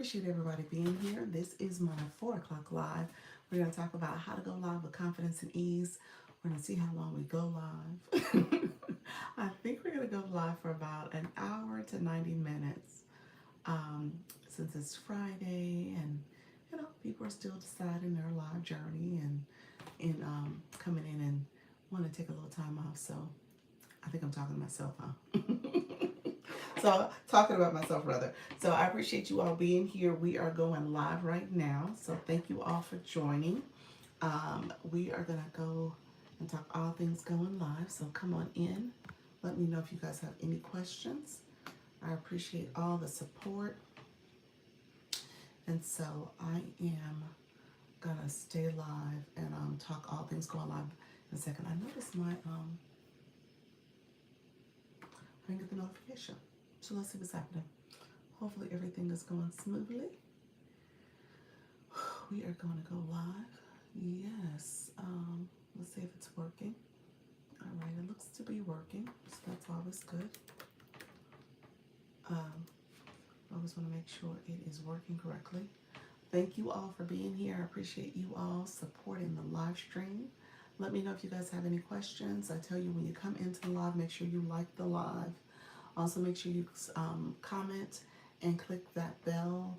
Appreciate everybody being here. This is my 4 o'clock live. We're going to talk about how to go live with confidence and ease. We're going to see how long we go live. I think we're going to go live for about an hour to 90 minutes. Since it's Friday and people are still deciding their live journey and coming in and want to take a little time off. So I think I'm talking to myself, huh? So talking about myself rather. So I appreciate you all being here. We are going live right now. So thank you all for joining. We are gonna go and talk all things going live. So come on in. Let me know if you guys have any questions. I appreciate all the support. And so I am gonna stay live and talk all things going live in a second. I noticed my I didn't get the notification. So let's see what's happening. Hopefully everything is going smoothly. We are going to go live. Yes. Let's see if it's working. All right, it looks to be working, so that's always good. I always want to make sure it is working correctly. Thank you all for being here. I appreciate you all supporting the live stream. Let me know if you guys have any questions. I tell you, when you come into the live, make sure you like the live. Also, make sure you comment and click that bell,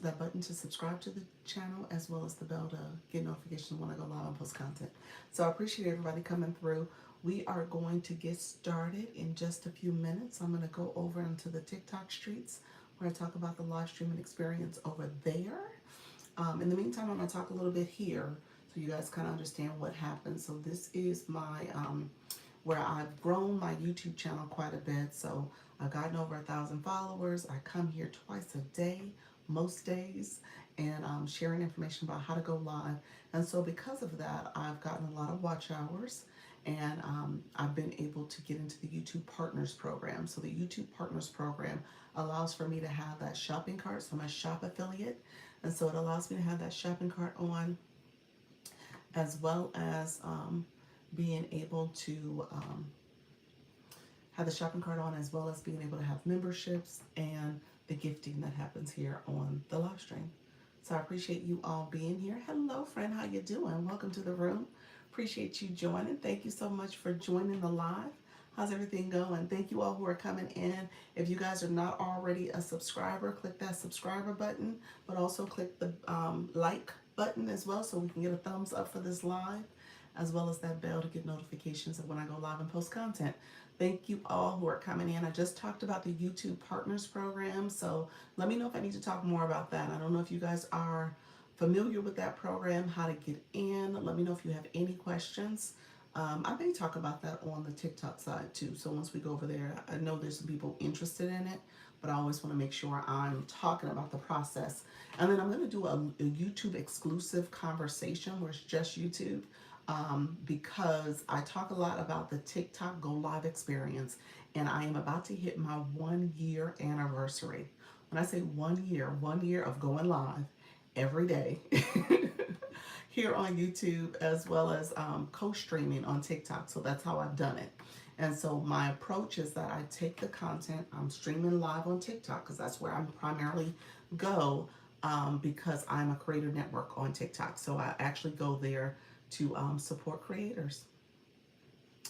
that button to subscribe to the channel, as well as the bell to get notifications when I go live and post content. So I appreciate everybody coming through. We are going to get started in just a few minutes. I'm going to go over into the TikTok streets where I talk about the live streaming experience over there. In the meantime, I'm going to talk a little bit here so you guys kind of understand what happened. So this is my where I've grown my YouTube channel quite a bit. So I've gotten over 1,000 followers. I come here twice a day, most days, and sharing information about how to go live. And so because of that, I've gotten a lot of watch hours, and I've been able to get into the YouTube Partners Program. So the YouTube Partners Program allows for me to have that shopping cart. So I'm a shop affiliate, and so it allows me to have that shopping cart on, as well as being able to have the shopping cart on, as well as being able to have memberships and the gifting that happens here on the live stream. So I appreciate you all being here. Hello, friend. How you doing? Welcome to the room. Appreciate you joining. Thank you so much for joining the live. How's everything going? Thank you all who are coming in. If you guys are not already a subscriber, click that subscriber button, but also click the like button as well so we can get a thumbs up for this live, as well as that bell to get notifications of when I go live and post content. Thank you all who are coming in. I just talked about the YouTube Partners Program, so let me know if I need to talk more about that. I don't know if you guys are familiar with that program, how to get in. Let me know if you have any questions. I may talk about that on the TikTok side too. So once we go over there, I know there's some people interested in it, but I always want to make sure I'm talking about the process. And then I'm going to do a YouTube exclusive conversation where it's just YouTube, because I talk a lot about the TikTok Go Live experience, and I am about to hit my 1 year anniversary. When I say 1 year of going live every day here on YouTube, as well as co-streaming on TikTok. So that's how I've done it. And so my approach is that I take the content, I'm streaming live on TikTok because that's where I primarily go, because I'm a creator network on TikTok. So I actually go there to support creators.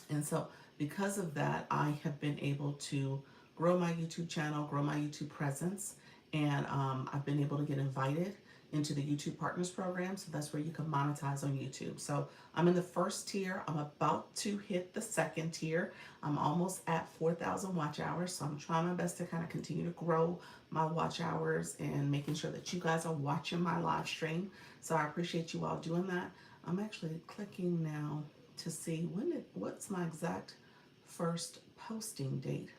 And so because of that, I have been able to grow my YouTube channel, grow my YouTube presence, and I've been able to get invited into the YouTube Partners Program. So that's where you can monetize on YouTube. So I'm in the first tier. I'm about to hit the second tier. I'm almost at 4,000 watch hours. So I'm trying my best to kind of continue to grow my watch hours and making sure that you guys are watching my live stream. So I appreciate you all doing that. I'm actually clicking now to see what's my exact first posting date.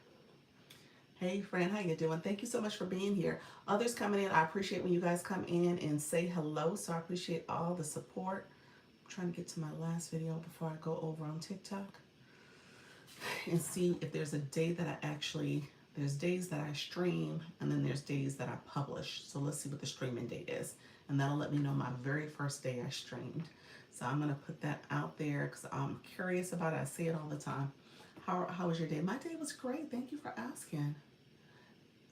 Hey friend, how you doing? Thank you so much for being here. Others coming in, I appreciate when you guys come in and say hello. So I appreciate all the support. I'm trying to get to my last video before I go over on TikTok and see if there's a day that there's days that I stream, and then there's days that I publish. So let's see what the streaming date is, and that'll let me know my very first day I streamed. So I'm gonna put that out there because I'm curious about it. I say it all the time. How was your day? My day was great. Thank you for asking.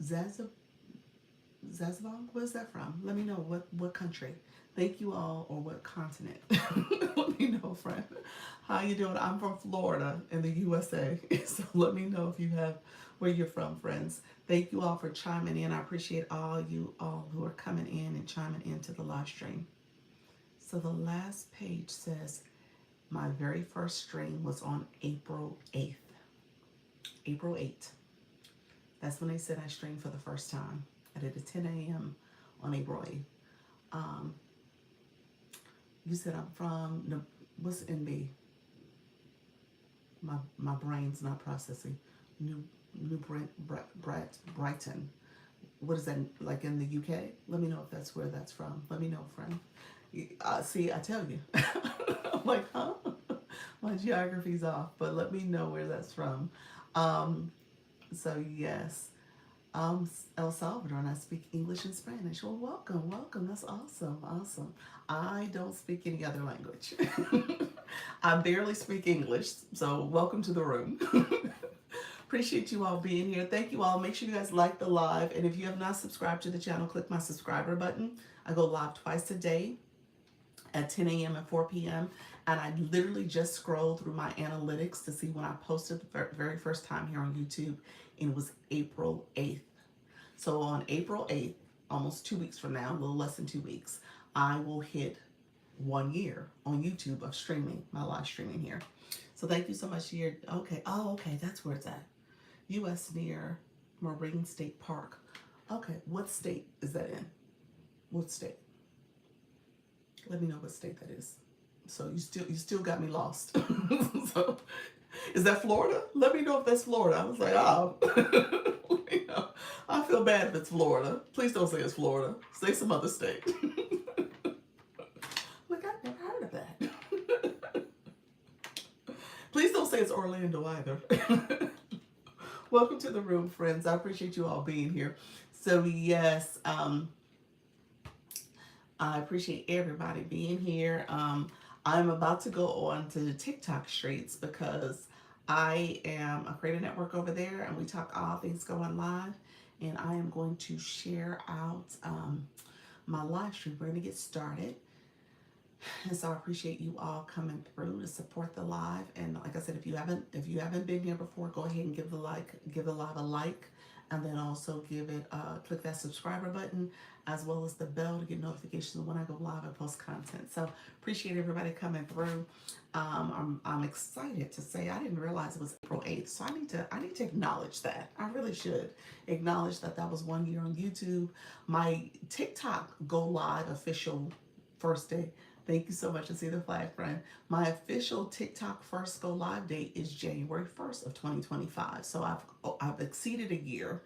Zaza Zazabong? Where's that from? Let me know what country. Thank you all, or what continent. Let me know, friend. How you doing? I'm from Florida in the USA. So let me know if you have where you're from, friends. Thank you all for chiming in. I appreciate all you all who are coming in and chiming into the live stream. So the last page says my very first stream was on April 8th. April 8th. That's when they said I streamed for the first time. I did a 10 a.m. on April 8th. Um, you said I'm from, what's NB? My brain's not processing. New Brighton. What is that, like in the UK? Let me know if that's where that's from. Let me know, friend. See, I tell you. I'm like, huh? My geography's off, but let me know where that's from. So yes, El Salvador, and I speak English and Spanish. Well, welcome, welcome. That's awesome, awesome. I don't speak any other language. I barely speak English, so welcome to the room. Appreciate you all being here. Thank you all. Make sure you guys like the live, and if you have not subscribed to the channel, click my subscriber button. I go live twice a day at 10 a.m. and 4 p.m. And I literally just scrolled through my analytics to see when I posted the very first time here on YouTube, and it was April 8th. So on April 8th, almost 2 weeks from now, a little less than 2 weeks, I will hit 1 year on YouTube of streaming, my live streaming here. So thank you so much here. Okay. Oh, okay. That's where it's at. U.S. near Marine State Park. Okay. What state is that in? What state? Let me know what state that is. So you still got me lost. So is that Florida? Let me know if that's Florida. I was like, oh, you know, I feel bad if it's Florida. Please don't say it's Florida. Say some other state. Look, I've never heard of that. Please don't say it's Orlando either. Welcome to the room, friends. I appreciate you all being here. So yes, I appreciate everybody being here. I'm about to go on to the TikTok streets because I am a creator network over there, and we talk all things going live. And I am going to share out my live stream. We're going to get started. And so I appreciate you all coming through to support the live. And like I said, if you haven't been here before, go ahead and give the live a like, and then also give it click that subscriber button, as well as the bell to get notifications when I go live and post content. So appreciate everybody coming through. I'm excited to say I didn't realize it was April 8th, so I need to acknowledge that. I really should acknowledge that was 1 year on YouTube. My TikTok go live official first day. Thank you so much. I see the flag, friend. My official TikTok first go live date is January 1st of 2025. So I've exceeded a year.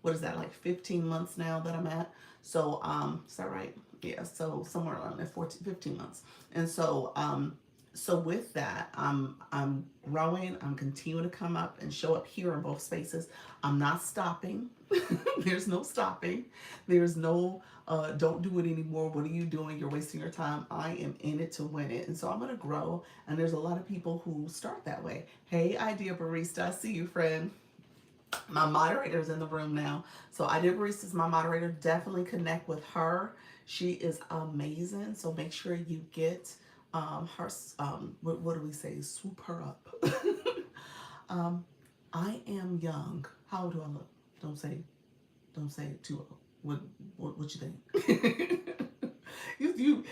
What is that, like 15 months now that I'm at? So is that right? Yeah, so somewhere around there, 15 months. And so so with that, I'm growing. I'm continuing to come up and show up here in both spaces. I'm not stopping. There's no stopping. There's no don't do it anymore. What are you doing? You're wasting your time. I am in it to win it. And so I'm going to grow. And there's a lot of people who start that way. Hey, Idea Barista, I see you, friend. My moderator's in the room now. So Idea Barista is my moderator. Definitely connect with her. She is amazing. So make sure you get her, what do we say? Swoop her up. I am young. How old do I look? Don't say too old. What you think? you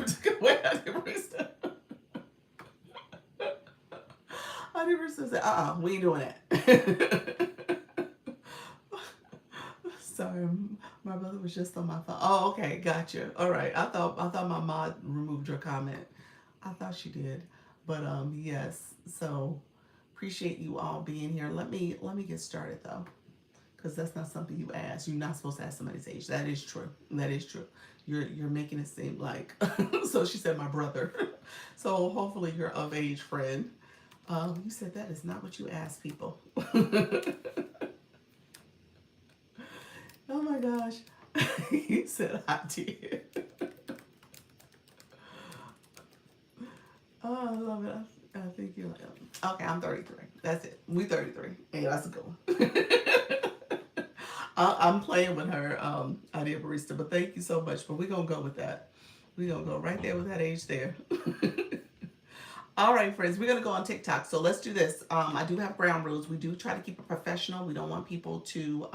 took away. I never said, we ain't doing that. Sorry, my brother was just on my phone. Oh, okay, gotcha. All right, I thought my mod removed your comment. I thought she did, but yes. So appreciate you all being here. Let me get started though, because that's not something you ask. You're not supposed to ask somebody's age. That is true. That is true. You're making it seem like. So she said my brother. So hopefully you're of age, friend. You said that is not what you ask people. Oh my gosh. He said I did. Oh, I love it. I think you're like, okay, I'm 33. That's it. We 33. Hey, that's a good one. I'm playing with her idea barista, but thank you so much. But we're gonna go with that. We're gonna go right there with that age there. All right, friends, we're gonna go on TikTok. So let's do this. I do have ground rules. We do try to keep it professional. We don't want people to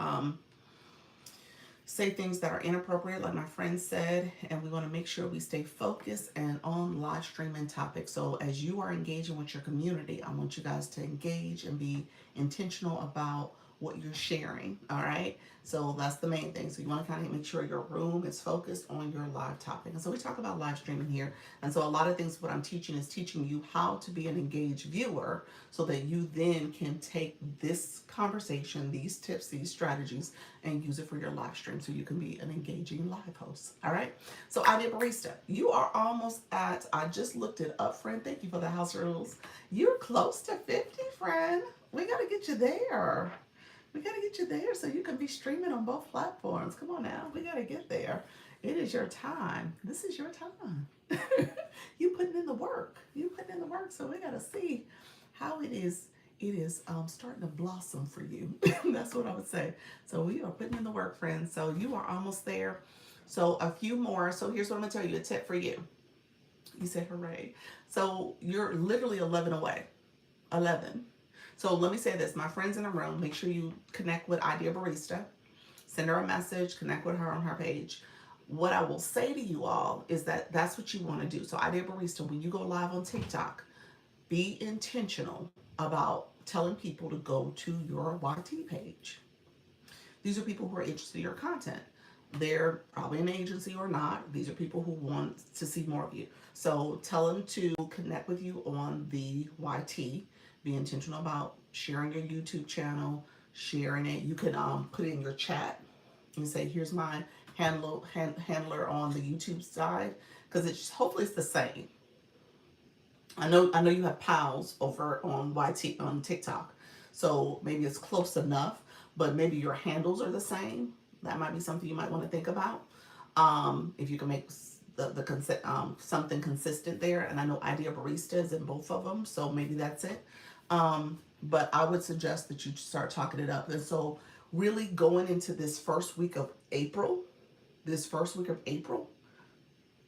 say things that are inappropriate, like my friend said, and we want to make sure we stay focused and on live streaming topics. So as you are engaging with your community, I want you guys to engage and be intentional about what you're sharing. All right. So that's the main thing. So you want to kind of make sure your room is focused on your live topic. And so we talk about live streaming here. And so a lot of things, what I'm teaching is teaching you how to be an engaged viewer so that you then can take this conversation, these tips, these strategies, and use it for your live stream so you can be an engaging live host. All right. So Idea Barista, you are almost at, I just looked it up, friend. Thank you for the house rules. You're close to 50, friend. We got to get you there. We got to get you there so you can be streaming on both platforms. Come on now. We got to get there. It is your time. This is your time. You putting in the work. You putting in the work. So we got to see how it is starting to blossom for you. That's what I would say. So we are putting in the work, friends. So you are almost there. So a few more. So here's what I'm going to tell you. A tip for you. You said hooray. So you're literally 11 away. 11. So let me say this, my friends in the room, make sure you connect with Idea Barista, send her a message, connect with her on her page. What I will say to you all is that that's what you want to do. So Idea Barista, when you go live on TikTok, be intentional about telling people to go to your YT page. These are people who are interested in your content. They're probably an agency or not. These are people who want to see more of you. So tell them to connect with you on the YT. Be intentional about sharing your YouTube channel, sharing it. You can put it in your chat and say, "Here's my handler on the YouTube side," because it's hopefully it's the same. I know you have pals over on YT on TikTok, so maybe it's close enough, but maybe your handles are the same. That might be something you might want to think about. If you can make something consistent there, and I know Idea Barista is in both of them, so maybe that's it. But I would suggest that you start talking it up. And so, really going into this first week of April,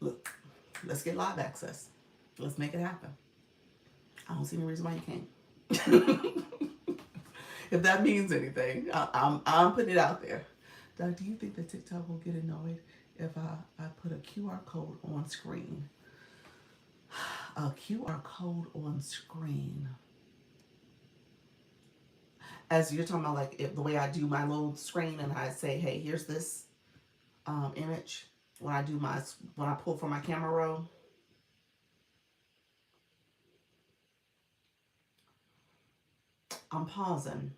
look, let's get live access. Let's make it happen. I don't see any reason why you can't. If that means anything, I'm putting it out there. Doug, do you think that TikTok will get annoyed if I put a QR code on screen? A QR code on screen. As you're talking about, like if the way I do my little screen and I say, hey, here's this image. When I pull from my camera roll, I'm pausing.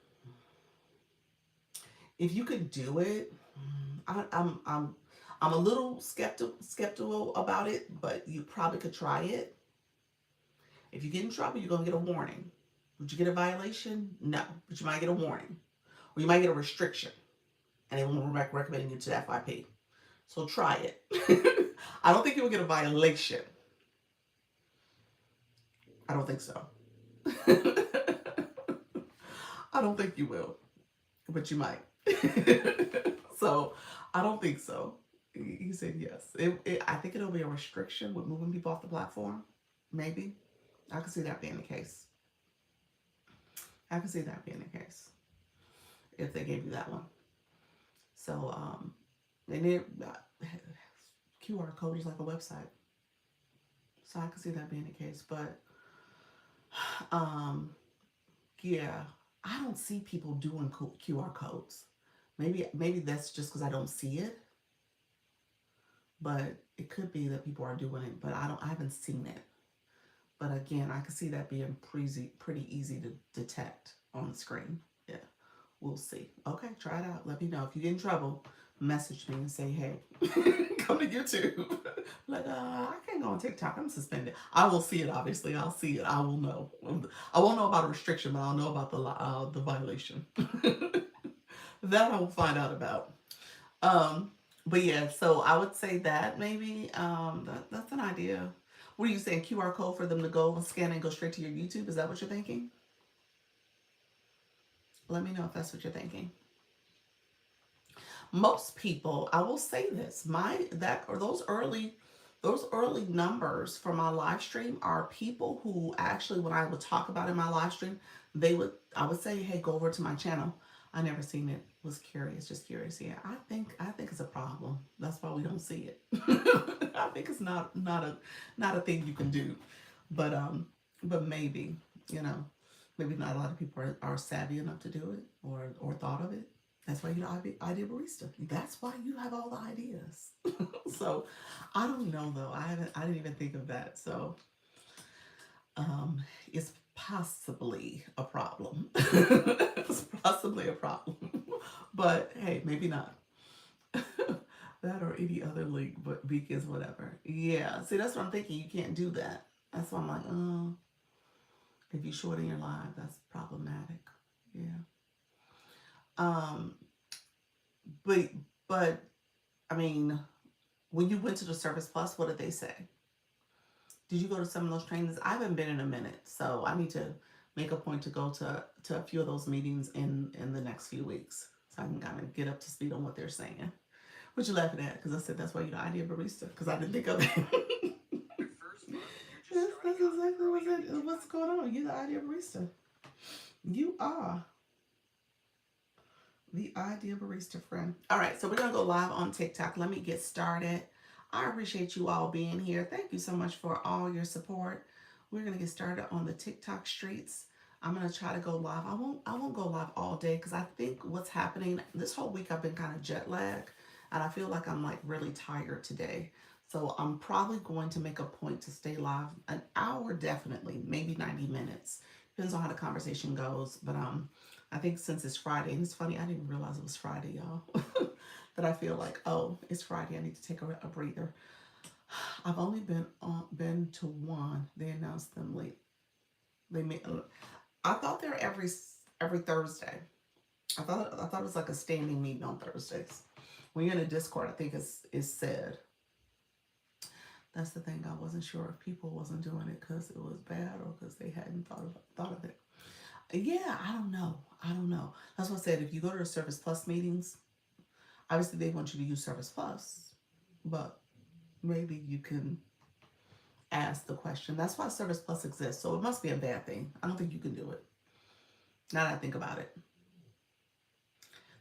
If you could do it, I'm a little skeptical about it, but you probably could try it. If you get in trouble, you're gonna get a warning. Would you get a violation? No, but you might get a warning, or you might get a restriction, and they won't recommend you to the FYP. So try it. I don't think you will get a violation. I don't think so. I don't think you will, but you might. So I don't think so. He said yes. I think it'll be a restriction with moving people off the platform. Maybe. I can see that being the case. I can see that being the case if they gave you that one. So, and it, QR code is like a website. So I can see that being the case. But, yeah, I don't see people doing QR codes. Maybe that's just because I don't see it. But it could be that people are doing it, but I haven't seen it. But again, I can see that being pretty easy to detect on the screen. Yeah, we'll see. Okay, try it out. Let me know. If you get in trouble, message me and say, hey, come to YouTube. Like, I can't go on TikTok. I'm suspended. I will see it, obviously. I'll see it. I will know. I won't know about a restriction, but I'll know about the violation. That I will find out about. But yeah, so I would say that maybe that's an idea. What are you saying? QR code for them to go and scan and go straight to your YouTube? Is that what you're thinking? Let me know if that's what you're thinking. Most people, I will say this, those early numbers for my live stream are people who actually, when I would talk about in my live stream, I would say, hey, go over to my channel. I never seen it. Was curious, just curious. Yeah, I think it's a problem. That's why we don't see it. I think it's not a thing you can do, but maybe, you know, maybe not a lot of people are savvy enough to do it or thought of it. That's why you're the idea barista. That's why you have all the ideas. So I don't know though. I didn't even think of that. So um, it's possibly a problem. It's possibly a problem. But hey, maybe not. That or any other link, but because whatever. Yeah. See, that's what I'm thinking. You can't do that. That's why I'm like, oh, if you shorten your live, that's problematic. Yeah. Um, but but I mean, when you went to the Service Plus, what did they say? Did you go to some of those trainings? I haven't been in a minute, so I need to make a point to go to a few of those meetings in the next few weeks, so I can kind of get up to speed on what they're saying. What you laughing at? Because I said that's why you're the idea barista. Because I didn't think of it. That's exactly what's going on. You're the idea barista. You are the idea barista, friend. All right, so we're gonna go live on TikTok. Let me get started. I appreciate you all being here. Thank you so much for all your support. We're gonna get started on the TikTok streets. I'm gonna try to go live. I won't go live all day because I think what's happening this whole week I've been kind of jet lagged and I feel like I'm like really tired today. So I'm probably going to make a point to stay live an hour, definitely, maybe 90 minutes. Depends on how the conversation goes. But I think since it's Friday, and it's funny, I didn't realize it was Friday, y'all. That I feel like, oh, it's Friday, I need to take a breather. I've only been to one. They announced them late. They made. I thought they're every Thursday. I thought it was like a standing meeting on Thursdays. When you're in a Discord, I think it's said. That's the thing. I wasn't sure if people wasn't doing it because it was bad or because they hadn't thought of it. Yeah, I don't know. I don't know. That's what I said. If you go to the Service Plus meetings, obviously they want you to use Service Plus, but maybe you can ask the question. That's why Service Plus exists. So it must be a bad thing. I don't think you can do it. Now that I think about it,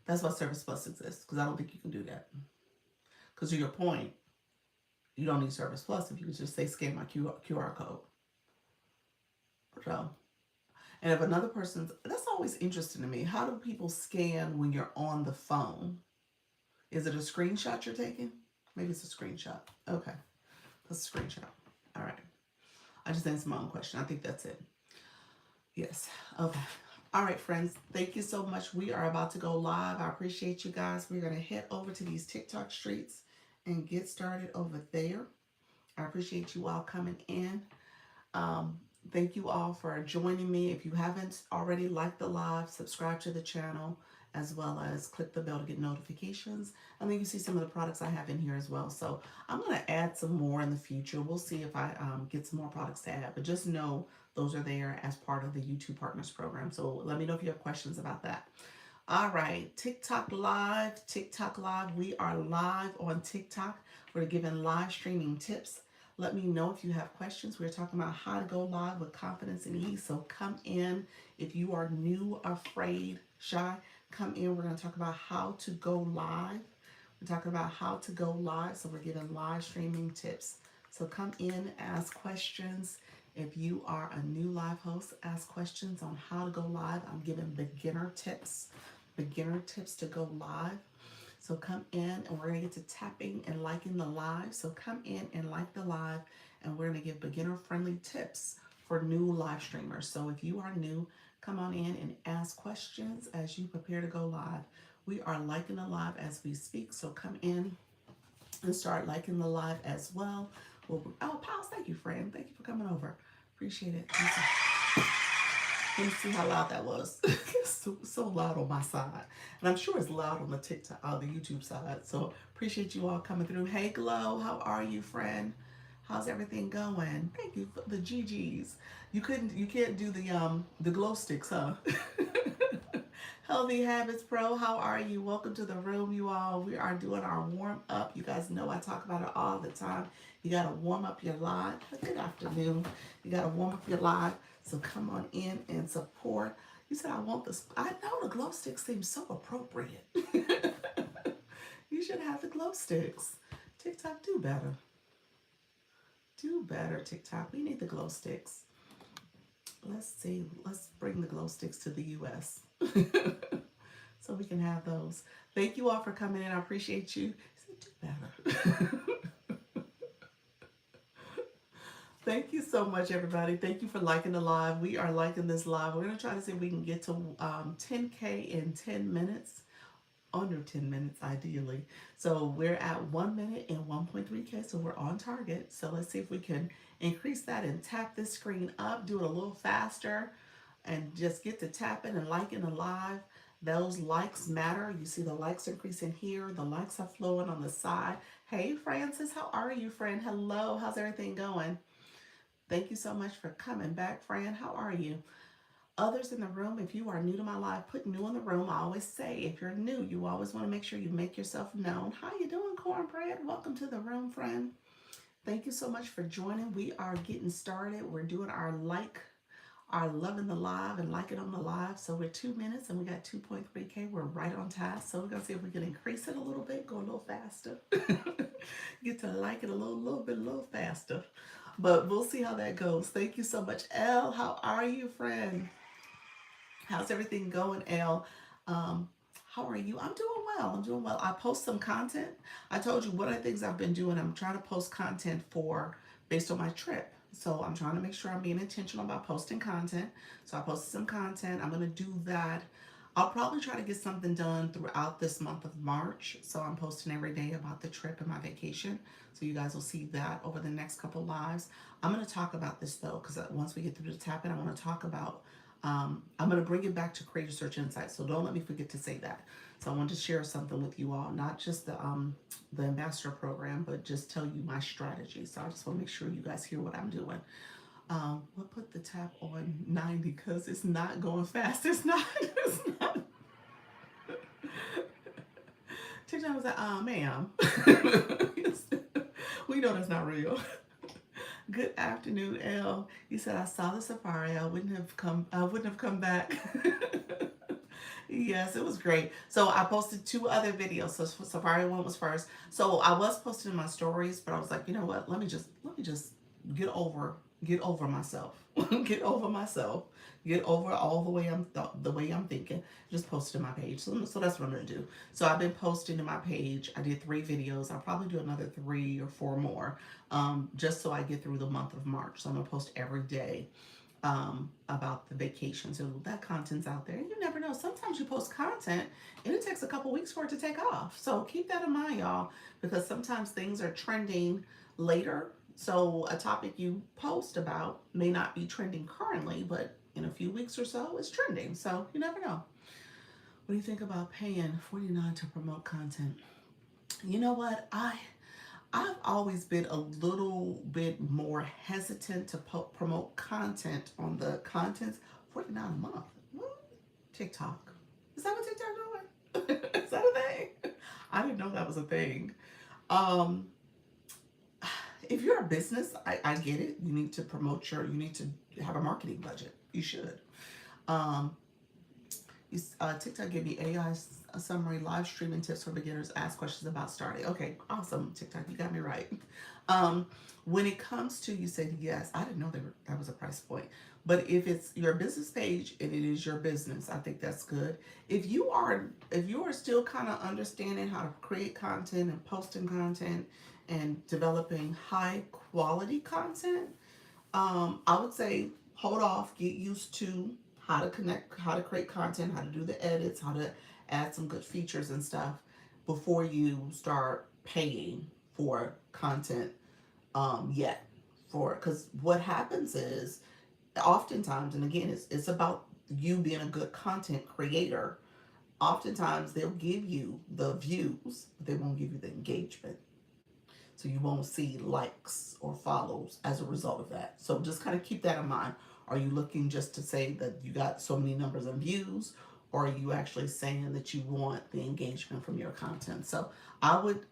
that's why Service Plus exists because I don't think you can do that. Because to your point, you don't need Service Plus if you could just say scan my QR code. So, and if another person's, that's always interesting to me. How do people scan when you're on the phone? Is it a screenshot you're taking? Maybe it's a screenshot. Okay, that's a screenshot. All right. I just answered my own question. I think that's it. Yes. Okay. All right, friends. Thank you so much. We are about to go live. I appreciate you guys. We're going to head over to these TikTok streets and get started over there. I appreciate you all coming in. Thank you all for joining me. If you haven't already liked the live, subscribe to the channel, as well as click the bell to get notifications. And then you see some of the products I have in here as well. So I'm going to add some more in the future. We'll see if I get some more products to add, but just know those are there as part of the YouTube Partners program. So let me know if you have questions about that. All right, TikTok Live, TikTok Live. We are live on TikTok. We're giving live streaming tips. Let me know if you have questions. We're talking about how to go live with confidence and ease. So come in. If you are new, afraid, shy, come in. We're going to talk about how to go live. We're talking about how to go live. So we're giving live streaming tips. So come in, ask questions. If you are a new live host, ask questions on how to go live. I'm giving beginner tips to go live. So come in and we're going to get to tapping and liking the live. So come in and like the live and we're going to give beginner friendly tips for new live streamers. So if you are new, come on in and ask questions as you prepare to go live. We are liking the live as we speak. So come in and start liking the live as well. Oh, Pals, thank you, friend. Thank you for coming over. Appreciate it. Let me see how loud that was. It's so loud on my side. And I'm sure it's loud on the TikTok, the YouTube side. So appreciate you all coming through. Hey, Glow, how are you, friend? How's everything going? Thank you for the GGs. You can't do the glow sticks, huh? Healthy Habits Pro, how are you? Welcome to the room, you all. We are doing our warm up. You guys know I talk about it all the time. You got to warm up your live. Good afternoon. You got to warm up your live. So come on in and support. You said, I want this. I know the glow stick seems so appropriate. You should have the glow sticks. TikTok, do better. Do better, TikTok. We need the glow sticks. Let's see. Let's bring the glow sticks to the US so we can have those. Thank you all for coming in. I appreciate you. Do better. Thank you so much, everybody. Thank you for liking the live. We are liking this live. We're going to try to see if we can get to 10K in 10 minutes. Under 10 minutes, ideally. So we're at 1 minute and 1.3K, so we're on target. So let's see if we can increase that and tap this screen up, do it a little faster, and just get to tapping and liking the live. Those likes matter. You see the likes increasing here. The likes are flowing on the side. Hey, Francis, how are you, friend? Hello, how's everything going? Thank you so much for coming back, friend. How are you? Others in the room, if you are new to my live, put new in the room. I always say, if you're new, you always want to make sure you make yourself known. How you doing, Cornbread? Welcome to the room, friend. Thank you so much for joining. We are getting started. We're doing our loving the live and liking on the live. So we're 2 minutes and we got 2.3K. We're right on task. So we're going to see if we can increase it a little bit, go a little faster. Get to like it a little faster. But we'll see how that goes. Thank you so much. Elle, how are you, friend? How's everything going, Elle? How are you? I'm doing well. I'm doing well. I post some content. I told you one of the things I've been doing. I'm trying to post content based on my trip. So I'm trying to make sure I'm being intentional about posting content. So I posted some content. I'm going to do that. I'll probably try to get something done throughout this month of March. So I'm posting every day about the trip and my vacation. So you guys will see that over the next couple lives. I'm going to talk about this though, because once we get through the tapping, I want to talk about I'm going to bring it back to Creator Search Insights, so don't let me forget to say that. So I want to share something with you all, not just the ambassador program, but just tell you my strategy. So I just want to make sure you guys hear what I'm doing. We'll put the tap on 90 because it's not going fast. It's not. It's not. TikTok was like, ma'am. We know that's not real. Good afternoon, Elle. You said I saw the safari. I wouldn't have come back. Yes, it was great. So I posted 2 other videos. So safari one was first. So I was posting my stories, but I was like, you know what? Let me just get over myself. Get over myself. Get over all the way I'm thinking. Just post it to my page. So that's what I'm gonna do. So I've been posting to my page. I did 3 videos. I'll probably do another 3 or 4 more, just so I get through the month of March. So I'm gonna post every day about the vacation. So that content's out there. You never know. Sometimes you post content and it takes a couple weeks for it to take off. So keep that in mind, y'all, because sometimes things are trending later. So a topic you post about may not be trending currently, but in a few weeks or so, it's trending. So you never know. What do you think about paying $49 to promote content? You know what? I've always been a little bit more hesitant to promote content on the contents. $49 a month. What? TikTok. Is that what TikTok doing? Is that a thing? I didn't know that was a thing. If you're a business, I get it. You need to you need to have a marketing budget. You should. TikTok gave me AI summary, live streaming tips for beginners, ask questions about starting. Okay, awesome, TikTok, you got me right. When it comes to, you said yes, I didn't know that was a price point. But if it's your business page and it is your business, I think that's good. If you are still kind of understanding how to create content and posting content and developing high quality content, I would say hold off, get used to how to create content, how to do the edits, how to add some good features and stuff before you start paying for content yet. Because what happens is oftentimes, and again, it's about you being a good content creator. Oftentimes they'll give you the views, but they won't give you the engagement. So you won't see likes or follows as a result of that. So just kind of keep that in mind. Are you looking just to say that you got so many numbers of views, or are you actually saying that you want the engagement from your content? So I would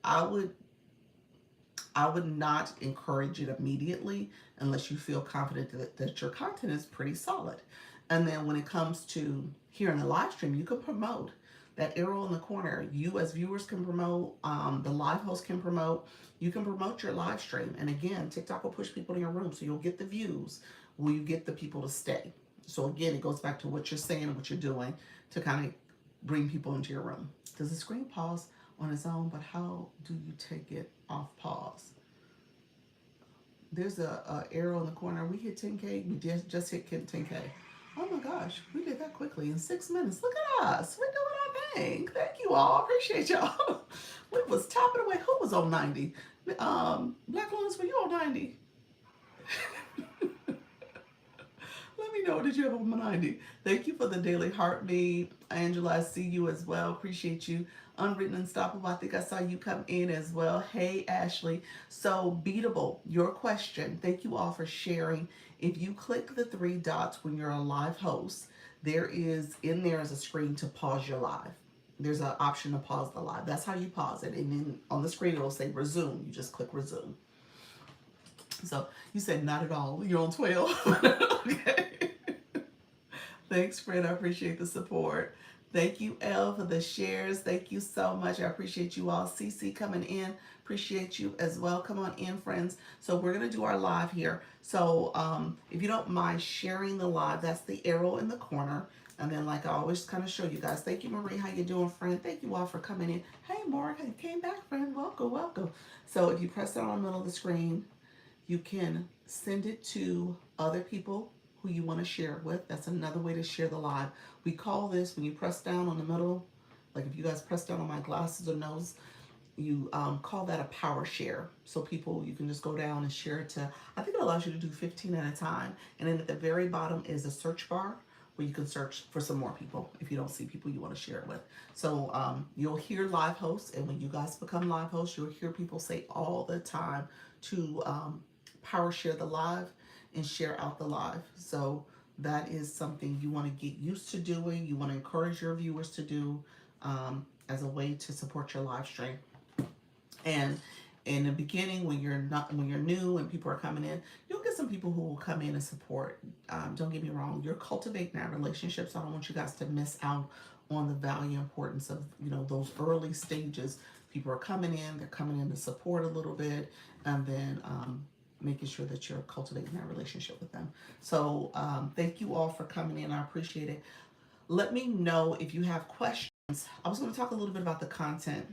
not encourage it immediately unless you feel confident that your content is pretty solid. And then when it comes to here in the live stream, you can promote that arrow in the corner. You as viewers can promote, the live host can promote. You can promote your live stream. And again, TikTok will push people in your room. So you'll get the views. Will you get the people to stay? So again, it goes back to what you're saying and what you're doing to kind of bring people into your room. Does the screen pause on its own? But how do you take it off pause? There's a arrow in the corner. We hit 10K. We just hit 10K. Oh my gosh, we did that quickly in 6 minutes. Look at us. We're doing our thing. Thank you all. Appreciate y'all. We was topping away. Who was on 90? Black Lotus, were you on 90? Let me know. Did you have a 90? Thank you for the daily heartbeat. Angela, I see you as well. Appreciate you. Unwritten Unstoppable, I think I saw you come in as well. Hey, Ashley. So, Beatable, your question. Thank you all for sharing. If you click the three dots when you're a live host, there is a screen to pause your live. There's an option to pause the live. That's how you pause it. And then on the screen, it'll say resume. You just click resume. So you said not at all. You're on 12. Okay. Thanks, Fred. I appreciate the support. Thank you, Elle, for the shares. Thank you so much. I appreciate you all. CC coming in. Appreciate you as well. Come on in, friends. So we're going to do our live here. So if you don't mind sharing the live, that's the arrow in the corner. And then like I always kind of show you guys. Thank you, Marie. How you doing, friend? Thank you all for coming in. Hey, Mark. You came back, friend. Welcome, welcome. So if you press down on the middle of the screen, you can send it to other people who you want to share it with. That's another way to share the live. We call this, when you press down on the middle, like if you guys press down on my glasses or nose, you call that a power share. So people, you can just go down and share it to, I think it allows you to do 15 at a time. And then at the very bottom is a search bar where you can search for some more people if you don't see people you want to share it with. So you'll hear live hosts, and when you guys become live hosts, you'll hear people say all the time to power share the live and share out the live. So that is something you want to get used to doing. You want to encourage your viewers to do as a way to support your live stream. And in the beginning, when you're new and people are coming in, you'll get some people who will come in and support. Don't get me wrong, you're cultivating that relationship. So I don't want you guys to miss out on the value and importance of those early stages. People are coming in, they're coming in to support a little bit, and then making sure that you're cultivating that relationship with them. So thank you all for coming in. I appreciate it. Let me know if you have questions. I was going to talk a little bit about the content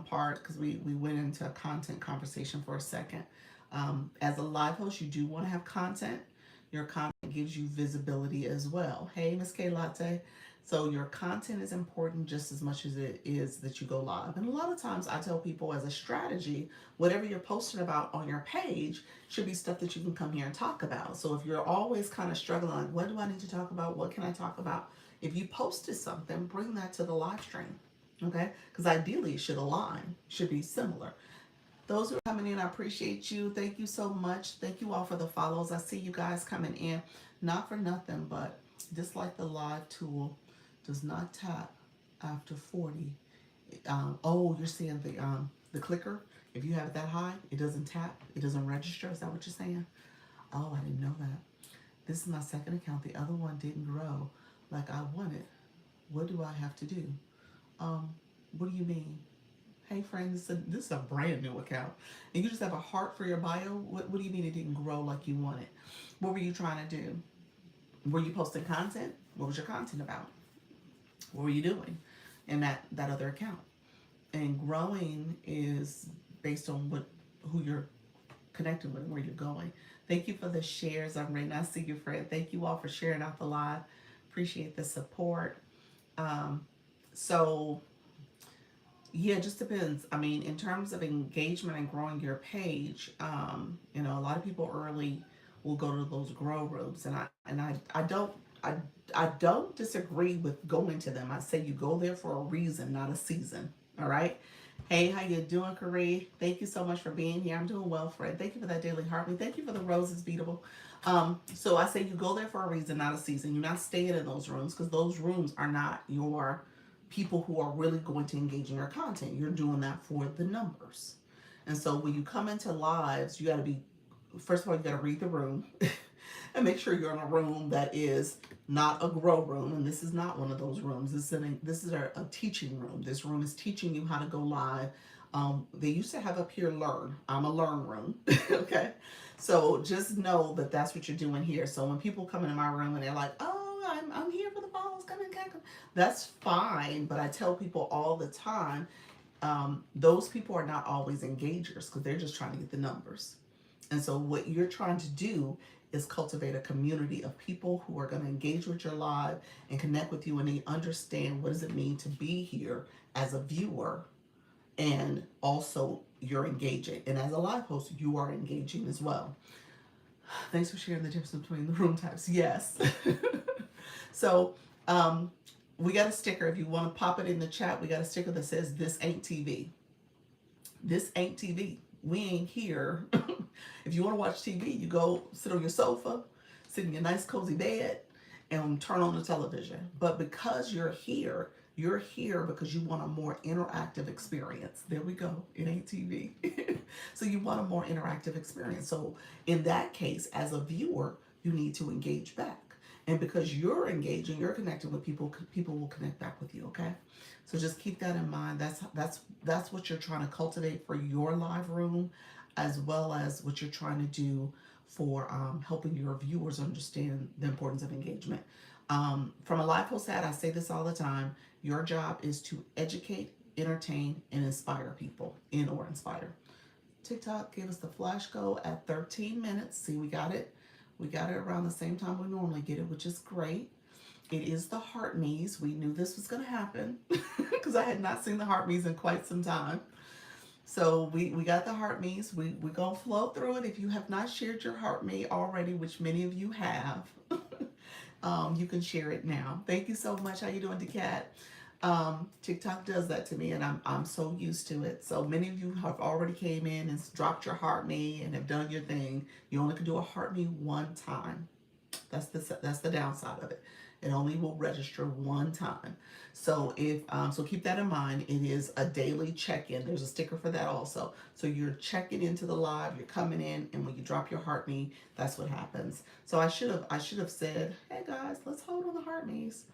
part, because we went into a content conversation for a second. As a live host, you do want to have content. Your content gives you visibility as well. Hey, Miss K Latte. So your content is important just as much as it is that you go live. And a lot of times I tell people, as a strategy, whatever you're posting about on your page should be stuff that you can come here and talk about. So if you're always kind of struggling, like, what do I need to talk about? What can I talk about? If you posted something, bring that to the live stream. Okay? Because ideally it should align, should be similar. Those who are coming in, I appreciate you. Thank you so much. Thank you all for the follows. I see you guys coming in. Not for nothing, but just like the live tool does not tap after 40. Oh, you're seeing the clicker. If you have it that high, it doesn't tap. It doesn't register. Is that what you're saying? Oh, I didn't know that. This is my second account. The other one didn't grow like I wanted. What do I have to do? What do you mean? Hey, friend, this is a brand new account. And you just have a heart for your bio? What do you mean it didn't grow like you wanted? What were you trying to do? Were you posting content? What was your content about? What were you doing in that other account? And growing is based on who you're connected with, where you're going. Thank you for the shares. I'm ready. I see you, Fred. Thank you all for sharing out the live. Appreciate the support. So yeah, it just depends. I mean, in terms of engagement and growing your page, a lot of people early will go to those grow rooms, and I don't disagree with going to them. I say you go there for a reason, not a season. All right. Hey, how you doing, Carrie? Thank you so much for being here. I'm doing well, Fred. Thank you for that daily heartbeat. Thank you for the roses, Beatable. So I say you go there for a reason, not a season. You're not staying in those rooms because those rooms are not your people who are really going to engage in your content. You're doing that for the numbers. And so when you come into lives, you got to be, first of all, you got to read the room and make sure you're in a room that is not a grow room. And this is not one of those rooms. This is a teaching room. This room is teaching you how to go live. They used to have up here learn. I'm a learn room. Okay. So just know that that's what you're doing here. So when people come into my room and they're like, oh, I'm here for the balls, come in, come. That's fine. But I tell people all the time, those people are not always engagers because they're just trying to get the numbers. And so what you're trying to do is cultivate a community of people who are going to engage with your live and connect with you, and they understand what does it mean to be here as a viewer, and also you're engaging. And as a live host, you are engaging as well. Thanks for sharing the difference between the room types. Yes. So we got a sticker. If you want to pop it in the chat, we got a sticker that says, "This ain't TV." This ain't TV. We ain't here. If you want to watch TV, you go sit on your sofa, sit in your nice cozy bed, and turn on the television. But because you're here because you want a more interactive experience. There we go. It ain't TV. So you want a more interactive experience. So in that case, as a viewer, you need to engage back. And because you're engaging, you're connecting with people, people will connect back with you, okay? So just keep that in mind. That's what you're trying to cultivate for your live room, as well as what you're trying to do for helping your viewers understand the importance of engagement. From a live host hat, I say this all the time. Your job is to educate, entertain, and inspire people, or inspire. TikTok gave us the flash go at 13 minutes. See, we got it. We got it around the same time we normally get it, which is great. It is the heart me's. We knew this was going to happen because I had not seen the heart me's in quite some time. So we got the heart me's. We're going to flow through it. If you have not shared your heart me already, which many of you have, you can share it now. Thank you so much. How you doing, DeCat? TikTok does that to me, and I'm so used to it. So many of you have already came in and dropped your heart me and have done your thing. You only can do a heart me one time. That's the downside of it. It only will register one time. So so keep that in mind. It is a daily check-in. There's a sticker for that also. So you're checking into the live, you're coming in, and when you drop your heart me, that's what happens. So I should have said, hey guys, let's hold on the heart me's.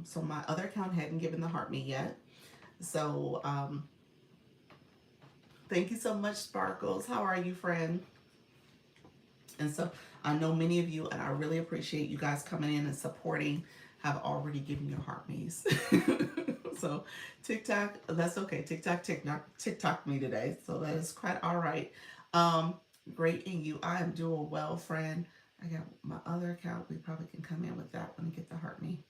So my other account hadn't given the heart me yet. So thank you so much, Sparkles. How are you, friend? And so I know many of you, and I really appreciate you guys coming in and supporting, have already given your heart me's. So TikTok, that's okay. TikTok me today. So that is quite all right. Great in you. I am doing well, friend. I got my other account. We probably can come in with that one and get the heart me.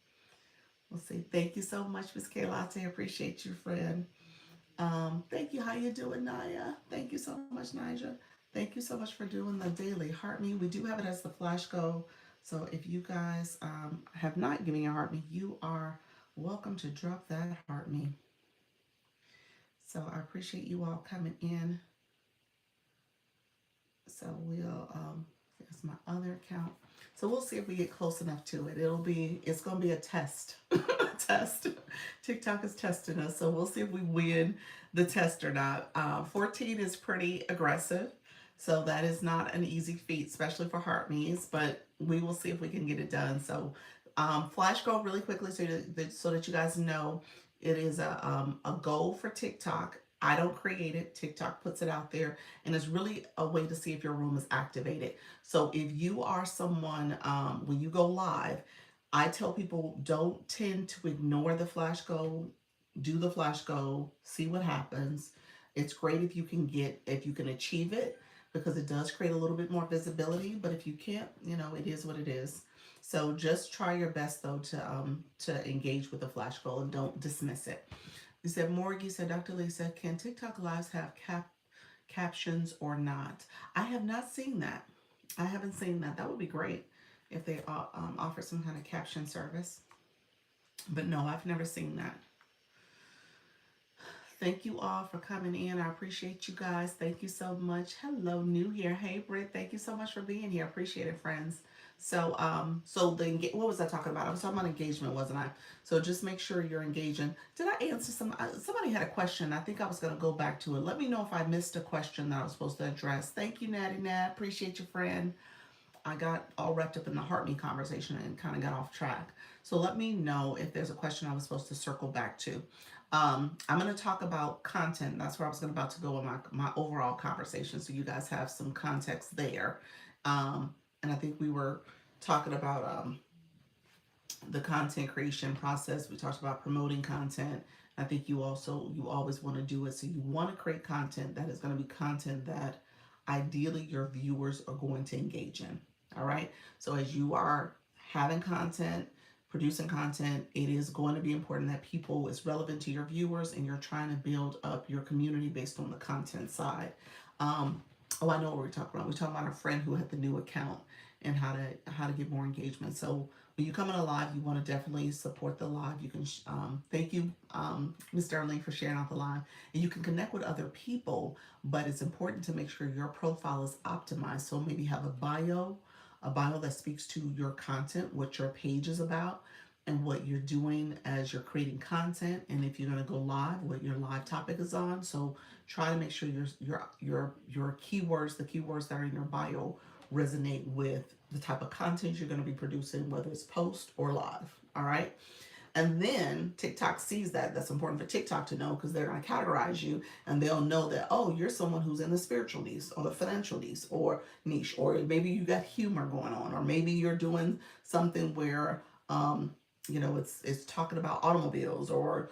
We'll see. Thank you so much, Miss Kayla. I appreciate you, friend. Thank you. How you doing, Naya? Thank you so much, Nija. Thank you so much for doing the daily heart me. We do have it as the flash go. So if you guys have not given your heart me, you are welcome to drop that heart me. So I appreciate you all coming in. So it's my other account. So we'll see if we get close enough to it. It's gonna be a test. Test. TikTok is testing us, so we'll see if we win the test or not. 14 is pretty aggressive, so that is not an easy feat, especially for heart me's, but we will see if we can get it done. So flash goal really quickly so that you guys know it is a goal for TikTok. I don't create it. TikTok puts it out there, and it's really a way to see if your room is activated. So if you are someone, when you go live, I tell people don't tend to ignore the flash go. Do the flash go, see what happens. It's great if you can achieve it, because it does create a little bit more visibility. But if you can't, it is what it is. So just try your best though to engage with the flash goal and don't dismiss it. You said, Morgie said, Dr. Lisa, can TikTok lives have captions or not? I have not seen that. I haven't seen that. That would be great if they offer some kind of caption service. But no, I've never seen that. Thank you all for coming in. I appreciate you guys. Thank you so much. Hello, new here. Hey, Britt. Thank you so much for being here. Appreciate it, friends. So what was I talking about? I was talking about engagement, wasn't I? So just make sure you're engaging. Did I answer somebody had a question? I think I was going to go back to it. Let me know if I missed a question that I was supposed to address. Thank you, Natty Nat. Appreciate you, friend. I got all wrapped up in the heartbeat conversation and kind of got off track. So let me know if there's a question I was supposed to circle back to. I'm going to talk about content. That's where I was about to go in my overall conversation, so you guys have some context there. And I think we were talking about the content creation process. We talked about promoting content. I think you always want to do it. So you want to create content that is going to be content that ideally your viewers are going to engage in. All right. So as you are having content, producing content, it is going to be important that people is relevant to your viewers, and you're trying to build up your community based on the content side. I know what we're talking about. We're talking about a friend who had the new account and how to get more engagement. So when you come in a live, you want to definitely support the live. You can thank you, Ms. Darlene, for sharing out the live, and you can connect with other people. But it's important to make sure your profile is optimized. So maybe have a bio that speaks to your content, what your page is about, and what you're doing as you're creating content, and if you're going to go live, what your live topic is on. So try to make sure your keywords, the keywords that are in your bio, resonate with the type of content you're going to be producing, whether it's post or live. All right. And then TikTok sees that. That's important for TikTok to know, because they're going to categorize you, and they'll know that, oh, you're someone who's in the spiritual niche or the financial niche, or maybe you got humor going on, or maybe you're doing something where, it's talking about automobiles or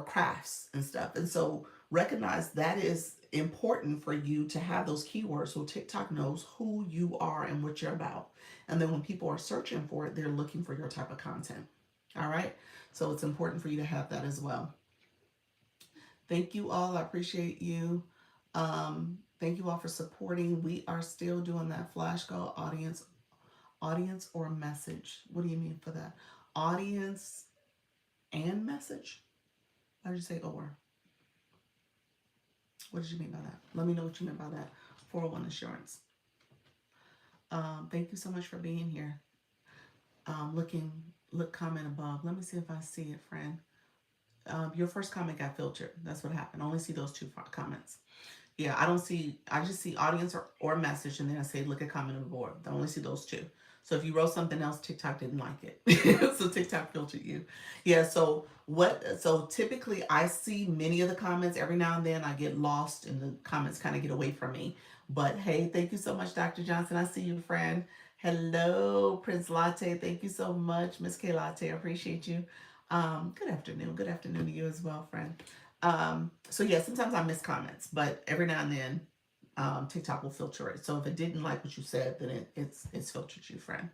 crafts and stuff. And so recognize that is important for you to have those keywords, so TikTok knows who you are and what you're about. And then when people are searching for it, they're looking for your type of content. All right. So it's important for you to have that as well. Thank you all. I appreciate you. Thank you all for supporting. We are still doing that flash goal audience or message. What do you mean for that? Audience and message? Why did you say or? What did you mean by that? Let me know what you meant by that. 401 insurance. Thank you so much for being here. Look, comment above. Let me see if I see it, friend. Your first comment got filtered. That's what happened. I only see those two comments. Yeah, I just see audience or message, and then I say look at comment above. I only see those two. So if you wrote something else, TikTok didn't like it. So TikTok filtered you. Yeah, so typically I see many of the comments. Every now and then I get lost and the comments kind of get away from me. But hey, thank you so much, Dr. Johnson. I see you, friend. Hello, Prince Latte. Thank you so much, Miss K Latte. I appreciate you. Good afternoon. Good afternoon to you as well, friend. So yeah, sometimes I miss comments, but every now and then TikTok will filter it. So if it didn't like what you said, then it's filtered you, friend.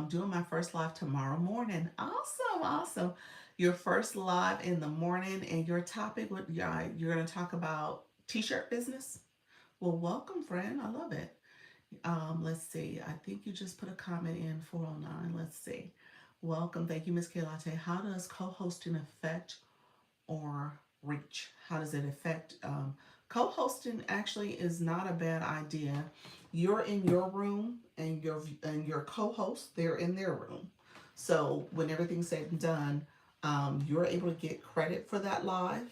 Doing my first live tomorrow morning. Awesome, awesome. Your first live in the morning, and your topic, you're going to talk about t-shirt business. Well, welcome, friend. I love it. Let's see. I think you just put a comment in 409. Let's see. Welcome. Thank you, Miss K Latte. How does co-hosting affect or reach? How does it affect? Co-hosting actually is not a bad idea. You're in your room, and your co-host, they're in their room. So when everything's said and done, you're able to get credit for that live,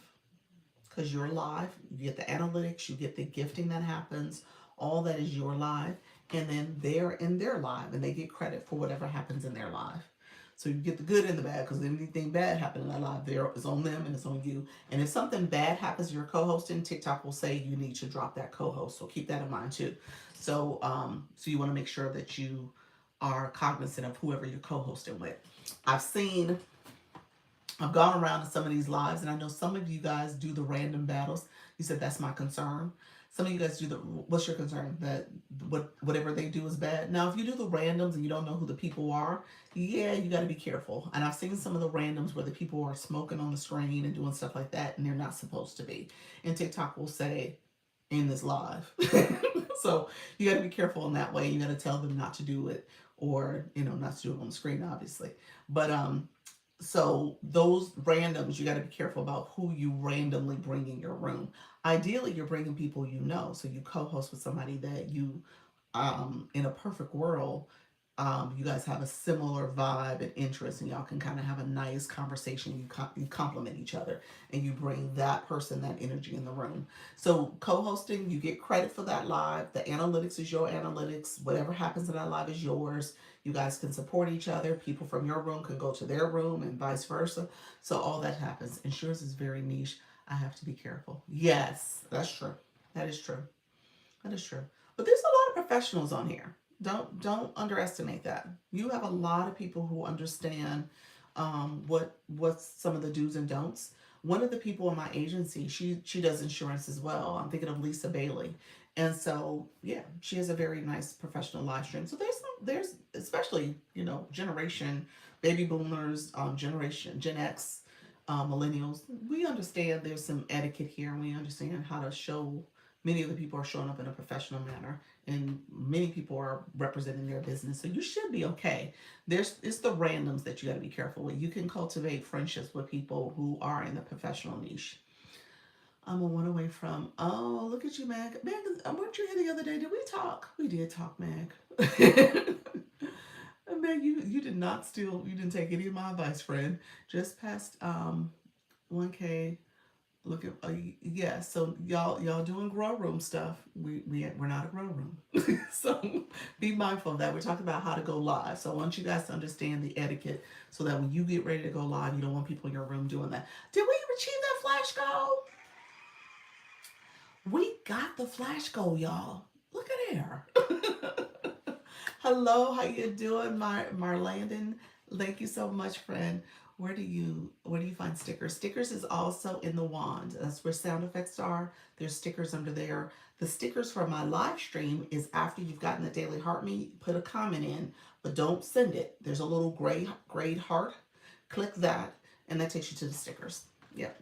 because you're live. You get the analytics, you get the gifting that happens. All that is your live, and then they're in their live, and they get credit for whatever happens in their live. So you get the good and the bad, because anything bad happening in that live, there is on them and it's on you. And if something bad happens to your co-hosting, TikTok will say you need to drop that co-host. So keep that in mind too. So so you want to make sure that you are cognizant of whoever you're co-hosting with. I've gone around to some of these lives, and I know some of you guys do the random battles. You said that's my concern. Some of you guys do what's your concern? That whatever they do is bad? Now, if you do the randoms and you don't know who the people are, yeah, you got to be careful. And I've seen some of the randoms where the people are smoking on the screen and doing stuff like that, and they're not supposed to be. And TikTok will say, in this live. So you got to be careful in that way. You got to tell them not to do it, or not to do it on the screen, obviously. But So those randoms, you got to be careful about who you randomly bring in your room. Ideally, you're bringing people you know. So you co-host with somebody that you, in a perfect world, you guys have a similar vibe and interest, and y'all can kind of have a nice conversation. You complement each other, and you bring that person, that energy in the room. So co-hosting, you get credit for that live. The analytics is your analytics. Whatever happens in that live is yours. You guys can support each other. People from your room can go to their room, and vice versa. So all that happens. Insurance is very niche. I have to be careful. Yes, that's true. That is true. That is true. But there's a lot of professionals on here. Don't underestimate that. You have a lot of people who understand what's some of the do's and don'ts. One of the people in my agency, she does insurance as well. I'm thinking of Lisa Bailey. And so yeah, she has a very nice professional live stream. So there's especially, generation baby boomers, generation Gen X, millennials. We understand there's some etiquette here, and we understand how to show. Many of the people are showing up in a professional manner, and many people are representing their business. So you should be okay. It's the randoms that you got to be careful with. You can cultivate friendships with people who are in the professional niche. I'm a one away from. Oh, look at you, Meg. Meg, weren't you here the other day? Did we talk? We did talk, Meg. Meg, you did not steal. You didn't take any of my advice, friend. Just past 1K. Look at yeah. So y'all doing grow room stuff. We're not a grow room. So be mindful of that. We're talking about how to go live. So I want you guys to understand the etiquette, so that when you get ready to go live, you don't want people in your room doing that. Did we achieve that flash goal? We got the flash goal, y'all. Look at here. Hello, how you doing, Marlandon? Thank you so much, friend. Where do you find stickers? Stickers is also in the wand. That's where sound effects are. There's stickers under there. The stickers for my live stream is after you've gotten the daily heart meet, put a comment in, but don't send it. There's a little gray heart. Click that, and that takes you to the stickers. Yep.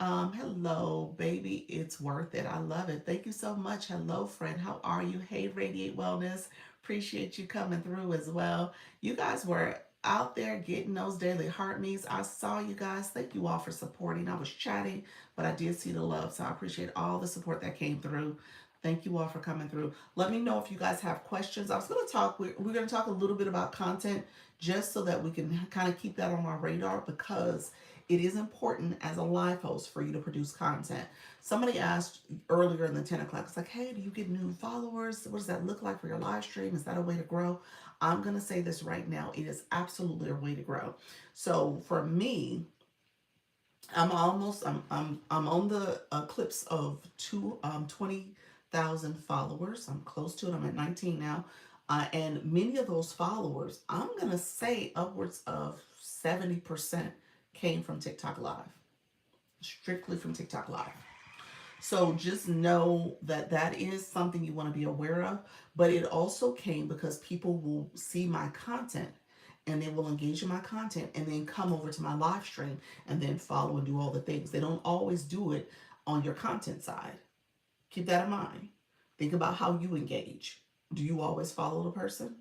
Hello, baby. It's worth it. I love it. Thank you so much. Hello, friend. How are you? Hey, Radiate Wellness. Appreciate you coming through as well. You guys were out there getting those daily heart meets. I saw you guys. Thank you all for supporting. I was chatting, but I did see the love. So I appreciate all the support that came through. Thank you all for coming through. Let me know if you guys have questions. I was going to talk, we're going to talk a little bit about content, just so that we can kind of keep that on our radar, because it is important as a live host for you to produce content. Somebody asked earlier in the 10 o'clock, it's like, hey, do you get new followers? What does that look like for your live stream? Is that a way to grow? I'm going to say this right now. It is absolutely a way to grow. So for me, I'm on the eclipse of 20,000 followers. I'm close to it. I'm at 19 now. And many of those followers, I'm going to say upwards of 70% came from TikTok Live, strictly from TikTok Live. So just know that that is something you want to be aware of. But it also came because people will see my content, and they will engage in my content, and then come over to my live stream and then follow and do all the things. They don't always do it on your content side. Keep that in mind. Think about how you engage. Do you always follow the person?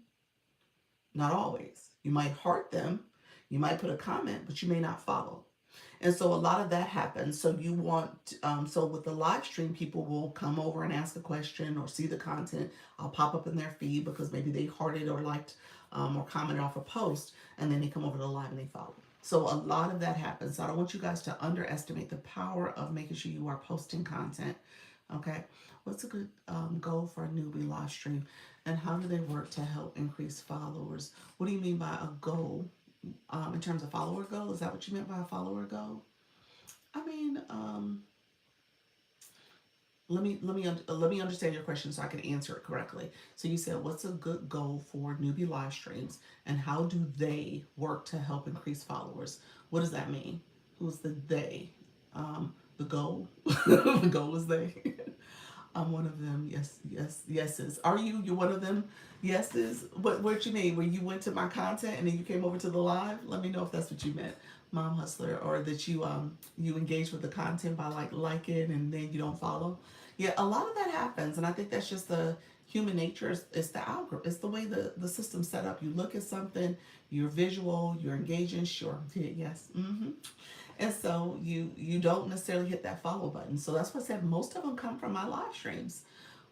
Not always. You might heart them, you might put a comment, but you may not follow. And so a lot of that happens. So you want, so with the live stream, people will come over and ask a question or see the content. I'll pop up in their feed because maybe they hearted or liked or commented off a post, and then they come over to the live and they follow. So a lot of that happens. So I don't want you guys to underestimate the power of making sure you are posting content. Okay. What's a good goal for a newbie live stream, and how do they work to help increase followers? What do you mean by a goal? In terms of follower goal, is that what you meant by a follower goal? I mean, let me understand your question so I can answer it correctly. So you said, what's a good goal for newbie live streams, and how do they work to help increase followers? What does that mean? Who's the they? The goal. The goal is they. I'm one of them. Yes, yes, yeses. Are you? You're one of them. Yeses. What you mean? When you went to my content and then you came over to the live? Let me know if that's what you meant, Mom Hustler, or that you engage with the content by liking and then you don't follow. Yeah, a lot of that happens, and I think that's just the human nature. It's the algorithm. It's the way the system's set up. You look at something, you're visual, you're engaging. Sure, yeah, yes, and so you don't necessarily hit that follow button. So that's what I said. Most of them come from my live streams.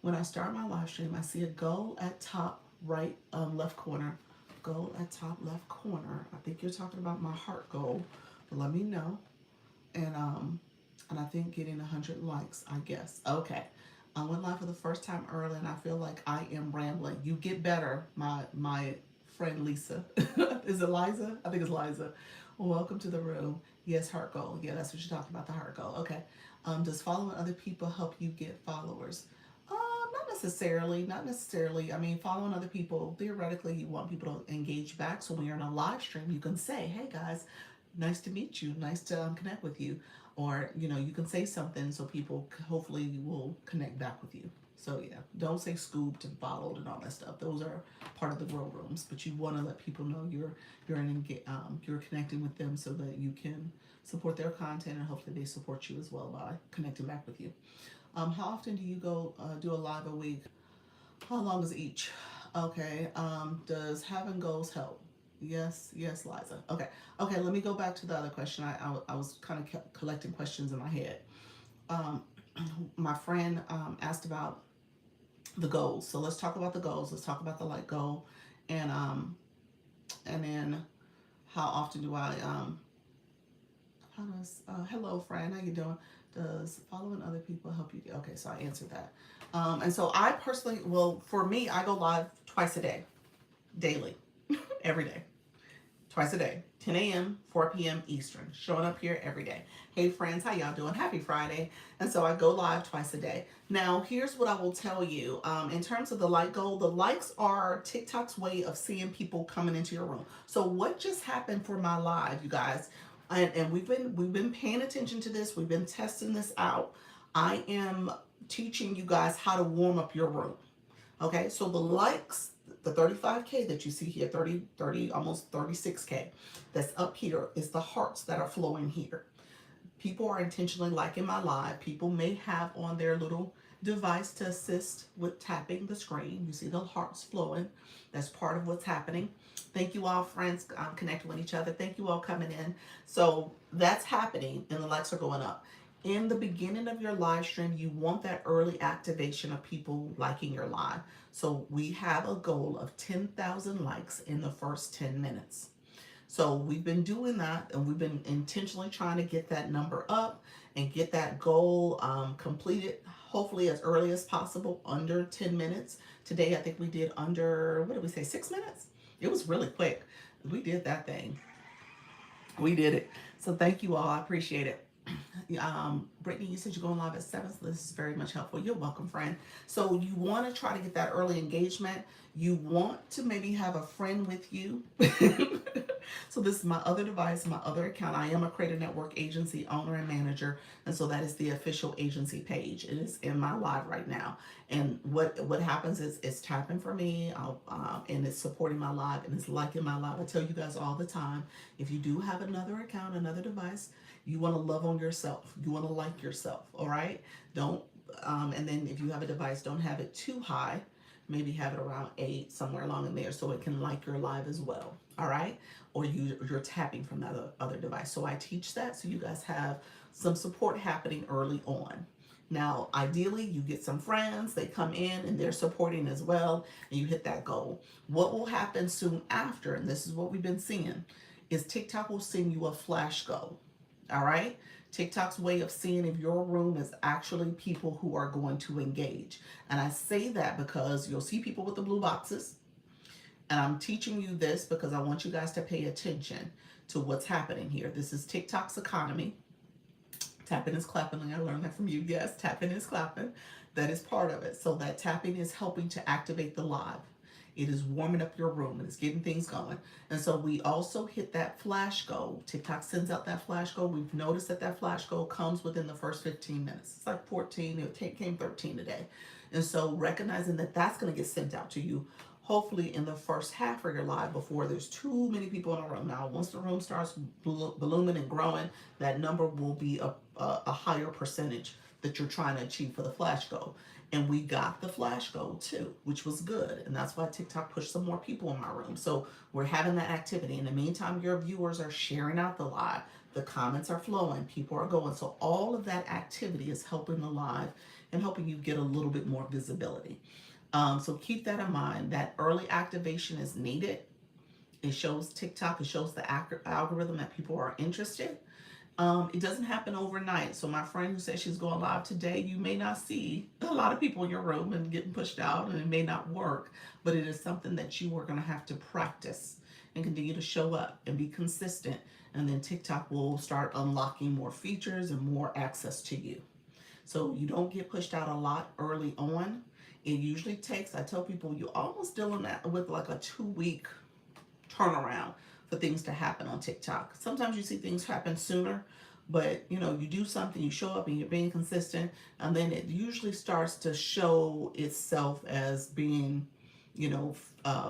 When I start my live stream, I see a goal at top right left corner. Goal at top left corner. I think you're talking about my heart goal, but let me know. And I think getting 100 likes, I guess. Okay. I went live for the first time early and I feel like I am rambling. You get better, my friend Lisa. Is it Liza? I think it's Liza. Well, welcome to the room. Yes, heart goal. Yeah, that's what you're talking about, the heart goal. Okay. Does following other people help you get followers? Not necessarily. Not necessarily. I mean, following other people, theoretically, you want people to engage back. So when you're in a live stream, you can say, hey guys, nice to meet you. Nice to connect with you. Or, you can say something so people hopefully will connect back with you. So yeah, don't say scooped and followed and all that stuff. Those are part of the real rooms, but you want to let people know you're connecting with them so that you can support their content and hopefully they support you as well by connecting back with you. How often do you go do a live a week? How long is each? Okay. Does having goals help? Yes, yes, Liza. Okay, okay. Let me go back to the other question. I was kind of collecting questions in my head. Um, my friend asked about the goals. So let's talk about the goals. Let's talk about the like goal, and and then how often do I how does hello friend, how you doing? Does following other people help you? Okay, so I answered that. And so I personally, well, for me, I go live twice a day, daily, every day. Twice a day, 10 a.m., 4 p.m. Eastern, showing up here every day. Hey friends, how y'all doing? Happy Friday. And so I go live twice a day. Now, here's what I will tell you. In terms of the like goal, the likes are TikTok's way of seeing people coming into your room. So what just happened for my live, you guys? And we've been paying attention to this. We've been testing this out. I am teaching you guys how to warm up your room. Okay, so the likes, the 35K that you see here, 30, almost 36K, that's up here is the hearts that are flowing here. People are intentionally liking my live. People may have on their little device to assist with tapping the screen. You see the hearts flowing. That's part of what's happening. Thank you all, friends, connecting with each other. Thank you all coming in. So that's happening and the likes are going up. In the beginning of your live stream, you want that early activation of people liking your live. So we have a goal of 10,000 likes in the first 10 minutes. So we've been doing that and we've been intentionally trying to get that number up and get that goal completed, hopefully as early as possible, under 10 minutes. Today, I think we did under, what did we say, 6 minutes? It was really quick. We did that thing. We did it. So thank you all. I appreciate it. Brittany, you said you're going live at 7, so this is very much helpful. You're welcome, friend. So you want to try to get that early engagement. You want to maybe have a friend with you. So this is my other device, my other account. I am a Creator Network agency owner and manager, and so that is the official agency page. It is in my live right now. And what happens is it's tapping for me, and it's supporting my live, and it's liking my live. I tell you guys all the time, if you do have another account, another device, you want to love on yourself. You want to like yourself, all right? Don't, and then if you have a device, don't have it too high. Maybe have it around 8, somewhere along in there, so it can like your live as well, all right? Or you're tapping from that other device. So I teach that so you guys have some support happening early on. Now, ideally, you get some friends, they come in and they're supporting as well, and you hit that goal. What will happen soon after, and this is what we've been seeing, is TikTok will send you a flash goal. All right. TikTok's way of seeing if your room is actually people who are going to engage. And I say that because you'll see people with the blue boxes. And I'm teaching you this because I want you guys to pay attention to what's happening here. This is TikTok's economy. Tapping is clapping. I learned that from you. Yes, tapping is clapping. That is part of it. So that tapping is helping to activate the live. It is warming up your room and it's getting things going. And so we also hit that flash goal. TikTok sends out that flash goal. We've noticed that that flash goal comes within the first 15 minutes. It's like 14, it came 13 today. And so recognizing that that's going to get sent out to you, hopefully in the first half of your live before there's too many people in a room. Now, once the room starts ballooning and growing, that number will be a higher percentage that you're trying to achieve for the flash goal. And we got the flash goal too, which was good. And that's why TikTok pushed some more people in my room. So we're having that activity. In the meantime, your viewers are sharing out the live. The comments are flowing. People are going. So all of that activity is helping the live and helping you get a little bit more visibility. So keep that in mind. That early activation is needed. It shows TikTok, it shows the algorithm that people are interested. It doesn't happen overnight. So my friend who said she's going live today, you may not see a lot of people in your room and getting pushed out, and it may not work, but it is something that you are going to have to practice and continue to show up and be consistent. And then TikTok will start unlocking more features and more access to you. So you don't get pushed out a lot early on. It usually takes, I tell people, you almost dealing with like a 2-week turnaround for things to happen on TikTok. Sometimes you see things happen sooner, but you do something, you show up and you're being consistent, and then it usually starts to show itself as being,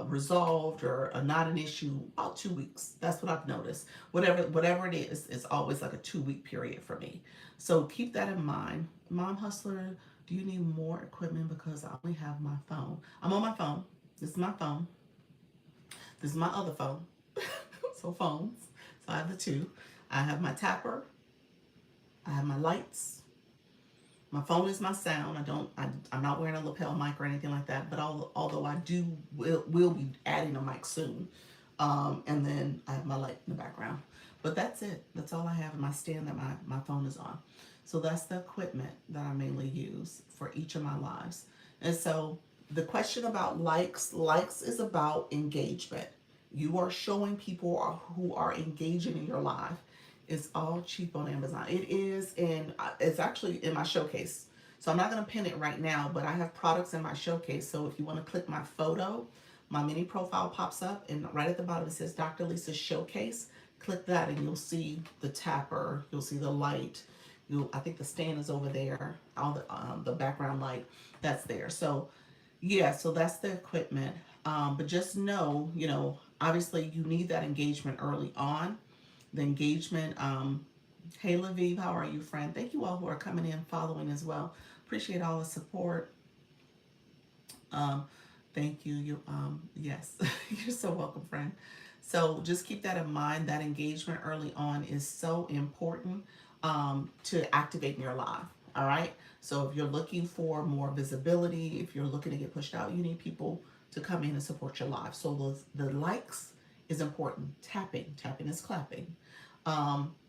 resolved or not an issue about 2 weeks. That's what I've noticed. Whatever it is, it's always like a 2-week period for me. So keep that in mind. Mom Hustler, do you need more equipment? Because I only have my phone. I'm on my phone. This is my phone. This is my other phone. So phones. So I have the two. I have my tapper. I have my lights. My phone is my sound. I'm not wearing a lapel mic or anything like that. But although I will be adding a mic soon. And then I have my light in the background. But that's it. That's all I have in my stand that my phone is on. So that's the equipment that I mainly use for each of my lives. And so the question about likes is about engagement. You are showing people who are engaging in your live. It's all cheap on Amazon. It is, and it's actually in my showcase. So I'm not going to pin it right now, but I have products in my showcase. So if you want to click my photo, my mini profile pops up, and right at the bottom it says Dr. Lisa's Showcase. Click that and you'll see the tapper, you'll see the light. I think the stand is over there, all the background light that's there. So yeah, so that's the equipment. But just know, obviously you need that engagement early on. The engagement, hey Laviv, how are you, friend? Thank you all who are coming in, following as well. Appreciate all the support. Thank you. Yes, you're so welcome, friend. So just keep that in mind. That engagement early on is so important to activate in your live. All right. So if you're looking for more visibility, if you're looking to get pushed out, you need people to come in and support your live. So the likes is important. Tapping is clapping.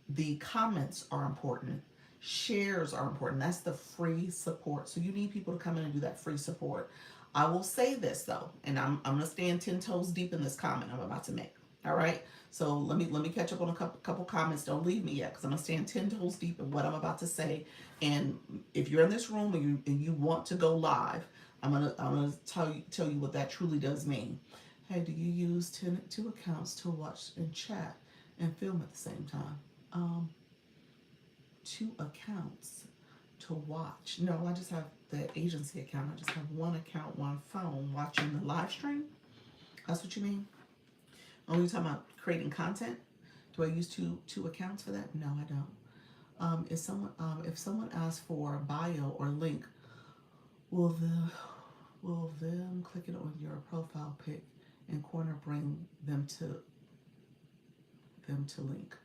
The comments are important. Shares are important. That's the free support. So you need people to come in and do that free support. I will say this though, and I'm gonna stand 10 toes deep in this comment I'm about to make. All right. So let me catch up on a couple comments. Don't leave me yet, because I'm gonna stand 10 toes deep in what I'm about to say. And if you're in this room and you want to go live, I'm gonna tell you what that truly does mean. Hey, do you use two accounts to watch and chat and film at the same time? 2 accounts to watch. No, I just have the agency account. I just have one account, one phone, watching the live stream. That's what you mean? Oh, you're talking about creating content? Do I use two accounts for that? No, I don't. If someone asks for a bio or link, will them click it on your profile pic and corner bring them to link?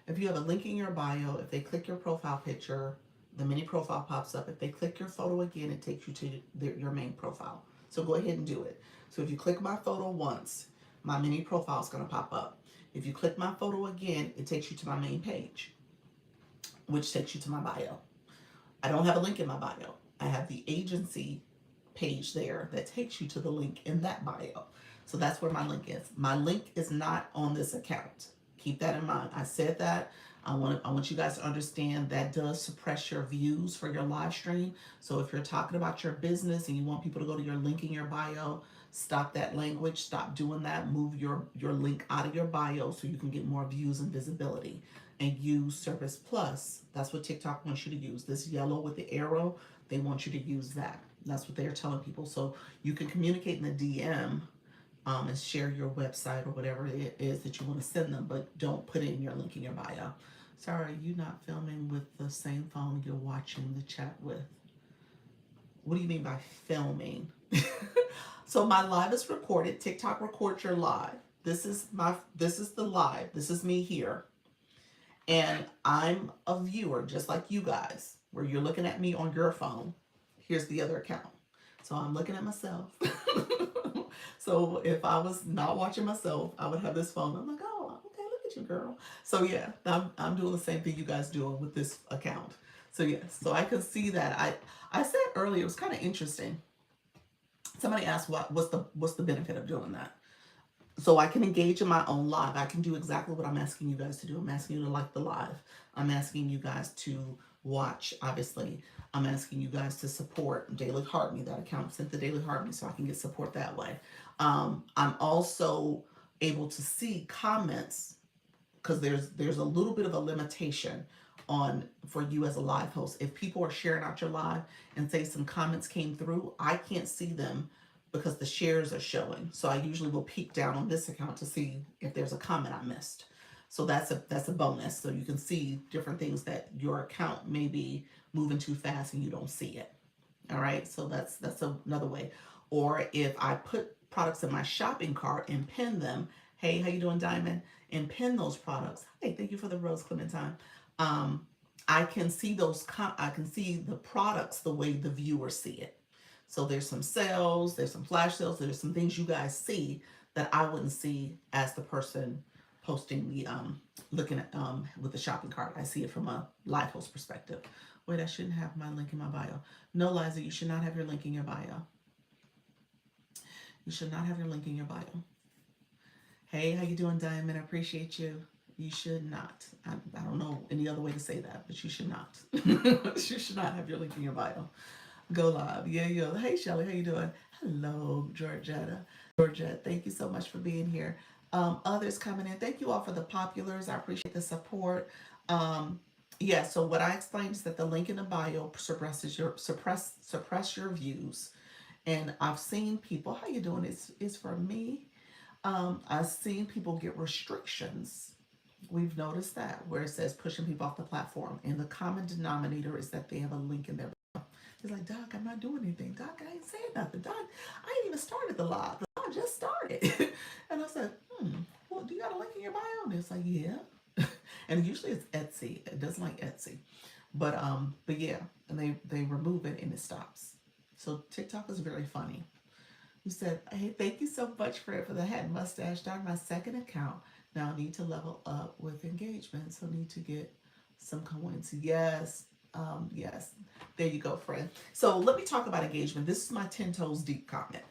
If you have a link in your bio, if they click your profile picture, the mini profile pops up. If they click your photo again, it takes you to your main profile. So go ahead and do it. So if you click my photo once, my mini profile is going to pop up. If you click my photo again, it takes you to my main page, which takes you to my bio. I don't have a link in my bio. I have the agency page there that takes you to the link in that bio. So that's where my link is. My link is not on this account. Keep that in mind. I said that. I want you guys to understand that does suppress your views for your live stream. So if you're talking about your business and you want people to go to your link in your bio, stop that language. Stop doing that. Move your link out of your bio so you can get more views and visibility. And use Service Plus. That's what TikTok wants you to use. This yellow with the arrow, they want you to use that. That's what they're telling people. So you can communicate in the DM and share your website or whatever it is that you want to send them, but don't put it in your link in your bio. Sorry, you not filming with the same phone you're watching the chat with. What do you mean by filming? So my live is recorded. TikTok records your live. This is the live. This is me here. And I'm a viewer just like you guys, where you're looking at me on your phone. Here's the other account. So I'm looking at myself. So if I was not watching myself, I would have this phone. I'm like, oh, okay, look at you, girl. So yeah, I'm doing the same thing you guys doing with this account. So yes, so I can see that. I said earlier, it was kind of interesting. Somebody asked what's the benefit of doing that? So I can engage in my own live. I can do exactly what I'm asking you guys to do. I'm asking you to like the live. I'm asking you guys to watch, obviously. I'm asking you guys to support Daily Heart Me. That account sent the Daily Heart Me so I can get support that way. I'm also able to see comments because there's a little bit of a limitation on for you as a live host. If people are sharing out your live and say some comments came through, I can't see them because the shares are showing. So I usually will peek down on this account to see if there's a comment I missed. So that's a bonus. So you can see different things that your account may be moving too fast and you don't see it. All right, so that's another way. Or if I put products in my shopping cart and pin them, hey, how you doing, Diamond? And pin those products. Hey, thank you for the rose, Clementine. I can see I can see the products the way the viewers see it. So there's some sales, there's some flash sales, there's some things you guys see that I wouldn't see as the person posting the looking at with the shopping cart. I see it from a live host perspective. Wait, I shouldn't have my link in my bio. No, Liza, you should not have your link in your bio. You should not have your link in your bio. Hey, how you doing, Diamond? I appreciate you. You should not. I don't know any other way to say that, but you should not. You should not have your link in your bio. Go live. Yeah, yeah. Hey, Shelly, how you doing? Hello, Georgetta. Georgette, thank you so much for being here. Others coming in. Thank you all for the populars. I appreciate the support. Yeah, so what I explained is that the link in the bio suppress your views. And I've seen people, how you doing? It's for me. I've seen people get restrictions. We've noticed that where it says pushing people off the platform. And the common denominator is that they have a link in their bio. It's like, Doc, I'm not doing anything. Doc, I ain't saying nothing. Doc, I ain't even started the live. The live just started. And I said, well, do you got a link in your bio? And it's like, yeah. And usually it's Etsy. It doesn't like Etsy. But yeah, and they remove it and it stops. So TikTok is very funny. You said, hey, thank you so much for the hat and mustache. Start my second account. Now I need to level up with engagement. So need to get some coins. Yes. Yes. There you go, friend. So let me talk about engagement. This is my 10 toes deep comment.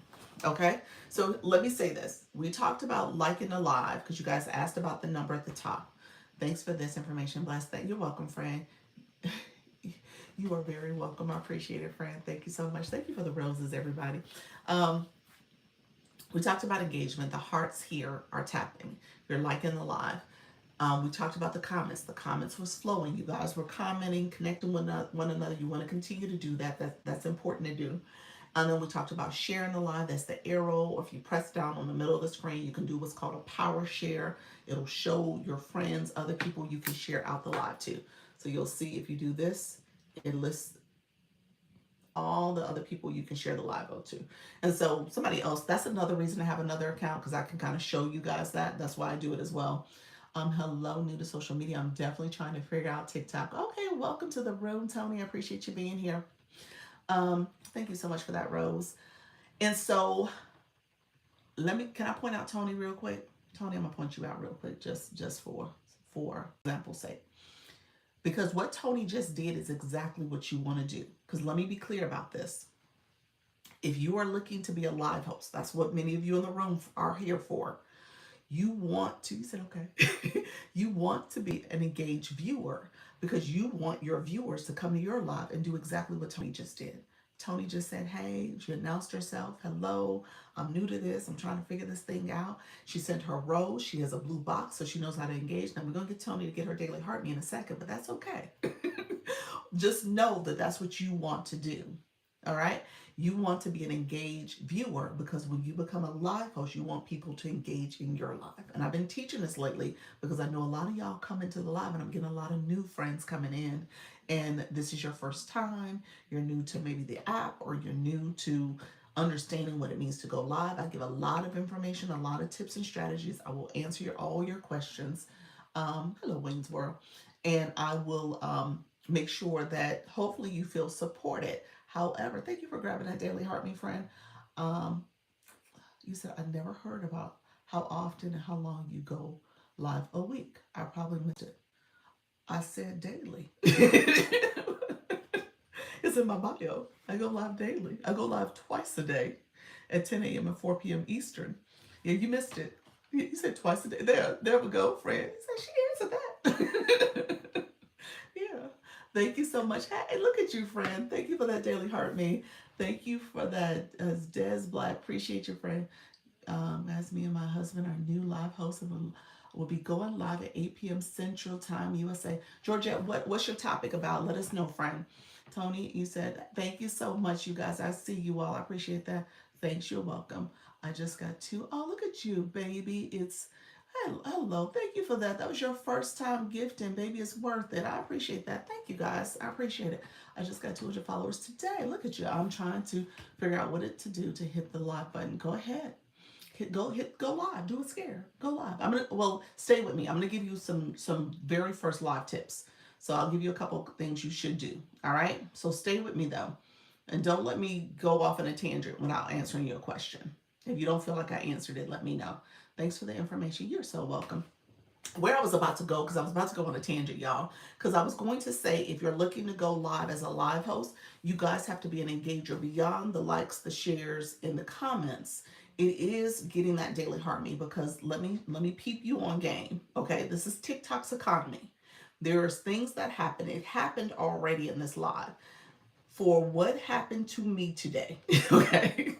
Okay. So let me say this. We talked about liking the live because you guys asked about the number at the top. Thanks for this information. Bless that. You're welcome, friend. You are very welcome. I appreciate it, friend. Thank you so much. Thank you for the roses, everybody. We talked about engagement. The hearts here are tapping. You're liking the live. We talked about the comments. The comments was flowing. You guys were commenting, connecting with one another. You want to continue to do that. That's important to do. And then we talked about sharing the live. That's the arrow. Or if you press down on the middle of the screen, you can do what's called a power share. It'll show your friends, other people you can share out the live to. So you'll see if you do this, it lists all the other people you can share the live out to. And so somebody else, that's another reason to have another account because I can kind of show you guys that. That's why I do it as well. Hello, new to social media. I'm definitely trying to figure out TikTok. Okay, welcome to the room, Tony. I appreciate you being here. Thank you so much for that, Rose. And so can I point out Tony real quick? Tony, I'm gonna point you out real quick, just for example's sake. Because what Tony just did is exactly what you want to do. Because let me be clear about this. If you are looking to be a live host, that's what many of you in the room are here for. You said, okay. You want to be an engaged viewer because you want your viewers to come to your live and do exactly what Tony just did. Tony just said, hey, she announced herself. Hello, I'm new to this. I'm trying to figure this thing out. She sent her rose. She has a blue box, so she knows how to engage. Now, we're going to get Tony to get her daily heart me in a second, but that's okay. Just know that that's what you want to do. All right. You want to be an engaged viewer because when you become a live host, you want people to engage in your live. And I've been teaching this lately because I know a lot of y'all come into the live and I'm getting a lot of new friends coming in. And this is your first time. You're new to maybe the app or you're new to understanding what it means to go live. I give a lot of information, a lot of tips and strategies. I will answer all your questions. Hello, Wayne's World. And I will make sure that hopefully you feel supported. However, thank you for grabbing that Daily Heart, me friend. Um, you said I never heard about how often and how long you go live a week. I probably missed it. I said daily. It's in my bio. I go live daily. I go live twice a day at 10 a.m. and 4 p.m. Eastern. Yeah, you missed it. You said twice a day. There we go, friend. You said she answered that. Yeah. Thank you so much. Hey, look at you, friend. Thank you for that Daily Heart Me. Thank you for that. As Des Black, appreciate you, friend. As me and my husband are new live hosts, and we'll be going live at 8 p.m. Central Time, USA. Georgette, what's your topic about? Let us know, friend. Tony, you said, thank you so much, you guys. I see you all. I appreciate that. Thanks. You're welcome. I just got two. Oh, look at you, baby. It's hello. Thank you for that. That was your first time gifting, baby. It's worth it. I appreciate that. Thank you, guys. I appreciate it. I just got 200 followers today. Look at you. I'm trying to figure out what to do to hit the live button. Go ahead. Go live. Do it scared. Go live. Stay with me. I'm gonna give you some very first live tips. So I'll give you a couple things you should do. All right. So stay with me though, and don't let me go off on a tangent without answering your question. If you don't feel like I answered it, let me know. Thanks for the information. You're so welcome. Where I was about to go, because I was about to go on a tangent, y'all, because I was going to say if you're looking to go live as a live host, you guys have to be an engager beyond the likes, the shares, and the comments. It is getting that daily harmony because let me peep you on game. Okay, this is TikTok's economy. There's things that happen. It happened already in this live for what happened to me today. Okay.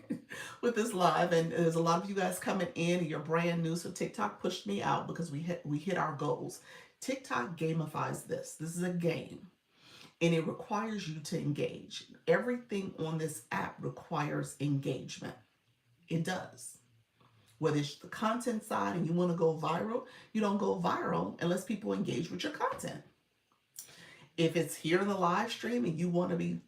With this live, and there's a lot of you guys coming in and you're brand new, so TikTok pushed me out because we hit our goals. TikTok gamifies this. This is a game and it requires you to engage. Everything on this app requires engagement. It does. Whether it's the content side and you want to go viral, you don't go viral unless people engage with your content. If it's here in the live stream and you want to be,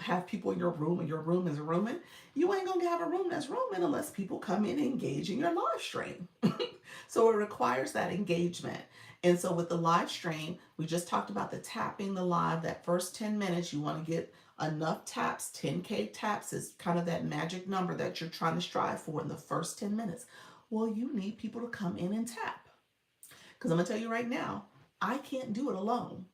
have people in your room and your room is rooming, you ain't gonna have a room that's rooming unless people come in and engage in your live stream. So it requires that engagement. And so with the live stream, we just talked about the tapping the live, that first 10 minutes, you want to get enough taps. 10K taps is kind of that magic number that you're trying to strive for in the first 10 minutes. Well, you need people to come in and tap. Because I'm gonna tell you right now, I can't do it alone.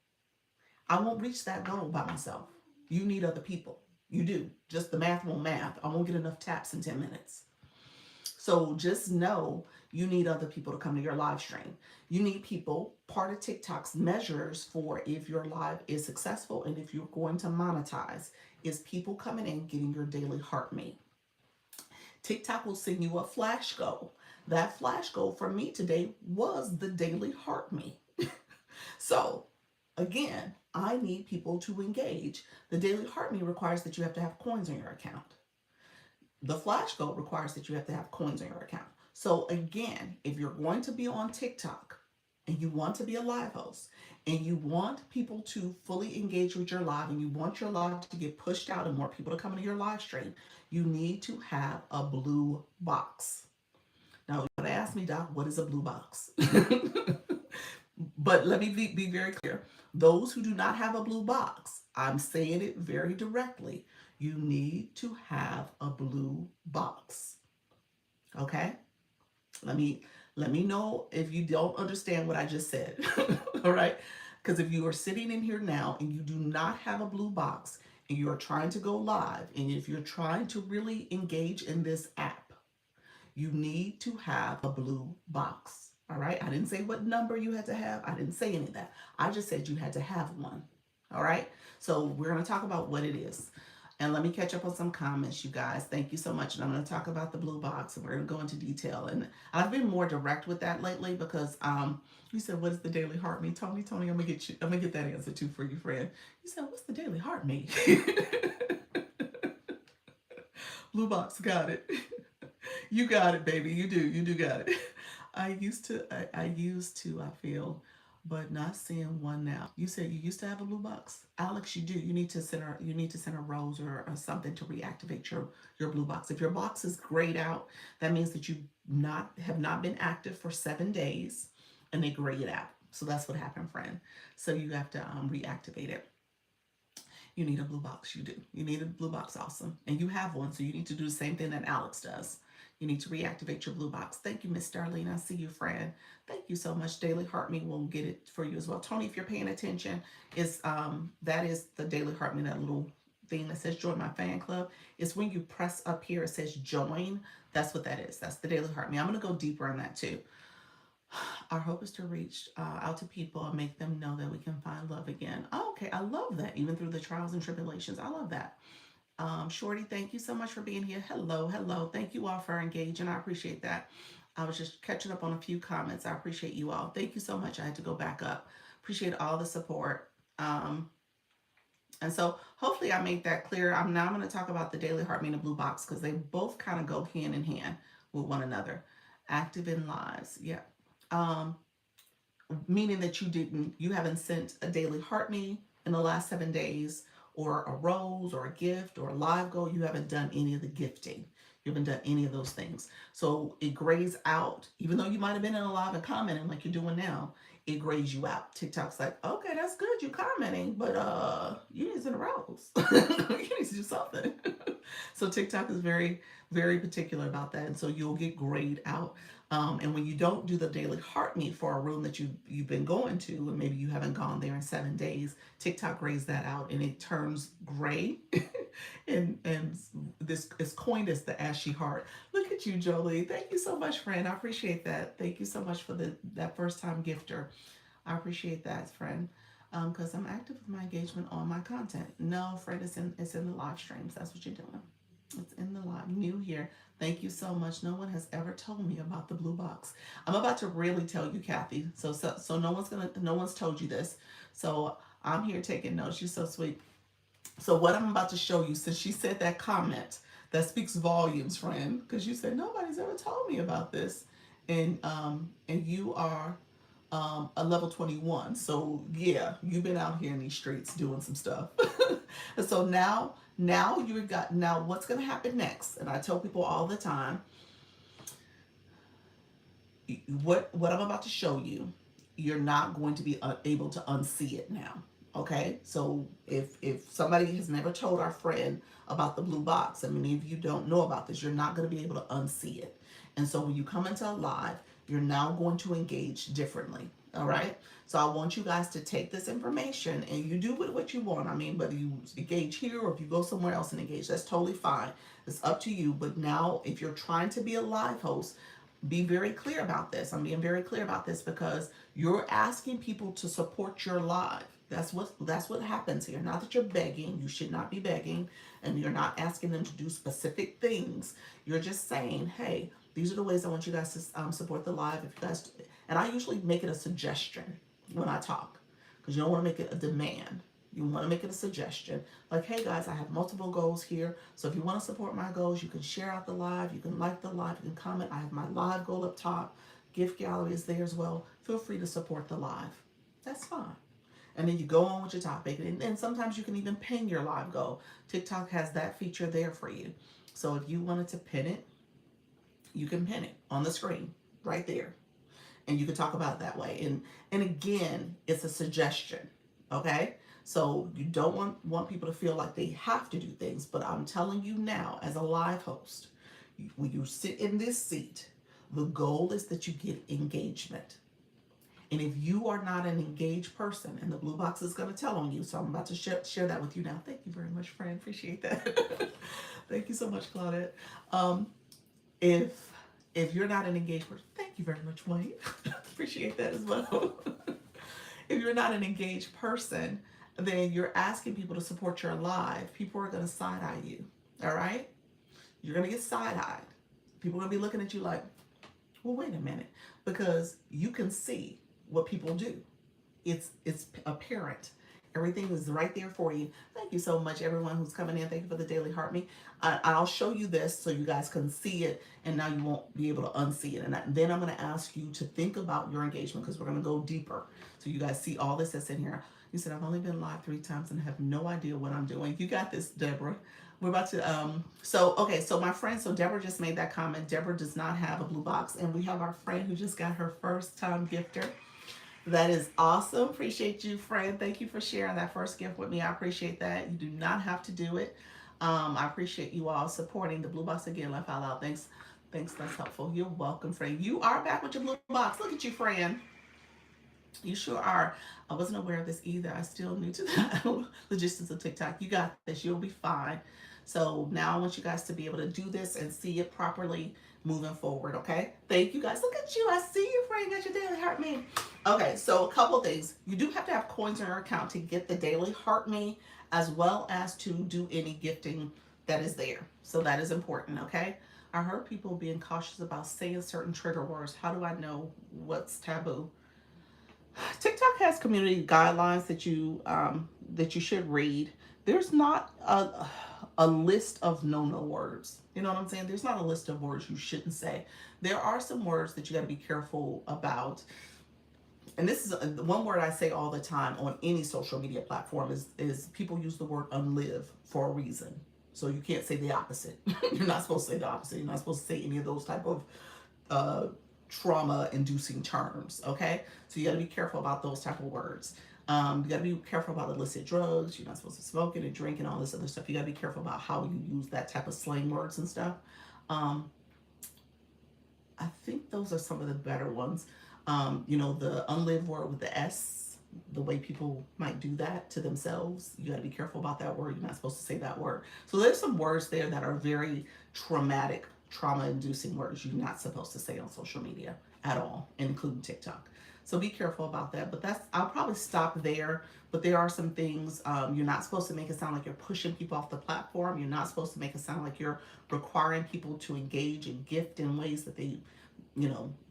I won't reach that goal by myself. You need other people. You do. Just the math won't math. I won't get enough taps in 10 minutes. So just know you need other people to come to your live stream. You need people. Part of TikTok's measures for if your live is successful and if you're going to monetize is people coming in getting your daily heart rate. TikTok will send you a flash goal. That flash goal for me today was the daily heart rate. So again, I need people to engage. The daily heart rate requires that you have to have coins on your account. The flash goal requires that you have to have coins on your account. So again, if you're going to be on TikTok and you want to be a live host and you want people to fully engage with your live and you want your live to get pushed out and more people to come into your live stream, you need to have a blue box. Now, you're going to ask me, Doc, what is a blue box? But let me be very clear. Those who do not have a blue box, I'm saying it very directly. You need to have a blue box. Okay? Let me know if you don't understand what I just said. All right? Because if you are sitting in here now and you do not have a blue box and you are trying to go live, and if you're trying to really engage in this app, you need to have a blue box. All right? I didn't say what number you had to have. I didn't say any of that. I just said you had to have one. All right? So we're going to talk about what it is. And let me catch up on some comments, you guys. Thank you so much. And I'm going to talk about the blue box and we're going to go into detail. And I've been more direct with that lately because you said, what is the daily heart rate? Tony, I'm going to get that answer too for you, friend. You said, what's the daily heart rate? Blue box, got it. You got it, baby. You do got it. I used to, I feel, but not seeing one now. You said you used to have a blue box? Alex, you do. You need to send a rose or something to reactivate your blue box. If your box is grayed out, that means that you not have not been active for 7 days and they gray it out. So that's what happened, friend. So you have to reactivate it. You need a blue box. You do. You need a blue box, awesome. And you have one, so you need to do the same thing that Alex does. You need to reactivate your blue box. Thank you, Miss Darlene. I see you, friend. Thank you so much. Daily Heart Me will get it for you as well. Tony, if you're paying attention, is that is the Daily Heart Me, that little thing that says join my fan club. It's when you press up here, it says join. That's what that is. That's the Daily Heart Me. I'm going to go deeper on that too. Our hope is to reach out to people and make them know that we can find love again. Oh, okay, I love that. Even through the trials and tribulations, I love that. Shorty, thank you so much for being here. Hello, hello. Thank you all for engaging. I appreciate that. I was just catching up on a few comments. I appreciate you all. Thank you so much. I had to go back up. Appreciate all the support. And so hopefully I made that clear. I'm going to talk about the Daily Heart Me and the Blue Box because they both kind of go hand in hand with one another. Active in lives. Yeah. Um, Meaning that you haven't sent a daily heart me in the last 7 days, or a rose or a gift or a live goal. You haven't done any of the gifting. You haven't done any of those things. So it grays out, even though you might have been in a live and commenting like you're doing now, it grays you out. TikTok's like, okay, that's good, you commenting, but you need to send a rose. You need to do something. So TikTok is very, very particular about that. And so you'll get grayed out. And when you don't do the daily heart meet for a room that you've been going to, and maybe you haven't gone there in 7 days, TikTok grays that out and it turns gray. and this is coined as the ashy heart. Look at you, Jolie. Thank you so much, friend. I appreciate that. Thank you so much for that first time gifter. I appreciate that, friend. Because I'm active with my engagement on my content. No, Fred, it's in the live streams. That's what you're doing. It's in the live. New here. Thank you so much. No one has ever told me about the blue box. I'm about to really tell you, Kathy. So no one's told you this. So I'm here taking notes. You're so sweet. So what I'm about to show you, since she said that comment, that speaks volumes, friend, because you said nobody's ever told me about this, and you are a level 21. So yeah, you've been out here in these streets doing some stuff. And so now what's going to happen next? And I tell people all the time, what I'm about to show you, you're not going to be able to unsee it now. Okay, so if somebody has never told our friend about the blue box, and many of you don't know about this, you're not going to be able to unsee it. And so when you come into a live, you're now going to engage differently. All right, so I want you guys to take this information and you do with what you want. I mean, whether you engage here or if you go somewhere else and engage, that's totally fine. It's up to you. But now, if you're trying to be a live host, be very clear about this. I'm being very clear about this because you're asking people to support your live. That's what happens here. Not that you're begging. You should not be begging, and you're not asking them to do specific things. You're just saying, hey, these are the ways I want you guys to support the live. If you guys, and I usually make it a suggestion when I talk, because you don't want to make it a demand. You want to make it a suggestion. Like, hey guys, I have multiple goals here. So if you want to support my goals, you can share out the live. You can like the live. You can comment. I have my live goal up top. Gift gallery is there as well. Feel free to support the live. That's fine. And then you go on with your topic. And sometimes you can even pin your live goal. TikTok has that feature there for you. So if you wanted to pin it, you can pin it on the screen right there. And you can talk about it that way. And again, it's a suggestion. Okay? So you don't want people to feel like they have to do things. But I'm telling you now, as a live host, when you sit in this seat, the goal is that you get engagement. And if you are not an engaged person, and the blue box is going to tell on you, so I'm about to share that with you now. Thank you very much, friend. Appreciate that. Thank you so much, Claudette. If you're not an engaged person, thank you very much, Wayne. Appreciate that as well. If you're not an engaged person, then you're asking people to support your live. People are going to side-eye you. All right? You're going to get side-eyed. People are going to be looking at you like, well, wait a minute, because you can see what people do. It's apparent. Everything is right there for you. Thank you so much, everyone who's coming in. Thank you for the daily heart me. I'll show you this so you guys can see it, and now you won't be able to unsee it. And then I'm going to ask you to think about your engagement because we're going to go deeper. So you guys see all this that's in here. You said, I've only been live 3 times and have no idea what I'm doing. You got this, Deborah. We're about to, so my friend, so Deborah just made that comment. Deborah does not have a blue box. And we have our friend who just got her first time gifter. That is awesome. Appreciate you, friend. Thank you for sharing that first gift with me. I appreciate that. You do not have to do it. I appreciate you all supporting the blue box again. Left out loud. Thanks. Thanks. That's helpful. You're welcome, friend. You are back with your blue box. Look at you, friend. You sure are. I wasn't aware of this either. I still new to the logistics of TikTok. You got this. You'll be fine. So now I want you guys to be able to do this and see it properly moving forward, okay? Thank you guys. Look at you. I see you, friend. Got your daily heart me. Okay, so a couple things. You do have to have coins in your account to get the daily heart me, as well as to do any gifting that is there. So that is important, okay? I heard people being cautious about saying certain trigger words. How do I know what's taboo? TikTok has community guidelines that you should read. There's not a list of no words. You know what I'm saying? There's not a list of words you shouldn't say. There are some words that you got to be careful about. And this is one word I say all the time on any social media platform is people use the word unlive for a reason. So you can't say the opposite. You're not supposed to say the opposite. You're not supposed to say any of those type of trauma-inducing terms, okay? So you got to be careful about those type of words. You got to be careful about illicit drugs. You're not supposed to smoke it and drink and all this other stuff. You got to be careful about how you use that type of slang words and stuff. I think those are some of the better ones. The unlived word with the S, the way people might do that to themselves. You got to be careful about that word. You're not supposed to say that word. So there's some words there that are very traumatic, trauma-inducing words you're not supposed to say on social media at all, including TikTok. So be careful about that. But I'll probably stop there. But there are some things you're not supposed to make it sound like you're pushing people off the platform. You're not supposed to make it sound like you're requiring people to engage and gift in ways that they,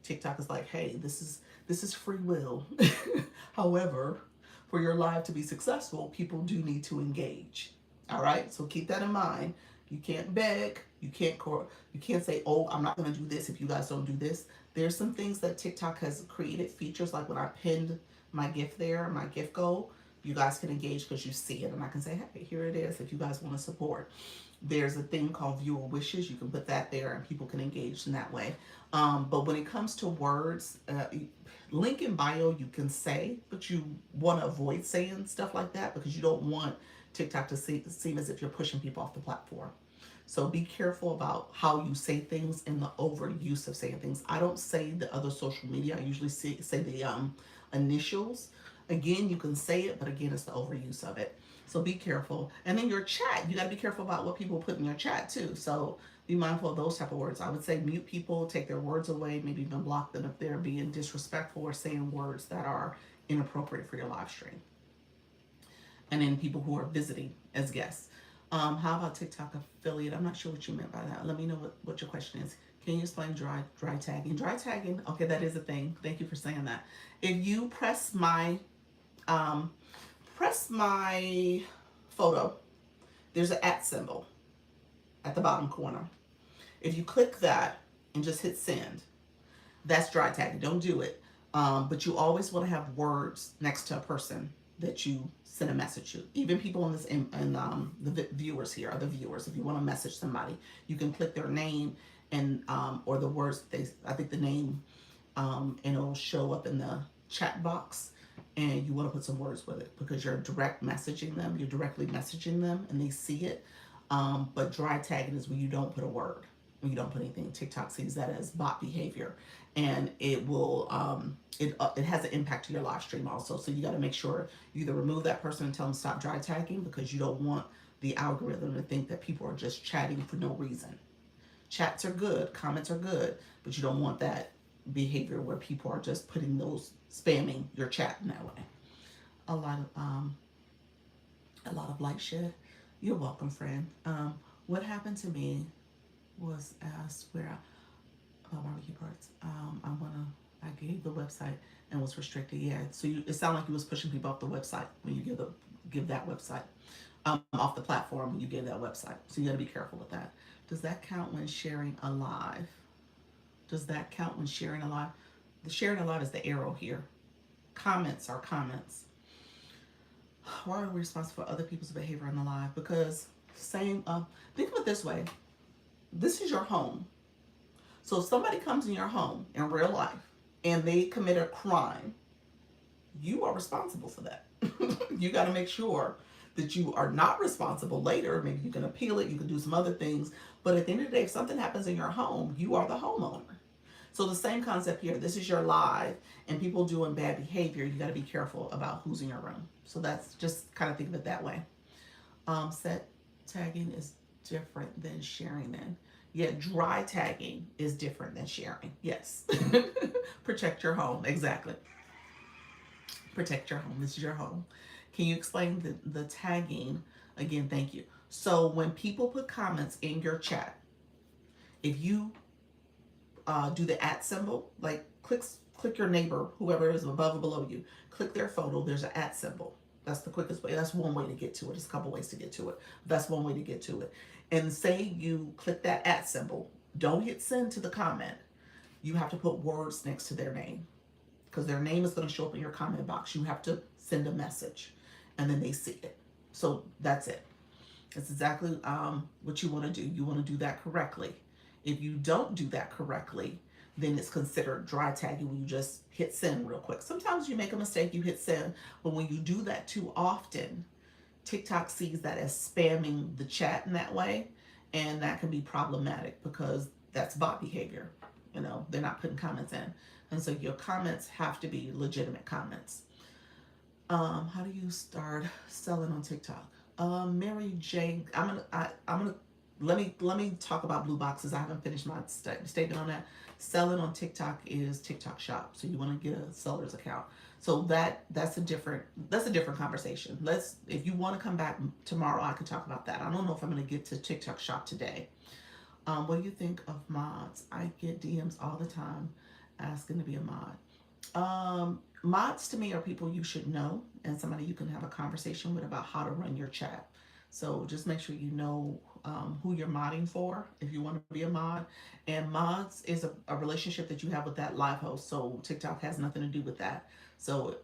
TikTok is like, hey, this is free will. However, for your live to be successful, people do need to engage. All right, so keep that in mind. You can't beg. You can't say, oh, I'm not going to do this if you guys don't do this. There's some things that TikTok has created features, like when I pinned my gift there, my gift goal, you guys can engage because you see it, and I can say, hey, here it is if you guys want to support. There's a thing called viewer wishes. You can put that there and people can engage in that way. But when it comes to words, link in bio you can say, but you want to avoid saying stuff like that because you don't want TikTok to seem as if you're pushing people off the platform. So be careful about how you say things and the overuse of saying things. I don't say the other social media. I usually say the initials. Again, you can say it, but again, it's the overuse of it. So be careful. And then your chat, you got to be careful about what people put in your chat too. So be mindful of those type of words. I would say mute people, take their words away, maybe even block them if they're being disrespectful or saying words that are inappropriate for your live stream. And then people who are visiting as guests. How about TikTok affiliate? I'm not sure what you meant by that. Let me know what your question is. Can you explain dry tagging? Dry tagging, okay, that is a thing. Thank you for saying that. If you press my photo, there's an @ symbol at the bottom corner. If you click that and just hit send, that's dry tagging. Don't do it. But you always want to have words next to a person that you send a message to. Even people in this, the viewers here are the viewers. If you want to message somebody, you can click their name and or the words I think the name, and it'll show up in the chat box. And you want to put some words with it because you're directly messaging them, and they see it. But dry tagging is when you don't put a word, when you don't put anything. TikTok sees that as bot behavior, and it will it has an impact to your live stream also. So you got to make sure you either remove that person and tell them stop dry tagging, because you don't want the algorithm to think that people are just chatting for no reason. Chats are good, comments are good, but you don't want that behavior where people are just putting those, spamming your chat in that way. A lot of light shed. You're welcome, friend. What happened to me was asked where about barbecue parts. I gave the website and was restricted. Yeah, so it sounded like you was pushing people off the website when you give give that website off the platform when you give that website. So you got to be careful with that. Does that count when sharing a live? Does that count when sharing a live? The sharing a live is the arrow here. Comments are comments. Why are we responsible for other people's behavior in the live? Because same. Think of it this way. This is your home. So if somebody comes in your home in real life and they commit a crime, you are responsible for that. You got to make sure that you are not responsible later. Maybe you can appeal it, you can do some other things. But at the end of the day, if something happens in your home, you are the homeowner. So the same concept here. This is your live, and people doing bad behavior, you got to be careful about who's in your room. So that's just kind of think of it that way. Set tagging is different than sharing then. Yeah, dry tagging is different than sharing. Yes. Protect your home. Exactly. Protect your home. This is your home. Can you explain the tagging again? Thank you. So when people put comments in your chat, if you do the @ symbol, like click your neighbor, whoever is above or below you, click their photo, there's an @ symbol. That's the quickest way. That's one way to get to it. There's a couple ways to get to it. That's one way to get to it. And say you click that @ symbol, don't hit send to the comment. You have to put words next to their name, because their name is going to show up in your comment box. You have to send a message, and then they see it. So that's it. That's exactly what you want to do. You want to do that correctly. If you don't do that correctly, then it's considered dry tagging when you just hit send real quick. Sometimes you make a mistake, you hit send, but when you do that too often, TikTok sees that as spamming the chat in that way, and that can be problematic because that's bot behavior. You know, they're not putting comments in. And so your comments have to be legitimate comments. How do you start selling on TikTok? Mary Jane, I'm gonna let me talk about blue boxes. I haven't finished my statement on that. Selling on TikTok is TikTok Shop, so you want to get a seller's account. So that's a different conversation. If you want to come back tomorrow, I could talk about that. I don't know if I'm going to get to TikTok Shop today. What do you think of mods? I get DMs all the time asking to be a mod. Mods to me are people you should know and somebody you can have a conversation with about how to run your chat. So just make sure you know who you're modding for if you want to be a mod. And mods is a relationship that you have with that live host. So TikTok has nothing to do with that. So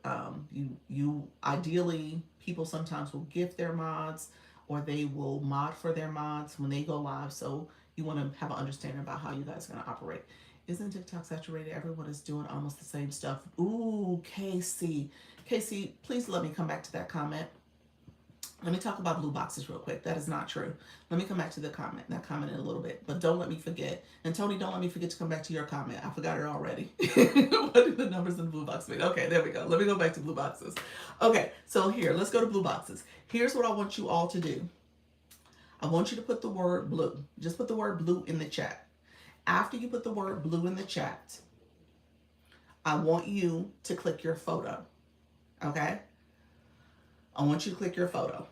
you ideally, people sometimes will gift their mods or they will mod for their mods when they go live. So you want to have an understanding about how you guys are going to operate. Isn't TikTok saturated? Everyone is doing almost the same stuff. Ooh, Casey, please let me come back to that comment. Let me talk about blue boxes real quick. That is not true. Let me come back to that comment in a little bit. But don't let me forget. And Tony, don't let me forget to come back to your comment. I forgot it already. What do the numbers in the blue box mean? Okay, there we go. Let me go back to blue boxes. Okay, so here, let's go to blue boxes. Here's what I want you all to do. I want you to put the word blue. Just put the word blue in the chat. After you put the word blue in the chat, I want you to click your photo. Okay? I want you to click your photo.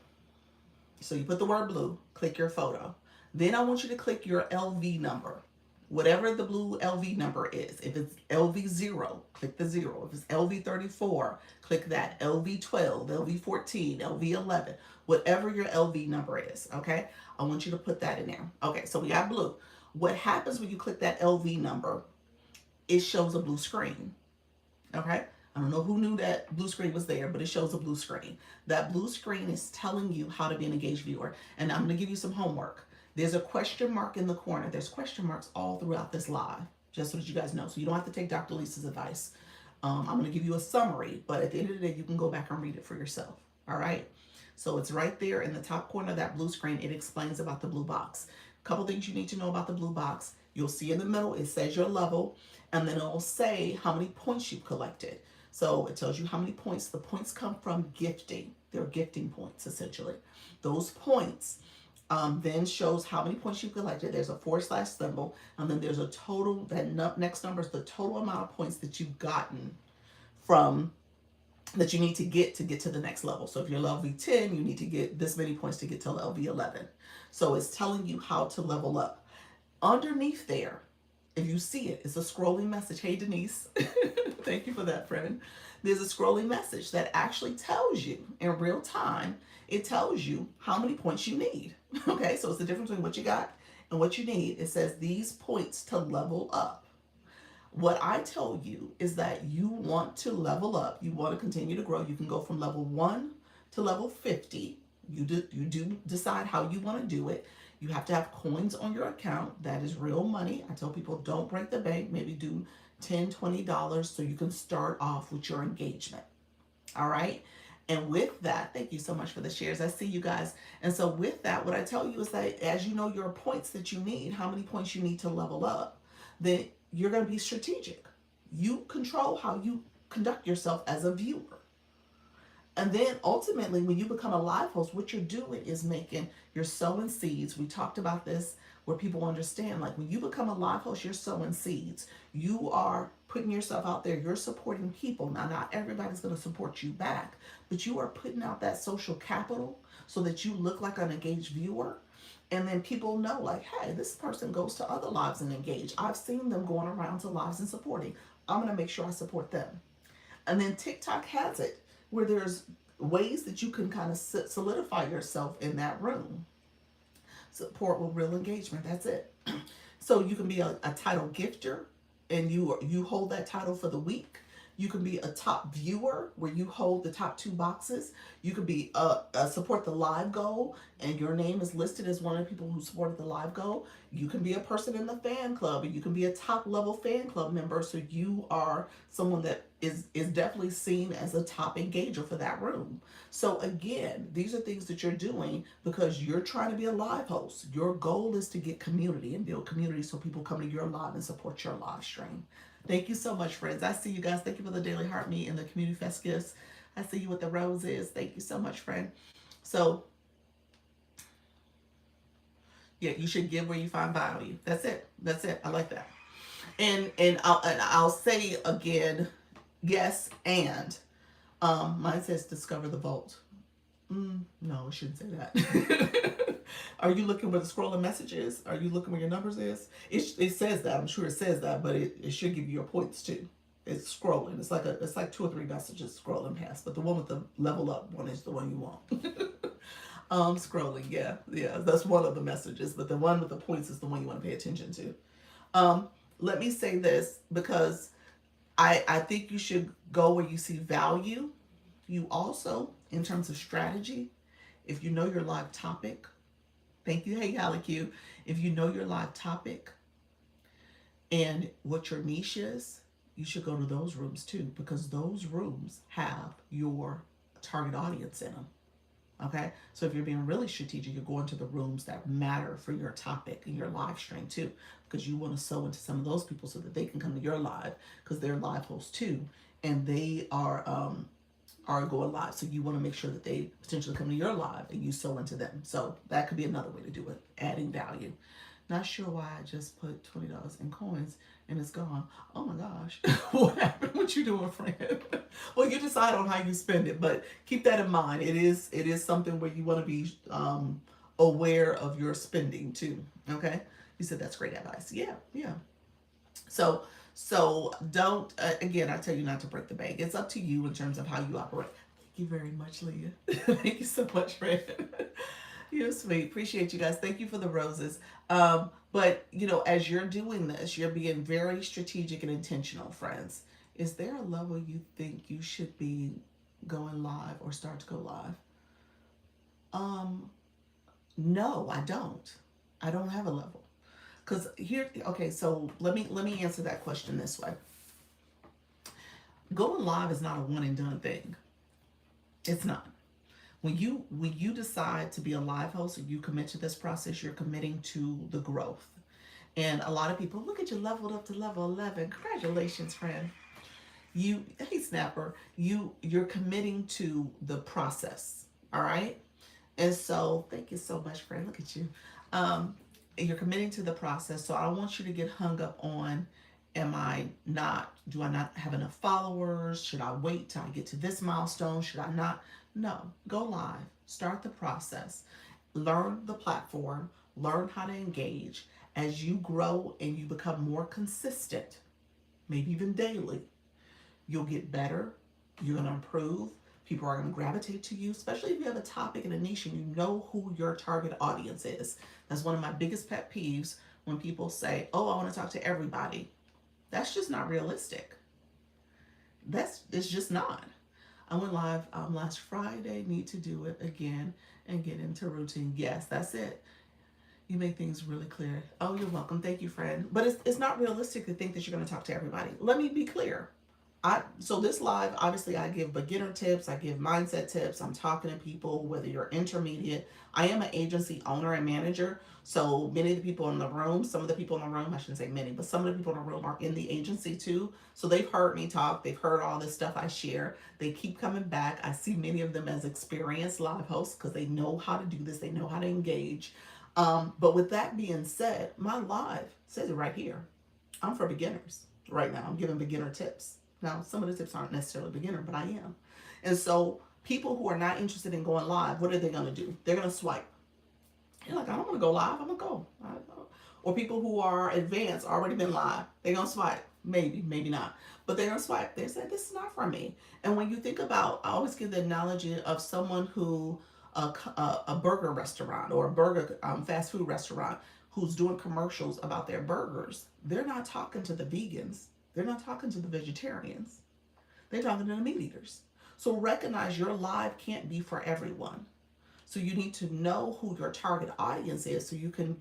So you put the word blue, click your photo. Then I want you to click your LV number. Whatever the blue LV number is. If it's LV0, click the 0. If it's LV34, click that. LV12, LV14, LV11, whatever your LV number is, okay? I want you to put that in there. Okay, so we got blue. What happens when you click that LV number, it shows a blue screen, okay? I don't know who knew that blue screen was there, but it shows a blue screen. That blue screen is telling you how to be an engaged viewer. And I'm going to give you some homework. There's a question mark in the corner. There's question marks all throughout this live, just so that you guys know. So you don't have to take Dr. Lisa's advice. I'm going to give you a summary, but at the end of the day, you can go back and read it for yourself. All right? So it's right there in the top corner of that blue screen. It explains about the blue box. A couple things you need to know about the blue box. You'll see in the middle, it says your level, and then it'll say how many points you've collected. So it tells you how many points. The points come from gifting. They're gifting points, essentially. Those points then shows how many points you've collected. There's a / symbol, and then there's a total. That next number is the total amount of points that you've gotten from, that you need to get to the next level. So if you're level 10, you need to get this many points to get to level 11. So it's telling you how to level up. Underneath there, If you see it, it's a scrolling message. Hey, Denise. Thank you for that, friend. There's a scrolling message that actually tells you in real time, it tells you how many points you need. Okay, so it's the difference between what you got and what you need. It says these points to level up. What I tell you is that you want to level up, you want to continue to grow. You can go from level 1 to level 50. You do decide how you want to do it. You have to have coins on your account. That is real money. I tell people don't break the bank. Maybe do $10, $20 so you can start off with your engagement. All right. And with that, thank you so much for the shares. I see you guys. And so with that, what I tell you is that as you know your points that you need, how many points you need to level up, then you're going to be strategic. You control how you conduct yourself as a viewer. And then ultimately, when you become a live host, what you're doing is you're sowing seeds. We talked about this where people understand, like when you become a live host, you're sowing seeds. You are putting yourself out there. You're supporting people. Now, not everybody's going to support you back, but you are putting out that social capital so that you look like an engaged viewer. And then people know, like, hey, this person goes to other lives and engage. I've seen them going around to lives and supporting. I'm going to make sure I support them. And then TikTok has it where there's ways that you can kind of solidify yourself in that room. Support with real engagement. That's it. So you can be a title gifter and you hold that title for the week. You can be a top viewer where you hold the top 2 boxes. You could be support the live goal and your name is listed as one of the people who supported the live goal. You can be a person in the fan club and you can be a top level fan club member. So you are someone that is definitely seen as a top engager for that room. So again, these are things that you're doing because you're trying to be a live host. Your goal is to get community and build community so people come to your live and support your live stream. Thank you so much, friends. I see you guys. Thank you for the Daily Heart Me and the Community Fest gifts. I see you with the roses. Thank you so much, friend. So, yeah, you should give where you find value. That's it. That's it. I like that. And I'll say again, yes, and mine says discover the vault. No, it shouldn't say that. Are you looking where the scrolling message is? Are you looking where your numbers is? It says that. I'm sure it says that, but it should give you your points too. It's scrolling. It's like 2 or 3 messages scrolling past, but the one with the level up one is the one you want. Scrolling, yeah, that's one of the messages, but the one with the points is the one you want to pay attention to. Let me say this because I think you should go where you see value. You also, in terms of strategy, if you know your live topic, thank you, hey, Hallie Q. If you know your live topic and what your niche is, you should go to those rooms too, because those rooms have your target audience in them. Okay, so if you're being really strategic, you're going to the rooms that matter for your topic and your live stream too, because you want to sow into some of those people so that they can come to your live because they're live hosts too, and they are going live. So you want to make sure that they potentially come to your live and you sow into them. So that could be another way to do it, adding value. Not sure why I just put $20 in coins and it's gone. Oh my gosh. What happened? What you doing, friend? Well, you decide on how you spend it, but keep that in mind. It is something where you want to be aware of your spending too. Okay? You said that's great advice. Yeah. So don't, again, I tell you not to break the bank. It's up to you in terms of how you operate. Thank you very much, Leah. Thank you so much, friend. You're sweet. Appreciate you guys. Thank you for the roses. But, as you're doing this, you're being very strategic and intentional, friends. Is there a level you think you should be going live or start to go live? No, I don't. I don't have a level. Because so let me answer that question this way. Going live is not a one and done thing. It's not. When you decide to be a live host or you commit to this process, you're committing to the growth. And a lot of people, look at you leveled up to level 11. Congratulations, friend. Hey Snapper, you're committing to the process. All right. And so thank you so much, friend. Look at you. You're committing to the process. So I don't want you to get hung up on, do I not have enough followers? Should I wait till I get to this milestone? Should I not? No, go live, start the process, learn the platform, Learn how to engage. As you grow and you become more consistent, maybe even daily, you'll get better. You're going to improve. People are going to gravitate to you, especially if you have a topic and a niche and you know who your target audience is. That's one of my biggest pet peeves when people say, oh, I want to talk to everybody. That's just not realistic. It's just not. I went live last Friday. Need to do it again and get into routine. Yes, that's it. You make things really clear. Oh, you're welcome. Thank you, friend. But it's not realistic to think that you're going to talk to everybody. Let me be clear. So this live, obviously I give beginner tips, I give mindset tips, I'm talking to people, whether you're intermediate. I am an agency owner and manager, so many of the people in the room, some of the people in the room, I shouldn't say many, but some of the people in the room are in the agency too. So they've heard me talk, they've heard all this stuff I share. They keep coming back. I see many of them as experienced live hosts because they know how to do this, they know how to engage. But with that being said, my live says it right here. I'm for beginners right now. I'm giving beginner tips. Now, some of the tips aren't necessarily beginner, but I am. And so people who are not interested in going live, what are they going to do? They're going to swipe. You're like, I don't want to go live. I'm going to go. Or people who are advanced, already been live, they're going to swipe. Maybe, maybe not. But they're going to swipe. They say, this is not for me. And when you think about, I always give the analogy of someone who, a burger restaurant or a burger fast food restaurant who's doing commercials about their burgers. They're not talking to the vegans. They're not talking to the vegetarians. They're talking to the meat eaters. So recognize your live can't be for everyone. So you need to know who your target audience is so you can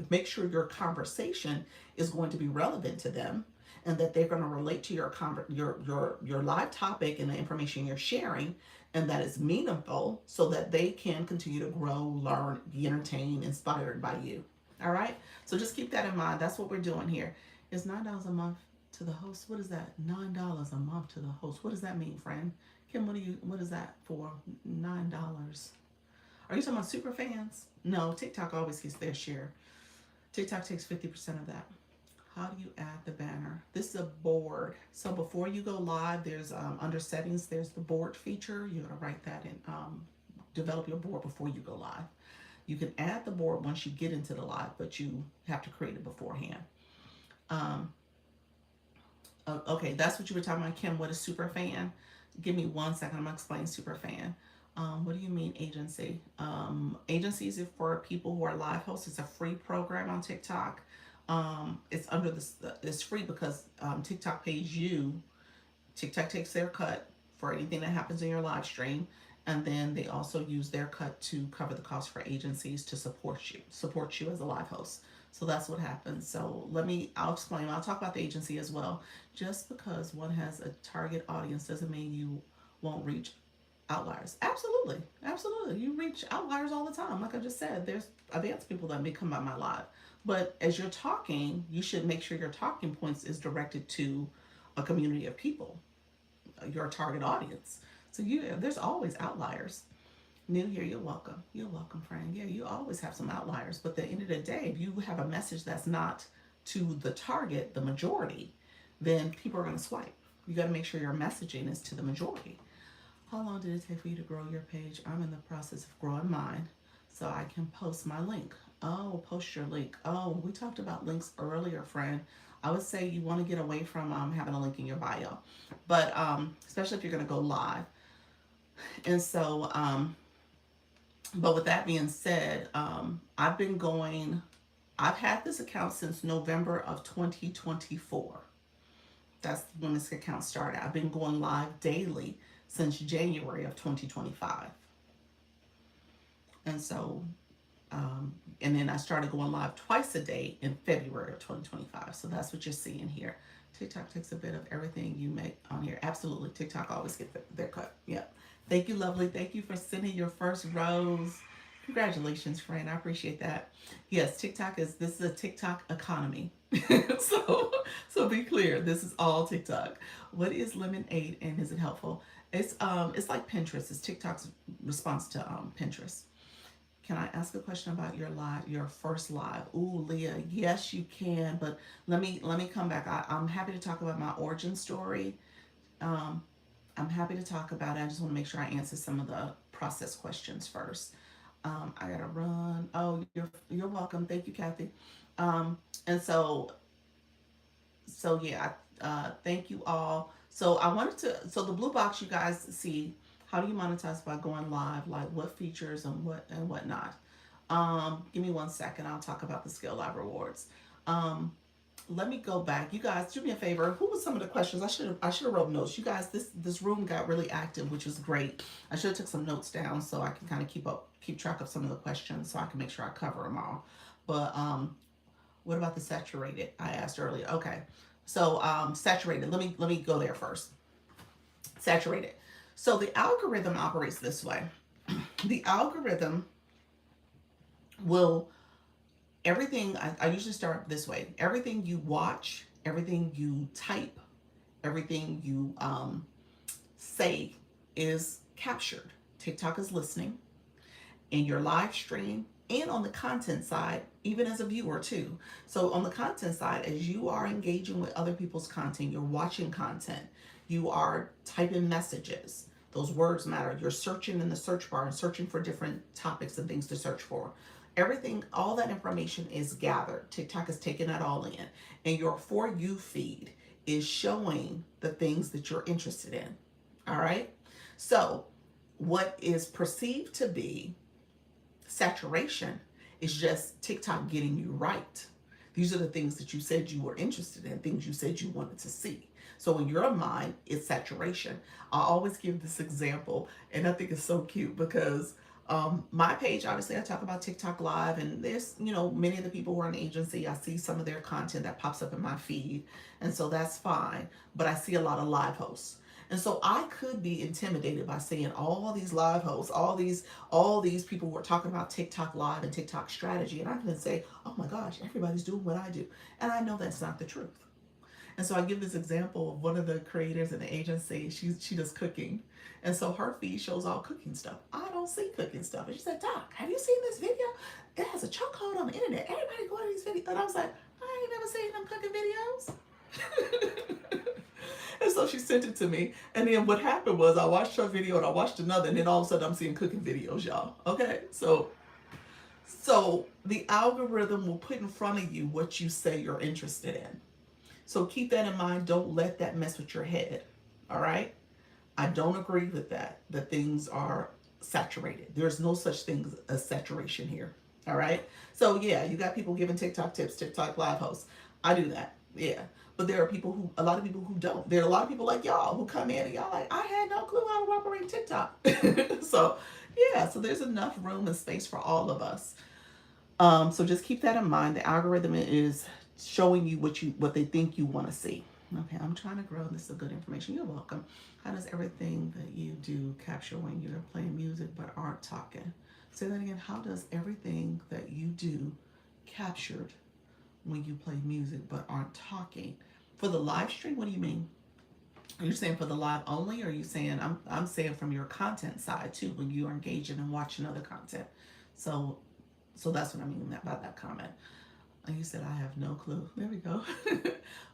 make sure your conversation is going to be relevant to them and that they're going to relate to your live topic and the information you're sharing, and that it's meaningful so that they can continue to grow, learn, be entertained, inspired by you. All right? So just keep that in mind. That's what we're doing here. It's $9 a month to the host. What is that? $9 a month to the host. What does that mean, friend? Kim, what is that for? $9. Are you talking about super fans? No, TikTok always gets their share. TikTok takes 50% of that. How do you add the banner? This is a board. So before you go live, there's under settings, there's the board feature. You're gonna write that in, develop your board before you go live. You can add the board once you get into the live, but you have to create it beforehand. Okay, that's what you were talking about, Kim. What is super fan? Give me 1 second. I'm gonna explain super fan. What do you mean agency? Agencies are for people who are live hosts. It's a free program on TikTok. It's under this. It's free because TikTok pays you. TikTok takes their cut for anything that happens in your live stream, and then they also use their cut to cover the cost for agencies to support you as a live host. So that's what happens. So I'll explain. I'll talk about the agency as well. Just because one has a target audience doesn't mean you won't reach outliers. Absolutely. Absolutely. You reach outliers all the time. Like I just said, there's advanced people that may come by my live. But as you're talking, you should make sure your talking points is directed to a community of people, your target audience. So there's always outliers. New here, you're welcome. You're welcome, friend. Yeah, you always have some outliers. But at the end of the day, if you have a message that's not to the target, the majority, then people are going to swipe. You got to make sure your messaging is to the majority. How long did it take for you to grow your page? I'm in the process of growing mine so I can post my link. Oh, post your link. Oh, we talked about links earlier, friend. I would say you want to get away from having a link in your bio, but especially if you're going to go live. And so, but with that being said, I've had this account since November of 2024. That's when this account started. I've been going live daily since January of 2025. And so, and then I started going live twice a day in February of 2025. So that's what you're seeing here. TikTok takes a bit of everything you make on here. Absolutely. TikTok always gets their cut. Yep. Thank you, lovely. Thank you for sending your first rose. Congratulations, friend. I appreciate that. Yes, this is a TikTok economy. so be clear. This is all TikTok. What is Lemonade and is it helpful? It's like Pinterest. It's TikTok's response to Pinterest. Can I ask a question about your first live? Ooh, Leah, yes, you can. But let me come back. I'm happy to talk about my origin story. I'm happy to talk about it. I just want to make sure I answer some of the process questions first. I gotta run. Oh, you're welcome. Thank you, Kathy. And so yeah, thank you all. So I wanted to, so the blue box, you guys see, how do you monetize by going live? Like what features and whatnot. Give me 1 second. I'll talk about the Skill Live rewards. Um, let me go back. You guys, do me a favor. Who was some of the questions? I should have wrote notes. You guys, this room got really active, which was great. I should have took some notes down so I can kind of keep track of some of the questions so I can make sure I cover them all. But what about the saturated? I asked earlier. Okay. So saturated. Let me go there first. Saturated. So the algorithm operates this way. The algorithm will everything I usually start this way. Everything you watch, everything you type, everything you say is captured. TikTok is listening in your live stream and on the content side, even as a viewer too. So on the content side, as you are engaging with other people's content, you're watching content, you are typing messages. Those words matter. You're searching in the search bar and searching for different topics and things to search for. Everything, all that information is gathered. TikTok is taking that all in. And your For You feed is showing the things that you're interested in. All right? So, what is perceived to be saturation is just TikTok getting you right. These are the things that you said you were interested in, things you said you wanted to see. So in your mind, it's saturation. I always give this example, and I think it's so cute because my page, obviously, I talk about TikTok Live, and there's, many of the people who are in the agency, I see some of their content that pops up in my feed, and so that's fine. But I see a lot of live hosts. And so I could be intimidated by seeing all these live hosts, all these people who are talking about TikTok Live and TikTok strategy, and I can say, oh my gosh, everybody's doing what I do. And I know that's not the truth. And so I give this example of one of the creators in the agency. She does cooking. And so her feed shows all cooking stuff. I don't see cooking stuff. And she said, Doc, have you seen this video? It has a chokehold on the internet. Everybody go to these videos. And I was like, I ain't never seen them cooking videos. And so she sent it to me. And then what happened was I watched her video and I watched another. And then all of a sudden I'm seeing cooking videos, y'all. Okay? So the algorithm will put in front of you what you say you're interested in. So keep that in mind. Don't let that mess with your head. All right? I don't agree with that things are saturated. There's no such thing as saturation here. All right? So yeah, you got people giving TikTok tips, TikTok live hosts. I do that. Yeah. But there are a lot of people who don't. There are a lot of people like y'all who come in and y'all like, I had no clue how to operate TikTok. So yeah, so there's enough room and space for all of us. So just keep that in mind. The algorithm is showing you what they think you want to see. Okay, I'm trying to grow. This is good information. You're welcome. How does everything that you do capture when you're playing music but aren't talking? Say that again. How does everything that you do captured when you play music but aren't talking? For the live stream, what do you mean? Are you saying for the live only, or are you saying I'm saying from your content side too, when you are engaging and watching other content? So that's what I mean by that comment. And you said, I have no clue. There we go.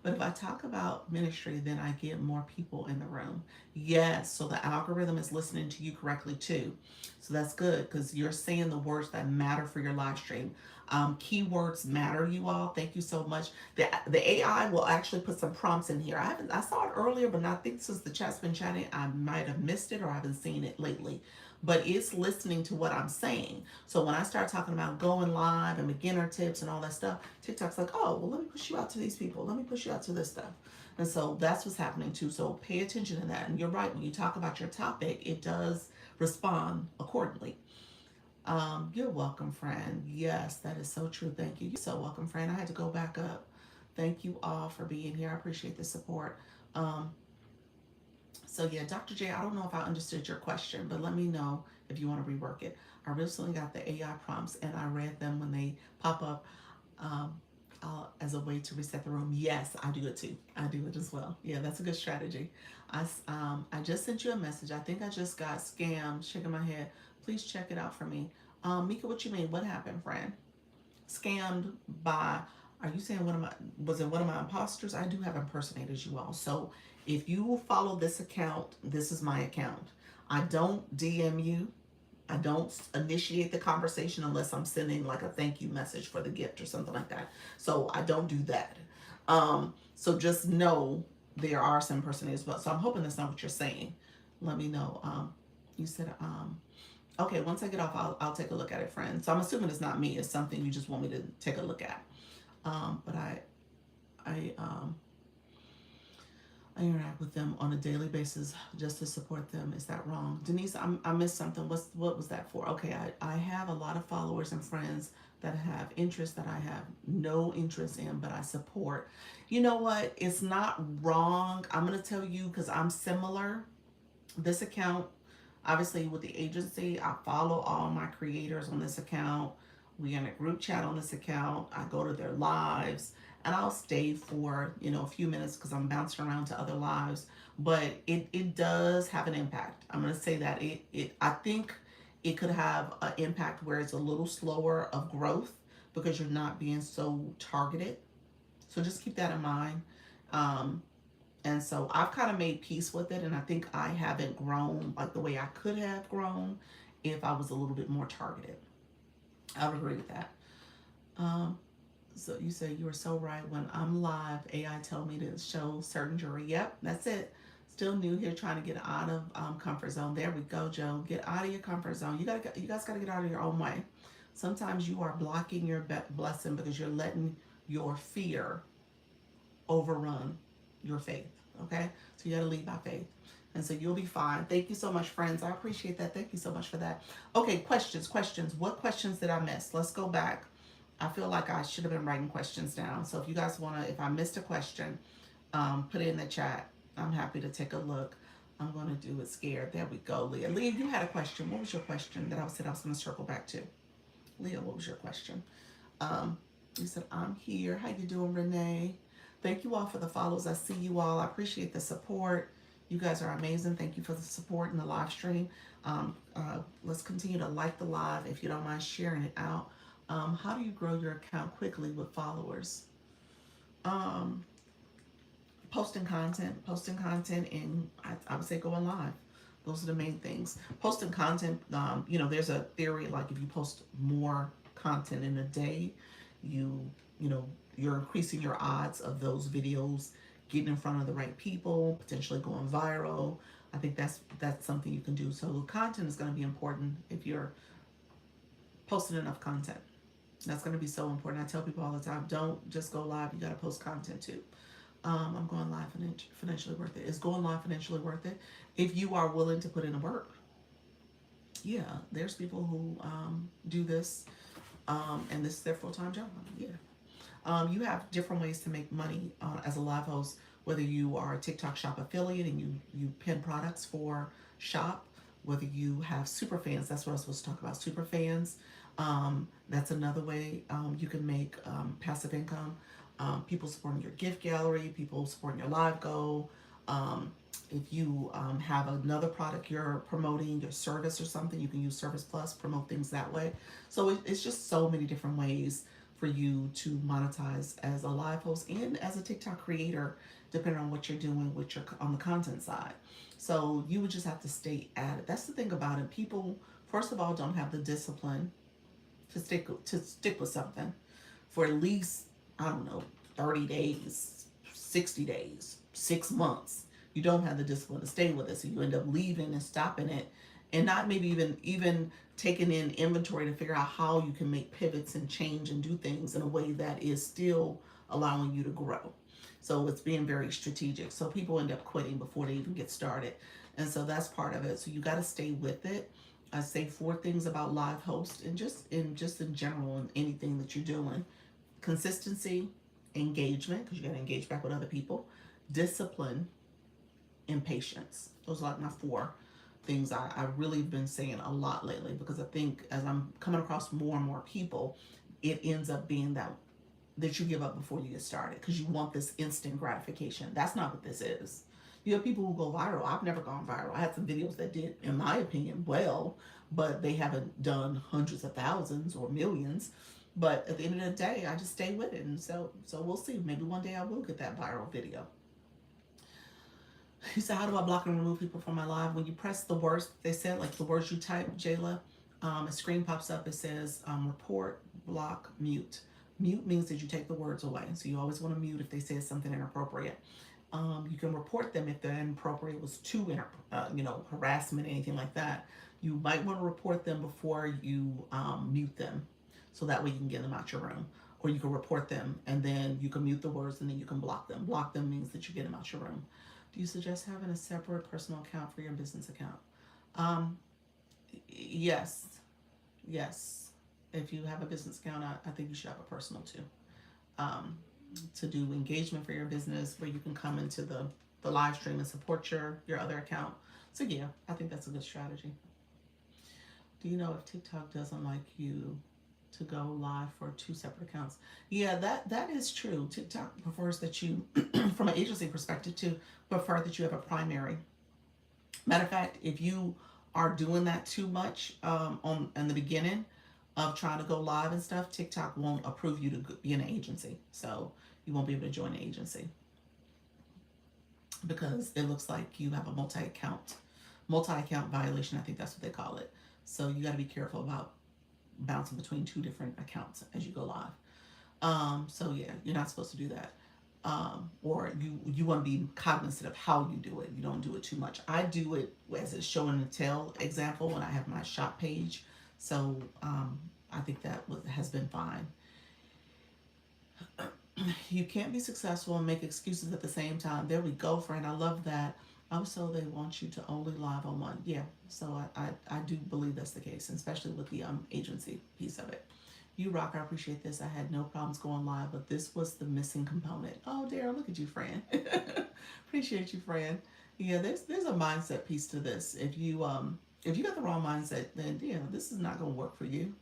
But if I talk about ministry, then I get more people in the room. Yes. So the algorithm is listening to you correctly too. So that's good because you're saying the words that matter for your live stream. Keywords matter, you all. Thank you so much. The AI will actually put some prompts in here. I saw it earlier, but I think since the chat's been chatting, I might have missed it or I haven't seen it lately. But it's listening to what I'm saying. So when I start talking about going live and beginner tips and all that stuff, TikTok's like, oh, well, let me push you out to these people. Let me push you out to this stuff. And so that's what's happening too. So pay attention to that. And you're right. When you talk about your topic, it does respond accordingly. You're welcome, friend. Yes, that is so true. Thank you. You're so welcome, friend. I had to go back up. Thank you all for being here. I appreciate the support. So yeah, Dr. J, I don't know if I understood your question, but let me know if you want to rework it. I recently got the AI prompts and I read them when they pop up as a way to reset the room. Yes, I do it too. I do it as well. Yeah, that's a good strategy. I just sent you a message. I think I just got scammed. Shaking my head. Please check it out for me. Mika, what you mean? What happened, friend? Scammed by, are you saying was it one of my imposters? I do have impersonators, you all. So if you will follow this account, this is my account. I don't DM you. I don't initiate the conversation unless I'm sending like a thank you message for the gift or something like that. So I don't do that. So just know there are some impersonators, but so I'm hoping that's not what you're saying. Let me know. You said, okay, once I get off, I'll take a look at it, friend. So I'm assuming it's not me. It's something you just want me to take a look at. But I, I interact with them on a daily basis just to support them. Is that wrong? Denise, I missed something. What was that for? Okay, I have a lot of followers and friends that have interests that I have no interest in, but I support. You know what? It's not wrong. I'm going to tell you because I'm similar. This account, obviously with the agency, I follow all my creators on this account. We in a group chat on this account. I go to their lives and I'll stay for, a few minutes because I'm bouncing around to other lives. But it does have an impact. I'm gonna say that I think it could have an impact where it's a little slower of growth because you're not being so targeted. So just keep that in mind. Um, and so I've kind of made peace with it, and I think I haven't grown like the way I could have grown if I was a little bit more targeted. I would agree with that. Um, so you say you are so right. When I'm live, AI tell me to show certain jewelry. Yep, that's it. Still new here, trying to get out of comfort zone. There we go, Joe. Get out of your comfort zone. You guys gotta get out of your own way. Sometimes you are blocking your blessing because you're letting your fear overrun your faith. Okay, so you got to lead by faith, and so you'll be fine. Thank you so much, friends. I appreciate that. Thank you so much for that. Okay, questions. What questions did I miss? Let's go back. I feel like I should have been writing questions down. So if you guys want to, if I missed a question, put it in the chat. I'm happy to take a look. I'm going to do it scared. There we go, Leah. Leah, you had a question. What was your question that I said I was going to circle back to? Leah, what was your question? You said, I'm here. How you doing, Renee? Thank you all for the follows. I see you all. I appreciate the support. You guys are amazing. Thank you for the support in the live stream. Let's continue to like the live if you don't mind sharing it out. How do you grow your account quickly with followers? Posting content, and I would say going live. Those are the main things. Posting content, there's a theory like if you post more content in a day, you're increasing your odds of those videos getting in front of the right people, potentially going viral. I think that's something you can do. So content is going to be important if you're posting enough content. That's going to be so important. I tell people all the time, don't just go live. You got to post content too. I'm going live financially worth it. Is going live financially worth it? If you are willing to put in the work. Yeah, there's people who do this, and this is their full-time job. Yeah. You have different ways to make money as a live host, whether you are a TikTok shop affiliate and you pin products for shop, whether you have super fans. That's what I was supposed to talk about. Super fans. That's another way you can make passive income. People supporting your gift gallery, people supporting your live go. If you have another product you're promoting, your service or something, you can use Service Plus, promote things that way. So it's just so many different ways for you to monetize as a live host and as a TikTok creator, depending on what you're doing with your on the content side. So you would just have to stay at it. That's the thing about it. People, first of all, don't have the discipline to stick with something for at least, I don't know, 30 days, 60 days, 6 months. You don't have the discipline to stay with it. So you end up leaving and stopping it and not maybe even taking in inventory to figure out how you can make pivots and change and do things in a way that is still allowing you to grow. So it's being very strategic. So people end up quitting before they even get started. And so that's part of it. So you got to stay with it. I say 4 things about live host and just in general in anything that you're doing. Consistency, engagement, because you got to engage back with other people, discipline, and patience. Those are like my 4 things I really have been saying a lot lately, because I think as I'm coming across more and more people, it ends up being that you give up before you get started because you want this instant gratification. That's not what this is. You have people who go viral. I've never gone viral. I had some videos that did, in my opinion, well, but they haven't done hundreds of thousands or millions. But at the end of the day, I just stay with it. And so we'll see. Maybe one day I will get that viral video. He said, how do I block and remove people from my live? When you press the words they said, like the words you type, Jayla, A screen pops up. It says report, block, mute. Mute means that you take the words away. So you always want to mute if they say something inappropriate. You can report them if they're inappropriate, was too, harassment, anything like that. You might want to report them before you mute them, so that way you can get them out your room. Or you can report them and then you can mute the words and then you can block them. Block them means that you get them out your room. Do you suggest having a separate personal account for your business account? Um, yes, yes. If you have a business account, I think you should have a personal too. Um, to do engagement for your business where you can come into the live stream and support your other account. So yeah, I think that's a good strategy. Do you know if TikTok doesn't like you to go live for two separate accounts? Yeah, that is true. TikTok prefers that you, from an agency perspective, to prefer that you have a primary. Matter of fact, if you are doing that too much on in the beginning of trying to go live and stuff, TikTok won't approve you to be an agency. So you won't be able to join an agency because it looks like you have a multi-account violation. I think that's what they call it. So you got to be careful about bouncing between two different accounts as you go live. So yeah, you're not supposed to do that. Or you want to be cognizant of how you do it. You don't do it too much. I do it as a show and tell example when I have my shop page. So I think that has been fine. You can't be successful and make excuses at the same time. There we go, friend. I love that. Also, they want you to only live on one. Yeah, so I do believe that's the case, especially with the agency piece of it. You rock. I appreciate this. I had no problems going live, but this was the missing component. Oh, Daryl, look at you, friend. Appreciate you, friend. Yeah, there's a mindset piece to this. If you got the wrong mindset, then yeah, this is not gonna work for you.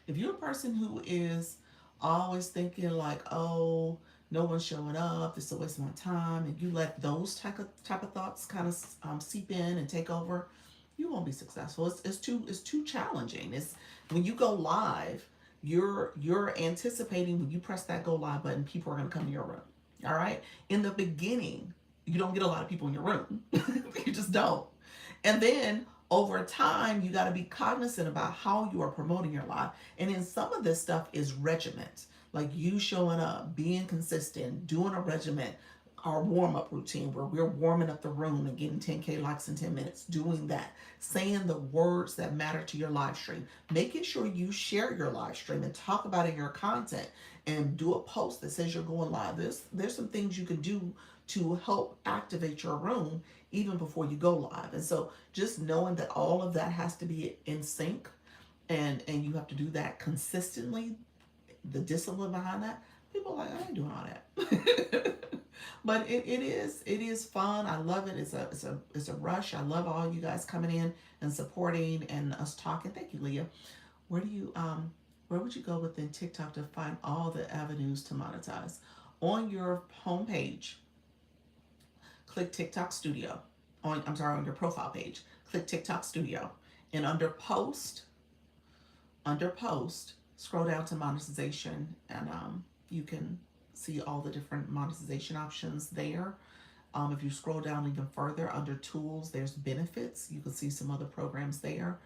If you're a person who is always thinking like, oh, no one's showing up, this is a waste of my time, and you let those type of thoughts kind of seep in and take over, you won't be successful. It's too challenging. It's when you go live, you're anticipating when you press that go live button, people are gonna come to your room. All right. In the beginning, you don't get a lot of people in your room. You just don't. And then over time, you got to be cognizant about how you are promoting your life. And then some of this stuff is regiment, like you showing up, being consistent, doing a regiment, our warm up routine where we're warming up the room and getting 10K likes in 10 minutes, doing that, saying the words that matter to your live stream, making sure you share your live stream and talk about it in your content and do a post that says you're going live. There's some things you can do to help activate your room even before you go live. And so just knowing that all of that has to be in sync and you have to do that consistently, the discipline behind that, people are like, I ain't doing all that. But it is fun. I love it. It's a rush. I love all you guys coming in and supporting and us talking. Thank you, Leah. Where would you go within TikTok to find all the avenues to monetize? On your homepage, click TikTok Studio. On your profile page, click TikTok Studio. And under post, scroll down to monetization, and you can see all the different monetization options there. If you scroll down even further under tools, there's benefits. You can see some other programs there.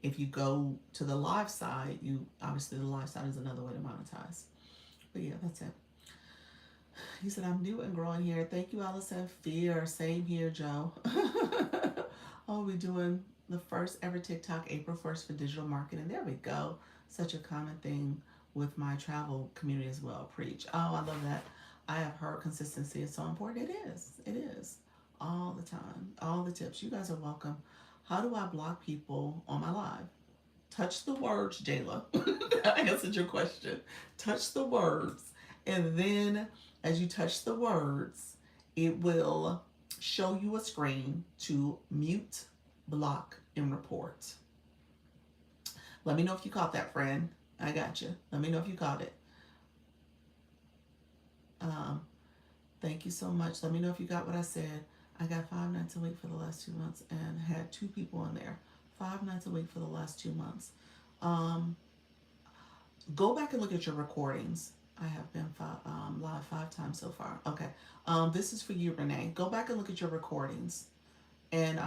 If you go to the live side, obviously the live side is another way to monetize. But yeah, that's it. He said, I'm new and growing here. Thank you, Allison. Fear. Same here, Joe. Oh, we're doing the first ever TikTok April 1st for digital marketing. There we go. Such a common thing with my travel community as well. Preach. Oh, I love that. I have heard consistency is so important. It is. It is. All the time. All the tips. You guys are welcome. How do I block people on my live? Touch the words, Jayla. I answered your question. Touch the words. And then as you touch the words, it will show you a screen to mute, block, and report. Let me know if you caught that, friend. I got you. Let me know if you caught it. Thank you so much. Let me know if you got what I said. I got 5 nights a week for the last 2 months and had 2 people in there. 5 nights a week for the last 2 months. Go back and look at your recordings. I have been live 5 times so far. Okay. This is for you, Renee. Go back and look at your recordings and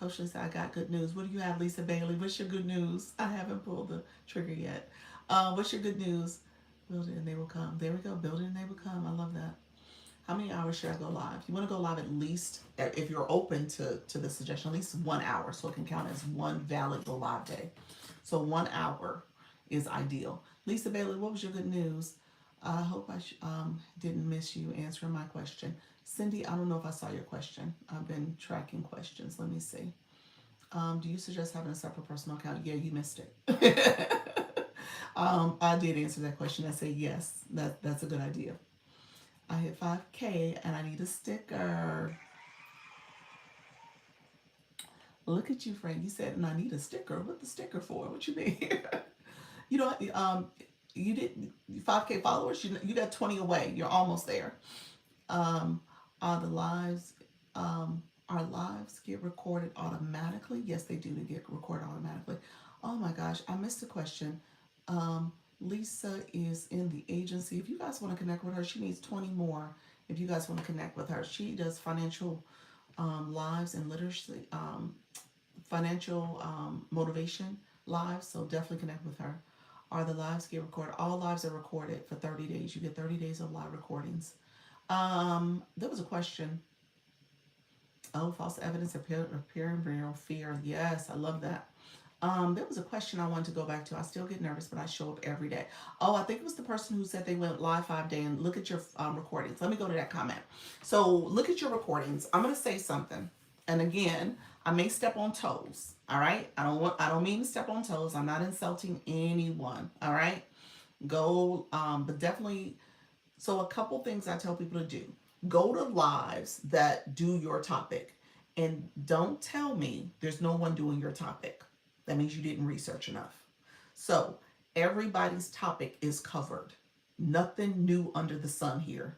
Coach Lisa, I got good news. What do you have, Lisa Bailey? What's your good news? I haven't pulled the trigger yet. What's your good news? Build it and they will come. There we go. Build it and they will come. I love that. How many hours should I go live? You want to go live at least, if you're open to the suggestion, at least 1 hour, so it can count as one valid go live day. So 1 hour is ideal. Lisa Bailey, what was your good news? I hope I didn't miss you answering my question. Cindy, I don't know if I saw your question. I've been tracking questions. Let me see. Do you suggest having a separate personal account? Yeah, you missed it. I did answer that question. I said yes. That's a good idea. I hit 5K and I need a sticker. Look at you, Frank. You said, and I need a sticker. What the sticker for? What you mean? You know, you did 5K followers. You got 20 away. You're almost there. Are the lives, our lives get recorded automatically? Yes, they do. They get recorded automatically. Oh my gosh, I missed the question. Lisa is in the agency. If you guys want to connect with her, she needs 20 more. If you guys want to connect with her, she does financial lives and literacy, financial motivation lives. So definitely connect with her. Are the lives get recorded? All lives are recorded for 30 days. You get 30 days of live recordings. There was a question. Oh, false evidence appearing real fear. Yes, I love that. There was a question I wanted to go back to. I still get nervous, but I show up every day. Oh, I think it was the person who said they went live 5 days and look at your recordings. Let me go to that comment. So look at your recordings. I'm going to say something. And again, I may step on toes. All right. I don't mean to step on toes. I'm not insulting anyone. All right. Go, but definitely. So a couple things I tell people to do. Go to lives that do your topic and don't tell me there's no one doing your topic. That means you didn't research enough. So everybody's topic is covered. Nothing new under the sun here.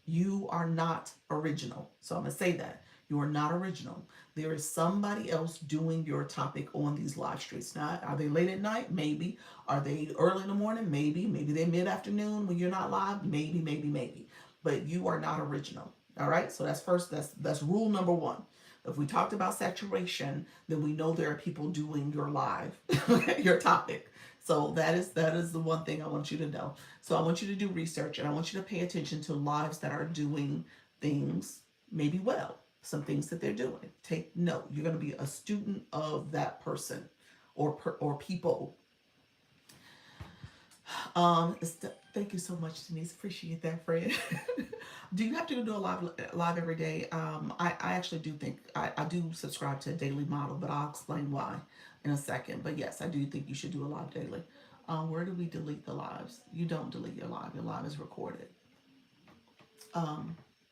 You are not original. So I'm going to say that. You are not original. There is somebody else doing your topic on these live streams. Now, are they late at night? Maybe. Are they early in the morning? Maybe. Maybe they're mid-afternoon when you're not live? Maybe, maybe, maybe. But you are not original. All right? So that's rule number one. If we talked about saturation, then we know there are people doing your live, your topic. So that is the one thing I want you to know. So I want you to do research and I want you to pay attention to lives that are doing things maybe well, some things that they're doing. Take note. You're going to be a student of that person or people. Thank you so much, Denise. Appreciate that, friend. Do you have to do a live every day? I actually do think I do subscribe to a daily model, but I'll explain why in a second. But yes, I do think you should do a live daily. Where do we delete the lives? You don't delete your live. Your live is recorded.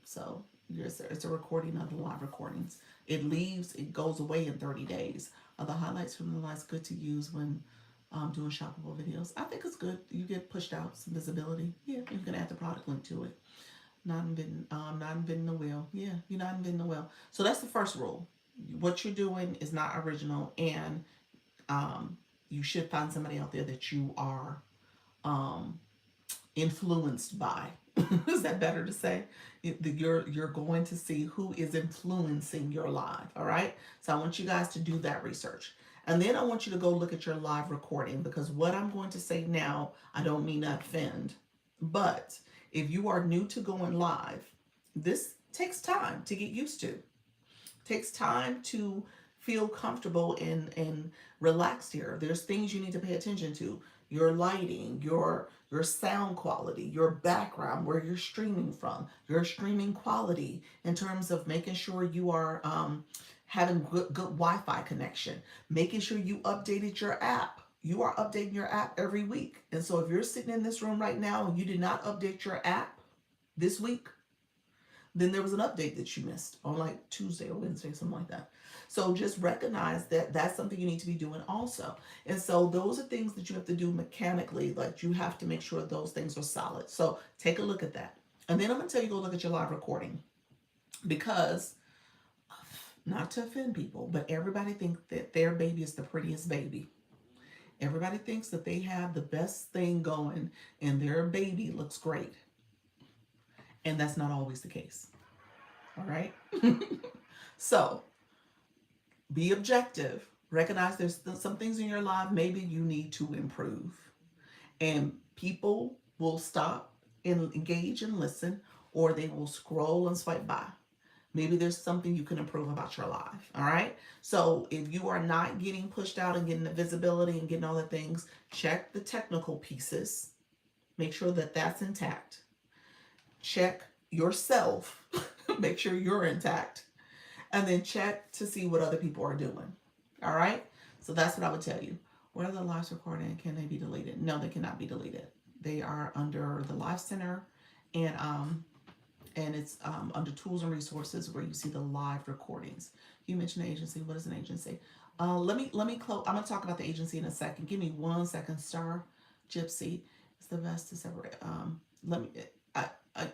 So it's a recording of the live recordings. It goes away in 30 days. Are the highlights from the lives good to use when doing shoppable videos? I think it's good. You get pushed out, some visibility. Yeah, you can add the product link to it. Not inventing the wheel. Yeah, you're not inventing the wheel. So that's the first rule. What you're doing is not original, and you should find somebody out there that you are influenced by. Is that better to say? You're going to see who is influencing your live. All right. So I want you guys to do that research. And then I want you to go look at your live recording, because what I'm going to say now, I don't mean to offend, but if you are new to going live, this takes time to get used to. It takes time to feel comfortable and relaxed here. There's things you need to pay attention to. Your lighting, your sound quality, your background, where you're streaming from, your streaming quality in terms of making sure you are having good Wi-Fi connection, making sure you updated your app. You are updating your app every week. And so if you're sitting in this room right now and you did not update your app this week, then there was an update that you missed on like Tuesday or Wednesday, something like that. So just recognize that that's something you need to be doing also. And so those are things that you have to do mechanically, like you have to make sure those things are solid. So take a look at that. And then I'm going to tell you, go look at your live recording, because not to offend people, but everybody thinks that their baby is the prettiest baby. Everybody thinks that they have the best thing going and their baby looks great. And that's not always the case. All right. So Be objective. Recognize there's some things in your life maybe you need to improve. And people will stop and engage and listen, or they will scroll and swipe by. Maybe there's something you can improve about your life. All right. So if you are not getting pushed out and getting the visibility and getting all the things, check the technical pieces. Make sure that that's intact. Check yourself. Make sure you're intact. And then check to see what other people are doing. All right. So that's what I would tell you. What are the lives recorded? Can they be deleted? No, they cannot be deleted. They are under the Live Center, and it's under tools and resources where you see the live recordings. You mentioned an agency. What is an agency? Let me close. I'm gonna talk about the agency in a second. Give me 1 second. Star Gypsy. It's the best to separate. Let me.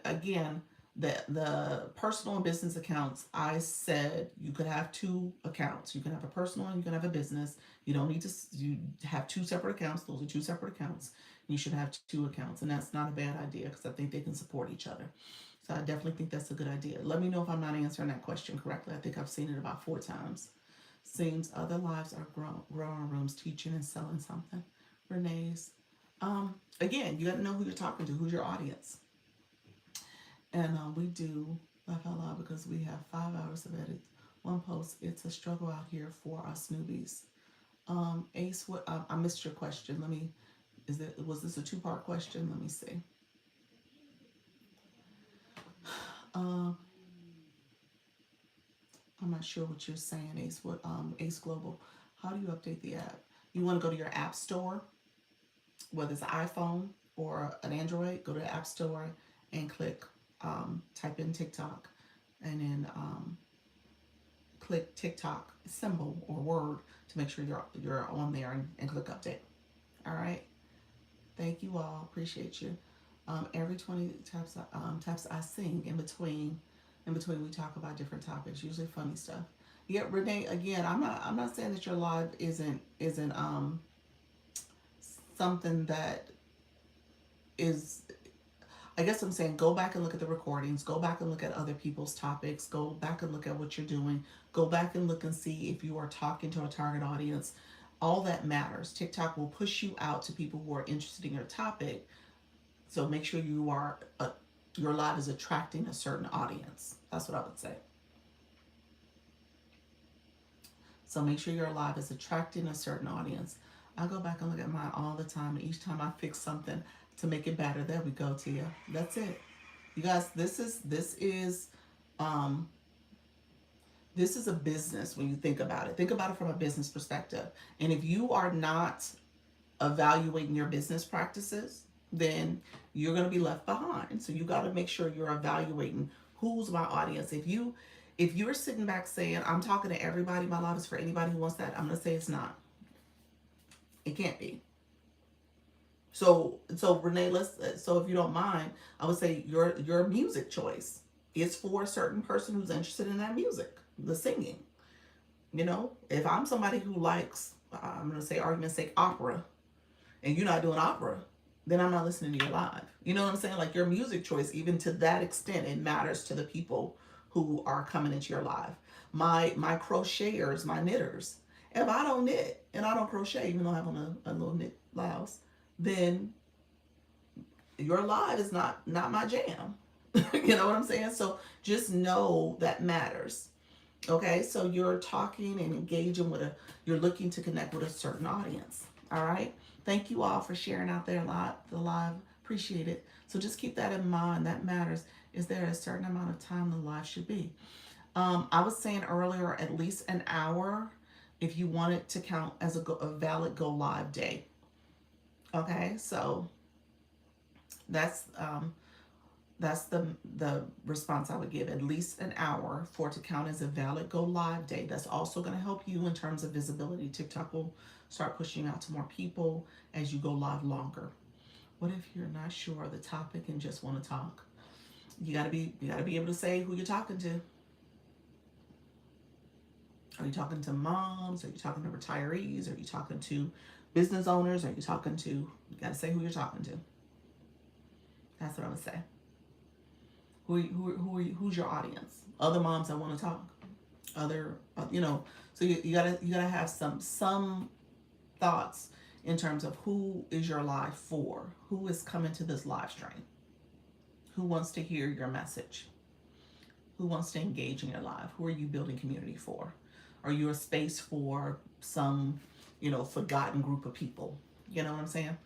Again, the personal and business accounts. I said you could have two accounts. You can have a personal and you can have a business. You don't need to. You have two separate accounts. Those are two separate accounts. You should have two accounts, and that's not a bad idea because I think they can support each other. So I definitely think that's a good idea. Let me know if I'm not answering that question correctly. I think I've seen it about 4 times. Seems other lives are growing rooms, teaching and selling something. Renee's. Again, you got to know who you're talking to, who's your audience. And we do laugh out loud because we have 5 hours of edit. One post. It's a struggle out here for us newbies. Ace, what? I missed your question. Let me. Was this a two-part question? Let me see. I'm not sure what you're saying, Ace. What Ace Global? How do you update the app? You want to go to your app store, whether it's an iPhone or an Android. Go to the app store and click, type in TikTok, and then click TikTok symbol or word to make sure you're on there and click update. All right. Thank you all. Appreciate you. Every 20 taps I sing in between. In between, we talk about different topics, usually funny stuff. Yeah, Renee. Again, I'm not saying that your live isn't something that is. I guess I'm saying go back and look at the recordings. Go back and look at other people's topics. Go back and look at what you're doing. Go back and look and see if you are talking to a target audience. All that matters. TikTok will push you out to people who are interested in your topic. So make sure your live is attracting a certain audience. That's what I would say. So make sure your live is attracting a certain audience. I go back and look at mine all the time. And each time I fix something to make it better. There we go, Tia. That's it. You guys, this is a business when you think about it. Think about it from a business perspective. And if you are not evaluating your business practices, then you're going to be left behind. So you got to make sure you're evaluating who's my audience. If you're sitting back saying, I'm talking to everybody, my live is for anybody who wants that, I'm going to say it's not. It can't be. So Renee, so if you don't mind, I would say your music choice is for a certain person who's interested in that music, the singing. You know, if I'm somebody who likes, I'm going to say argument's sake, opera, and you're not doing opera, then I'm not listening to your live. You know what I'm saying? Like your music choice, even to that extent, it matters to the people who are coming into your live. My crocheters, my knitters, if I don't knit and I don't crochet, even though I have on a little knit blouse, then your live is not my jam. You know what I'm saying? So just know that matters. Okay, so you're talking and engaging you're looking to connect with a certain audience. All right. Thank you all for sharing out there the live. Appreciate it. So just keep that in mind. That matters. Is there a certain amount of time the live should be? I was saying earlier, at least an hour if you want it to count as a valid go live day. Okay, so that's the response I would give. At least an hour for it to count as a valid go live day. That's also going to help you in terms of visibility. TikTok will start pushing out to more people as you go live longer. What if you're not sure of the topic and just want to talk? You gotta be able to say who you're talking to. Are you talking to moms? Are you talking to retirees? Are you talking to business owners? Are you talking to? You gotta say who you're talking to. That's what I would say. Who's your audience? Other moms that want to talk. other, so you gotta have some thoughts in terms of who is your live for, who is coming to this live stream, who wants to hear your message, who wants to engage in your live, who are you building community for? Are you a space for some, forgotten group of people? You know what I'm saying?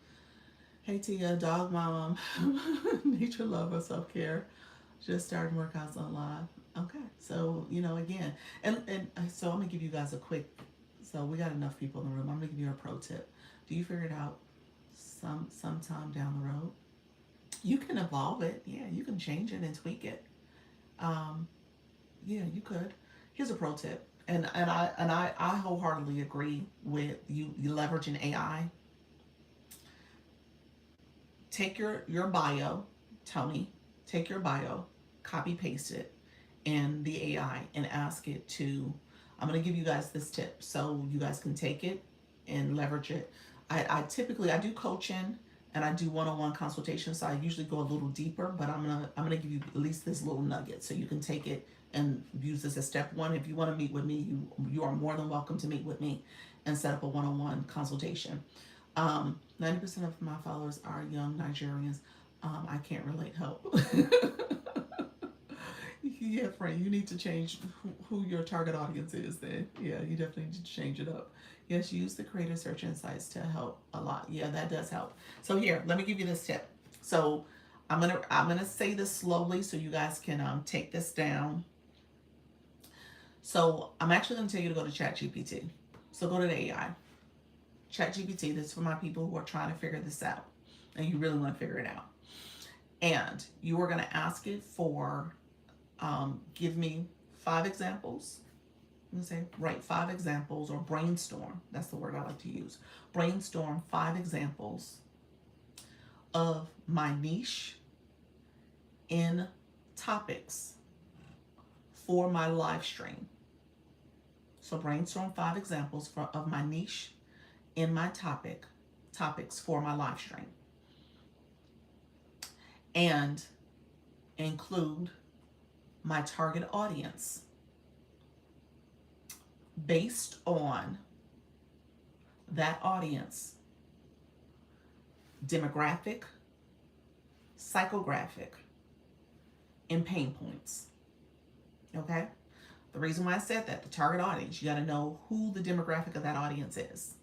Hey Tia, dog mom, nature lover, self care, just starting workouts on live. Okay, so again, and so I'm gonna give you guys a quick. So we got enough people in the room. I'm gonna give you a pro tip. Do you figure it out sometime down the road? You can evolve it. Yeah, you can change it and tweak it. Um, yeah, you could. Here's a pro tip, and I wholeheartedly agree with you leveraging AI. Take your bio, Tony. Take your bio, copy paste it in the AI, and ask it to. I'm gonna give you guys this tip so you guys can take it and leverage it. I typically I do coaching and I do one-on-one consultation, so I usually go a little deeper, but I'm gonna give you at least this little nugget so you can take it and use this as step one. If you want to meet with me, you are more than welcome to meet with me and set up a one-on-one consultation. 90% of my followers are young Nigerians. I can't relate. Help. Yeah, friend, you need to change who your target audience is then. Yeah, you definitely need to change it up. Yes, use the creator search insights to help a lot. Yeah, that does help. So here, let me give you this tip. So I'm gonna say this slowly so you guys can take this down. So I'm actually gonna tell you to go to ChatGPT. So go to the AI. ChatGPT, this is for my people who are trying to figure this out and you really want to figure it out. And you are going to ask it for, give me 5 examples. I'm going to say, write 5 examples or brainstorm. That's the word I like to use. Brainstorm 5 examples of my niche in topics for my live stream. So brainstorm 5 examples of my niche in my topics for my live stream, and include my target audience based on that audience demographic, psychographic, and pain points. Okay? The reason why I said that, the target audience, you got to know who the demographic of that audience is.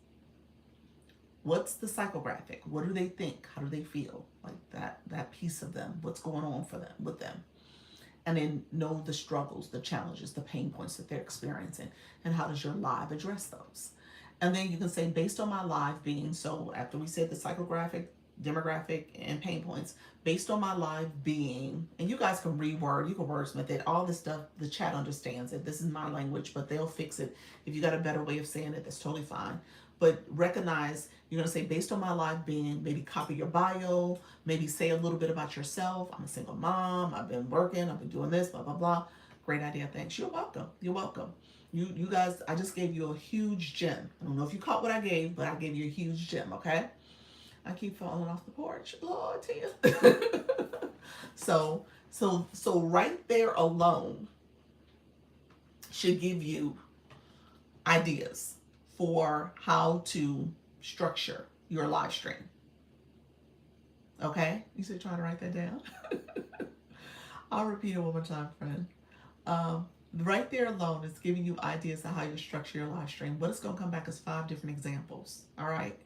What's the psychographic? What do they think? How do they feel? Like that piece of them, what's going on for them with them. And then know the struggles, the challenges, the pain points that they're experiencing, and how does your live address those? And then you can say, based on my live being, so after we said the psychographic, demographic, and pain points, based on my live being, and you guys can reword, you can wordsmith it, all this stuff, the chat understands it. This is my language, but they'll fix it. If you got a better way of saying it, that's totally fine. But recognize, you're gonna say, based on my live being, maybe copy your bio, maybe say a little bit about yourself. I'm a single mom, I've been working, I've been doing this, blah, blah, blah. Great idea, thanks. You're welcome, you're welcome. You guys, I just gave you a huge gem. I don't know if you caught what I gave, but I gave you a huge gem, okay? I keep falling off the porch, Lord, Tia. So right there alone should give you ideas for how to structure your live stream. Okay? You said trying to write that down? I'll repeat it one more time, friend. Right there alone is giving you ideas of how you structure your live stream. But it's going to come back as 5 different examples. All right?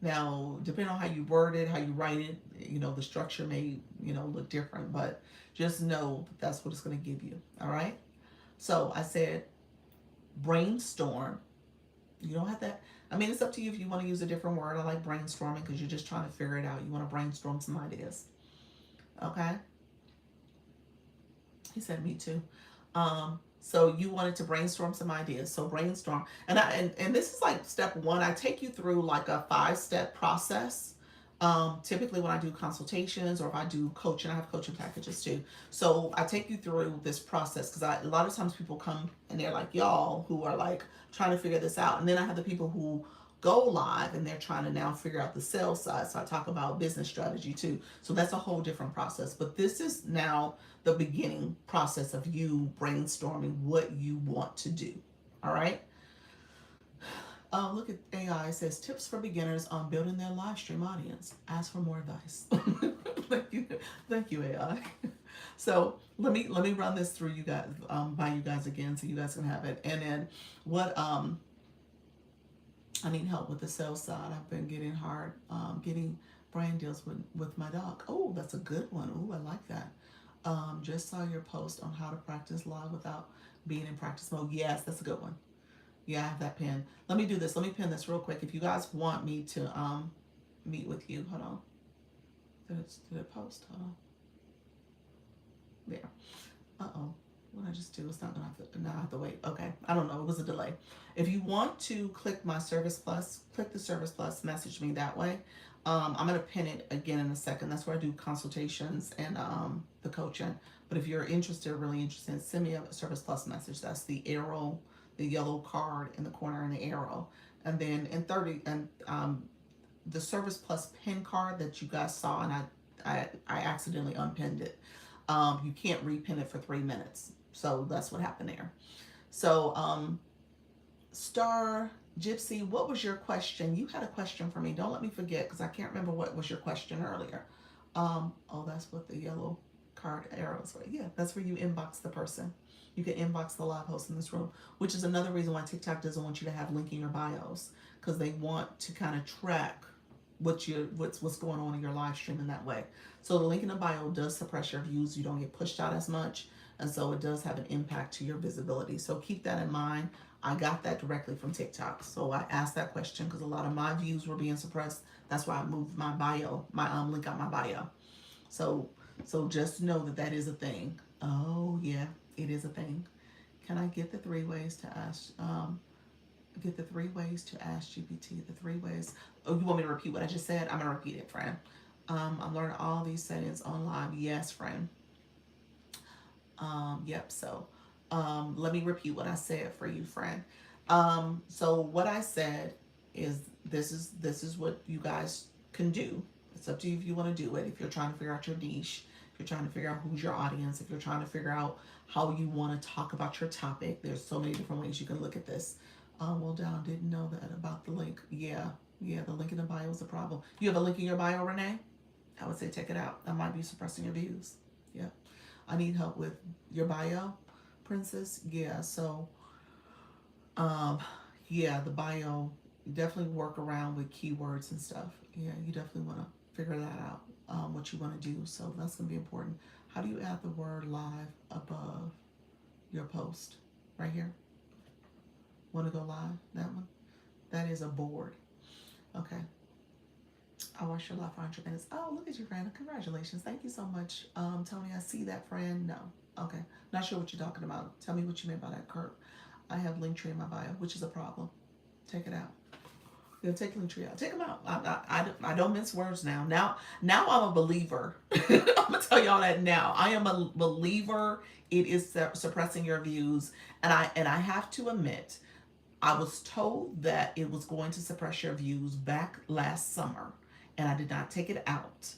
Now, depending on how you word it, how you write it, the structure may, look different. But just know that that's what it's going to give you. All right? So I said brainstorm. You don't have that. I mean, it's up to you if you want to use a different word. I like brainstorming because you're just trying to figure it out. You want to brainstorm some ideas. Okay? He said me too. So you wanted to brainstorm some ideas. So brainstorm. And this is like step 1. I take you through like a 5-step process. Typically when I do consultations or if I do coaching, I have coaching packages too. So I take you through this process because a lot of times people come and they're like y'all who are like trying to figure this out. And then I have the people who go live and they're trying to now figure out the sales side. So I talk about business strategy too. So that's a whole different process. But this is now the beginning process of you brainstorming what you want to do. All right. Look at AI. It says tips for beginners on building their live stream audience. Ask for more advice. Thank you, AI. So let me run this through you guys, by you guys again, so you guys can have it. And then what I need help with the sales side. I've been getting hard getting brand deals with my dog. Oh, that's a good one. Oh, I like that. Just saw your post on how to practice live without being in practice mode. Yes, that's a good one. Yeah, I have that pen. Let me do this. Let me pin this real quick. If you guys want me to meet with you, hold on. Did it post? Hold on. There. Uh-oh. What did I just do? It's not gonna have to, now I have to wait. Okay. I don't know. It was a delay. If you want to click my Service Plus, click the Service Plus, message me that way. I'm gonna pin it again in a second. That's where I do consultations and the coaching. But if you're interested, really interested, send me a Service Plus message. That's the arrow, the yellow card in the corner and the arrow. And then in 30 and the Service Plus pin card that you guys saw, and I accidentally unpinned it. You can't repin it for 3 minutes. So that's what happened there. So Star Gypsy, what was your question? You had a question for me. Don't let me forget, because I can't remember what was your question earlier. Oh, that's what the yellow card arrows were. Yeah, that's where you inbox the person. You can inbox the live host in this room, which is another reason why TikTok doesn't want you to have link in your bios, because they want to kind of track what's going on in your live stream in that way. So the link in the bio does suppress your views. You don't get pushed out as much, and so it does have an impact to your visibility. So keep that in mind. I got that directly from TikTok. So I asked that question because a lot of my views were being suppressed. That's why I moved my bio, my link out my bio. So just know that that is a thing. Oh yeah, it is a thing. Can I get the 3 ways to ask? Get the 3 ways to ask GPT. The 3 ways. Oh, you want me to repeat what I just said? I'm gonna repeat it, friend. I'm learning all these settings on live. Yes, friend. Yep. So, let me repeat what I said for you, friend. So what I said is this is what you guys can do. It's up to you if you want to do it. If you're trying to figure out your niche, if you're trying to figure out who's your audience, if you're trying to figure out how you want to talk about your topic, there's so many different ways you can look at this. Well, Down didn't know that about the link. Yeah, the link in the bio is a problem. You have a link in your bio, Renee? I would say check it out. That might be suppressing your views. Yeah. I need help with your bio, Princess. Yeah, so yeah, the bio, definitely work around with keywords and stuff. Yeah, you definitely want to figure that out, what you want to do. So that's going to be important. How do you add the word live above your post? Right here. Want to go live? That one? That is a board. Okay. I watched your live for 100 minutes. Oh, look at you, friend. Congratulations. Thank you so much. Tony, I see that, friend. No. Okay. Not sure what you're talking about. Tell me what you meant by that, Kurt. I have Linktree in my bio, which is a problem. Take it out. Yeah, take Linktree out. Take them out. I don't mince words now. Now I'm a believer. I'm gonna tell y'all that now. I am a believer. It is suppressing your views, and I have to admit, I was told that it was going to suppress your views back last summer, and I did not take it out.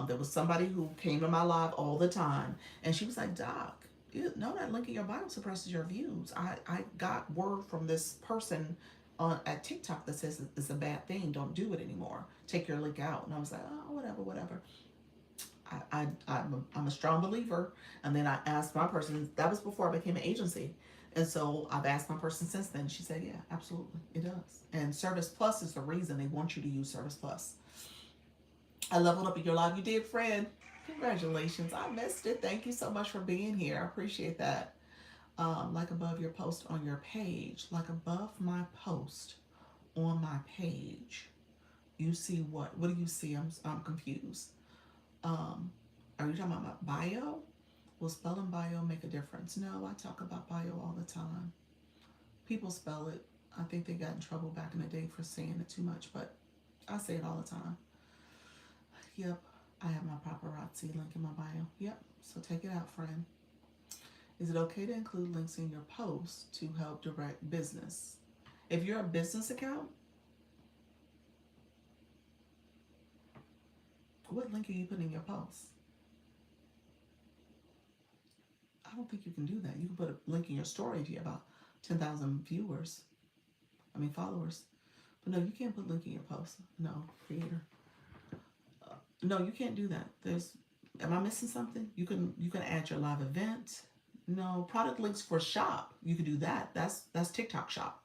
There was somebody who came to my live all the time, and she was like, Doc, you know that link in your bio suppresses your views. I got word from this person at TikTok that says it's a bad thing. Don't do it anymore. Take your link out. And I was like, oh, whatever. I'm a strong believer. And then I asked my person, that was before I became an agency. And so I've asked my person since then. She said, yeah, absolutely, it does. And Service Plus is the reason they want you to use Service Plus. I leveled up in your live. You did, friend. Congratulations. I missed it. Thank you so much for being here. I appreciate that. Like above your post on your page. Like above my post on my page. You see what? What do you see? I'm confused. Are you talking about my bio? Will spelling bio make a difference? No, I talk about bio all the time. People spell it. I think they got in trouble back in the day for saying it too much, but I say it all the time. Yep, I have my paparazzi link in my bio. Yep, so take it out, friend. Is it okay to include links in your post to help direct business? If you're a business account, What link are you putting in your post? I don't think you can do that. You can put a link in your story if you have about 10,000 viewers. I mean, followers. But no, you can't put link in your post. No, creator. No, you can't do that. Am I missing something? You can add your live event. No, product links for shop. You can do that. That's TikTok shop.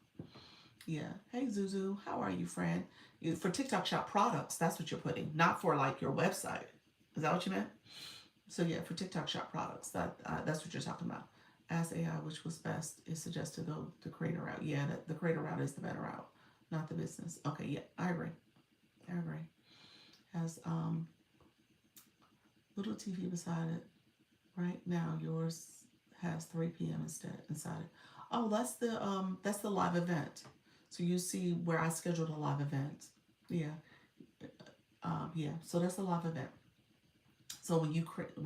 Yeah. Hey Zuzu, how are you, friend? For TikTok shop products, that's what you're putting, not for like your website. Is that what you meant? So yeah, for TikTok shop products, that's what you're talking about. Ask AI which was best. It suggests to go the creator route. Yeah, the creator route is the better route, not the business. Okay, yeah, I agree. I agree. Has little TV beside it. Right now, yours has 3 p.m. instead inside it. Oh, that's the live event. So you see where I scheduled a live event. Yeah, yeah. So that's a live event. So when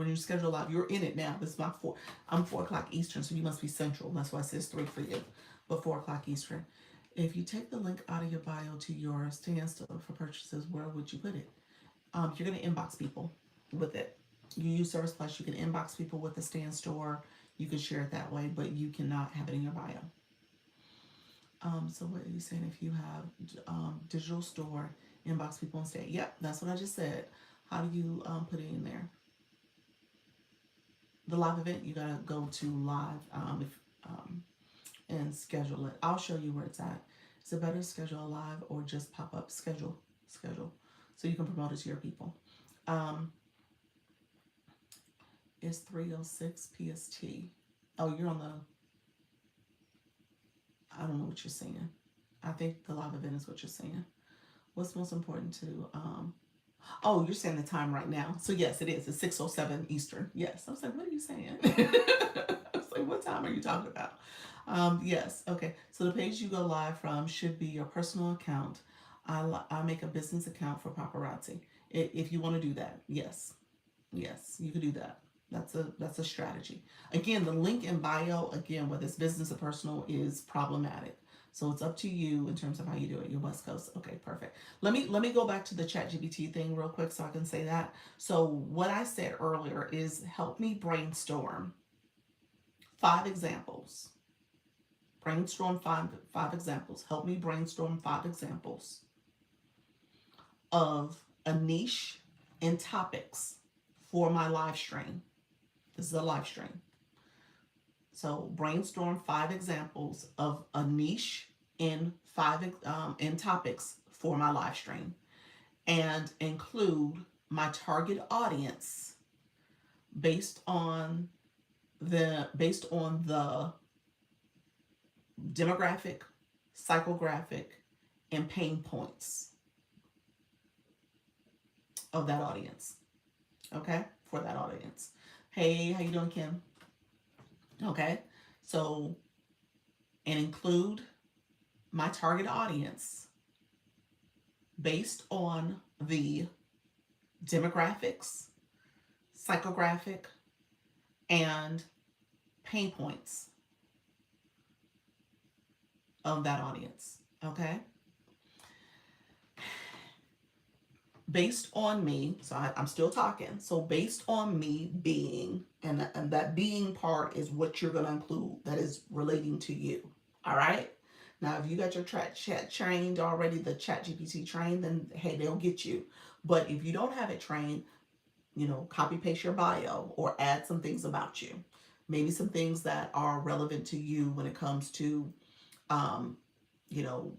you schedule live, you're in it now. This is my four. I'm 4 o'clock Eastern, so you must be Central. That's why it says 3 for you, but 4 o'clock Eastern. If you take the link out of your bio to your standstill for purchases, where would you put it? You're gonna inbox people with it. You use Service Plus, you can inbox people with the stand store. You can share it that way, but you cannot have it in your bio. So what are you saying? If you have digital store, inbox people and say, yep, that's what I just said. How do you put it in there? The live event, you gotta go to live and schedule it. I'll show you where it's at. Is it better to schedule a live or just pop up? Schedule, so you can promote it to your people. It's 3:06 PST. Oh, you're on the. I don't know what you're saying. I think the live event is what you're saying. What's most important to Oh, you're saying the time right now. So yes, it is. It's 6:07 Eastern. Yes. I was like, what are you saying? I was like, what time are you talking about? Yes. Okay. So the page you go live from should be your personal account. I make a business account for paparazzi. If you want to do that, yes, you could do that. That's a strategy. Again, the link in bio, again, whether it's business or personal, is problematic. So it's up to you in terms of how you do it. Your West Coast. Okay, perfect. Let me go back to the ChatGPT thing real quick so I can say that. So what I said earlier is help me brainstorm 5 examples. Brainstorm five examples. Help me brainstorm 5 examples of a niche and topics for my live stream. This is a live stream. So brainstorm 5 examples of a niche in in topics for my live stream, and include my target audience based on the demographic, psychographic, and pain points of that audience. Okay, for that audience. Hey, how you doing, Kim? Okay, so, and include my target audience based on the demographics, psychographic, and pain points of that audience. Okay, based on me, so I'm still talking. So based on me being, and that being part is what you're going to include that is relating to you. All right. Now, if you got your chat trained already, the chat GPT trained, then hey, they'll get you. But if you don't have it trained, copy paste your bio or add some things about you. Maybe some things that are relevant to you when it comes to, you know,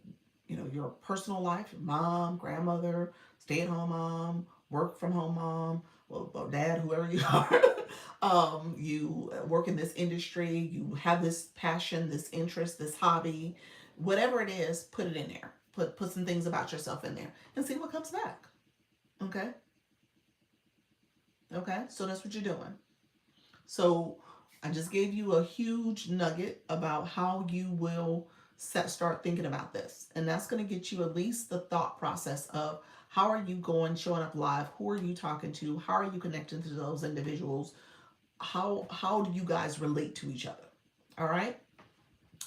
your personal life, your mom, grandmother, stay-at-home mom, work from home mom, or dad, whoever you are. You work in this industry, you have this passion, this interest, this hobby, whatever it is, put it in there. Put some things about yourself in there and see what comes back. Okay? Okay? So that's what you're doing. So I just gave you a huge nugget about how you will start thinking about this. And that's going to get you at least the thought process of how are you showing up live? Who are you talking to? How are you connecting to those individuals? How do you guys relate to each other? All right.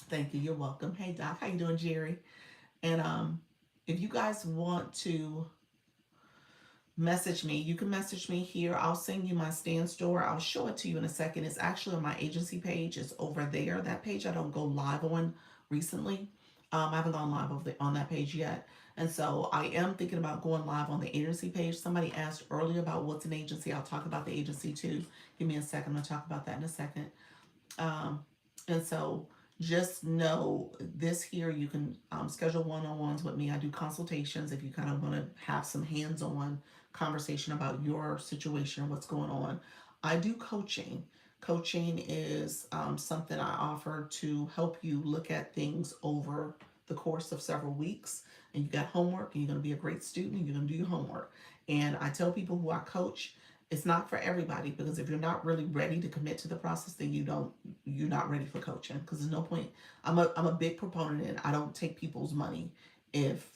Thank you. You're welcome. Hey Doc, how you doing, Jerry? And if you guys want to message me. You can message me here. I'll send you my stand store. I'll show it to you in a second. It's actually on my agency page. It's over there. That page I don't go live on recently. I haven't gone live on that page yet. And so I am thinking about going live on the agency page. Somebody asked earlier about what's an agency. I'll talk about the agency too. Give me a second. I'm going to talk about that in a second. Um, and so just know this here, you can schedule one-on-ones with me. I do consultations if you kind of want to have some hands-on conversation about your situation, what's going on. I do coaching. Coaching is something I offer to help you look at things over the course of several weeks. And you got homework, and you're going to be a great student, and you're going to do your homework. And I tell people who I coach, it's not for everybody, because if you're not really ready to commit to the process, then you're not ready for coaching, because there's no point. I'm a big proponent, and I don't take people's money if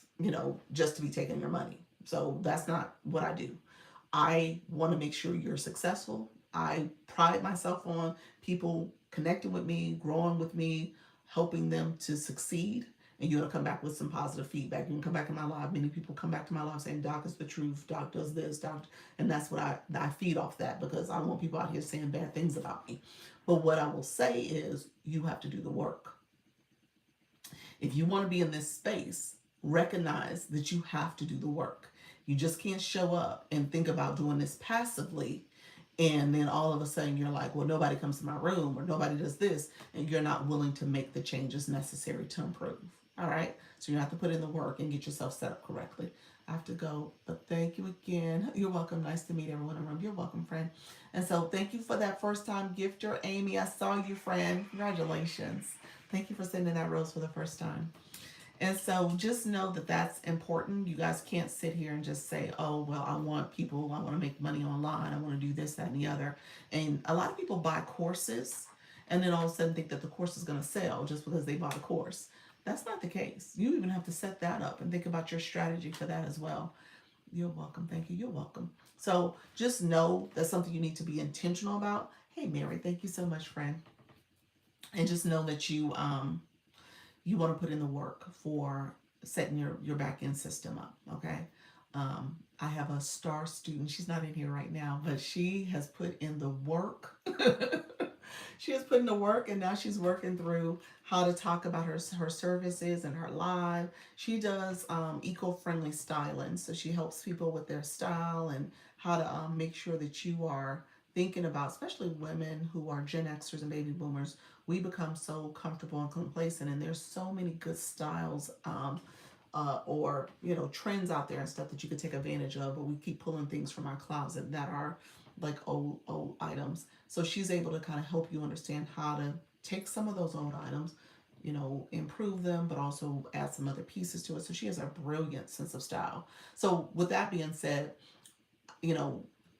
just to be taking your money. So that's not what I do. I want to make sure you're successful. I pride myself on people connecting with me, growing with me, helping them to succeed. And you're going to come back with some positive feedback. You can come back in my live. Many people come back to my live saying, Doc is the truth. Doc does this. Doc. And that's what I feed off that, because I don't want people out here saying bad things about me. But what I will say is you have to do the work. If you want to be in this space, recognize that you have to do the work. You just can't show up and think about doing this passively, and then all of a sudden you're like, well, nobody comes to my room, or nobody does this, and you're not willing to make the changes necessary to improve. All right? So you have to put in the work and get yourself set up correctly. I have to go, but thank you again. You're welcome. Nice to meet everyone in the room. You're welcome, friend. And so thank you for that first time gifter, Amy. I saw you, friend. Congratulations. Thank you for sending that rose for the first time. And so just know that that's important. You guys can't sit here and just say, oh, well, I want to make money online. I want to do this, that, and the other. And a lot of people buy courses and then all of a sudden think that the course is going to sell just because they bought a course. That's not the case. You even have to set that up and think about your strategy for that as well. You're welcome. Thank you. You're welcome. So just know that's something you need to be intentional about. Hey, Mary, thank you so much, friend. And just know that you want to put in the work for setting your back end system up. Okay. I have a star student. She's not in here right now, but she has put in the work. She has put in the work, and now she's working through how to talk about her services and her live. She does eco-friendly styling. So she helps people with their style and how to make sure that you are thinking about, especially women who are Gen Xers and baby boomers. We become so comfortable and complacent, and there's so many good styles or trends out there and stuff that you could take advantage of, but we keep pulling things from our closet that are like old items. So she's able to kind of help you understand how to take some of those old items, improve them, but also add some other pieces to it. So she has a brilliant sense of style. So with that being said,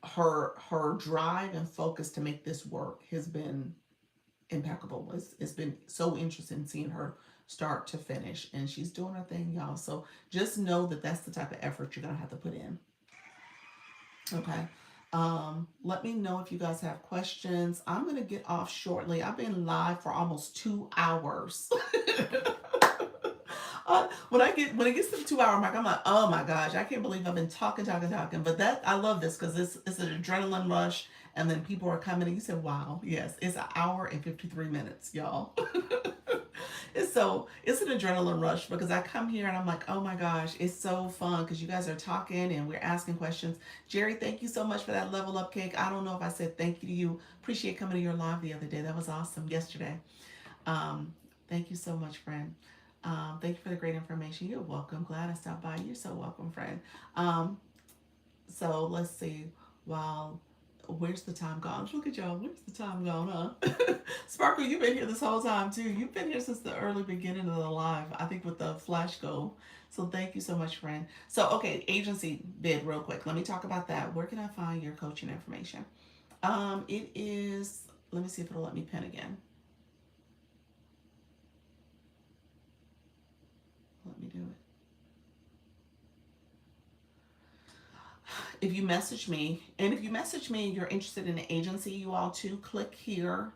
her drive and focus to make this work has been impeccable. It's been so interesting seeing her start to finish, and she's doing her thing, y'all. So just know that that's the type of effort you're gonna have to put in. Okay. Let me know if you guys have questions. I'm gonna get off shortly. I've been live for almost 2 hours. When it gets to the 2 hour mark, I'm like, oh my gosh, I can't believe I've been talking. But I love this because it's an adrenaline rush, and then people are coming, and you say, wow, yes, it's an hour and 53 minutes, y'all. It's an adrenaline rush because I come here and I'm like, oh my gosh, it's so fun because you guys are talking and we're asking questions. Jerry, thank you so much for that level up cake. I don't know if I said thank you to you. Appreciate coming to your live the other day. That was awesome yesterday. Thank you so much, friend. Thank you for the great information. You're welcome. Glad I stopped by. You're so welcome, friend. So let's see. Where's the time gone? Look at y'all. Where's the time gone, huh? Sparkle, you've been here this whole time too. You've been here since the early beginning of the live, I think with the flash goal. So thank you so much, friend. So, okay, agency bid real quick. Let me talk about that. Where can I find your coaching information? It is, let me see if it'll let me pin again. Let me do it. If you message me, and if you message me and you're interested in an agency, you all too, click here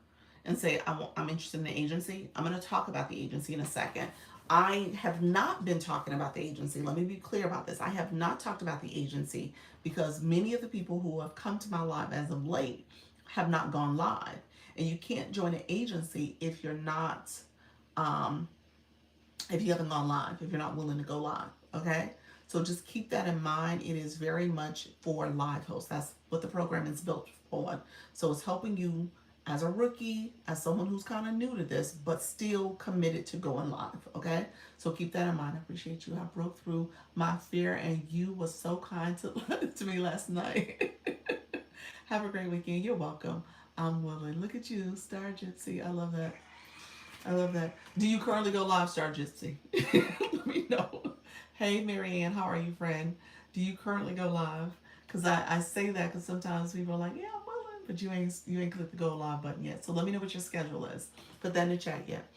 and say, I'm interested in the agency. I'm going to talk about the agency in a second. I have not been talking about the agency. Let me be clear about this. I have not talked about the agency because many of the people who have come to my live as of late have not gone live. And you can't join an agency if you're not, um, if you haven't gone live, if you're not willing to go live. Okay? So just keep that in mind. It is very much for live hosts. That's what the program is built on. So it's helping you as a rookie, as someone who's kind of new to this, but still committed to going live. Okay? So keep that in mind. I appreciate you. I broke through my fear and you was so kind to, to me last night. Have a great weekend. You're welcome. I'm willing. Look at you, Star Gypsy. I love that. I love that. Do you currently go live, Star Gypsy? Let me know. Hey, Marianne, how are you, friend? Do you currently go live? Because I say that because sometimes people are like, yeah, I'm willing, but you ain't clicked the go live button yet. So let me know what your schedule is. Put that in the chat yet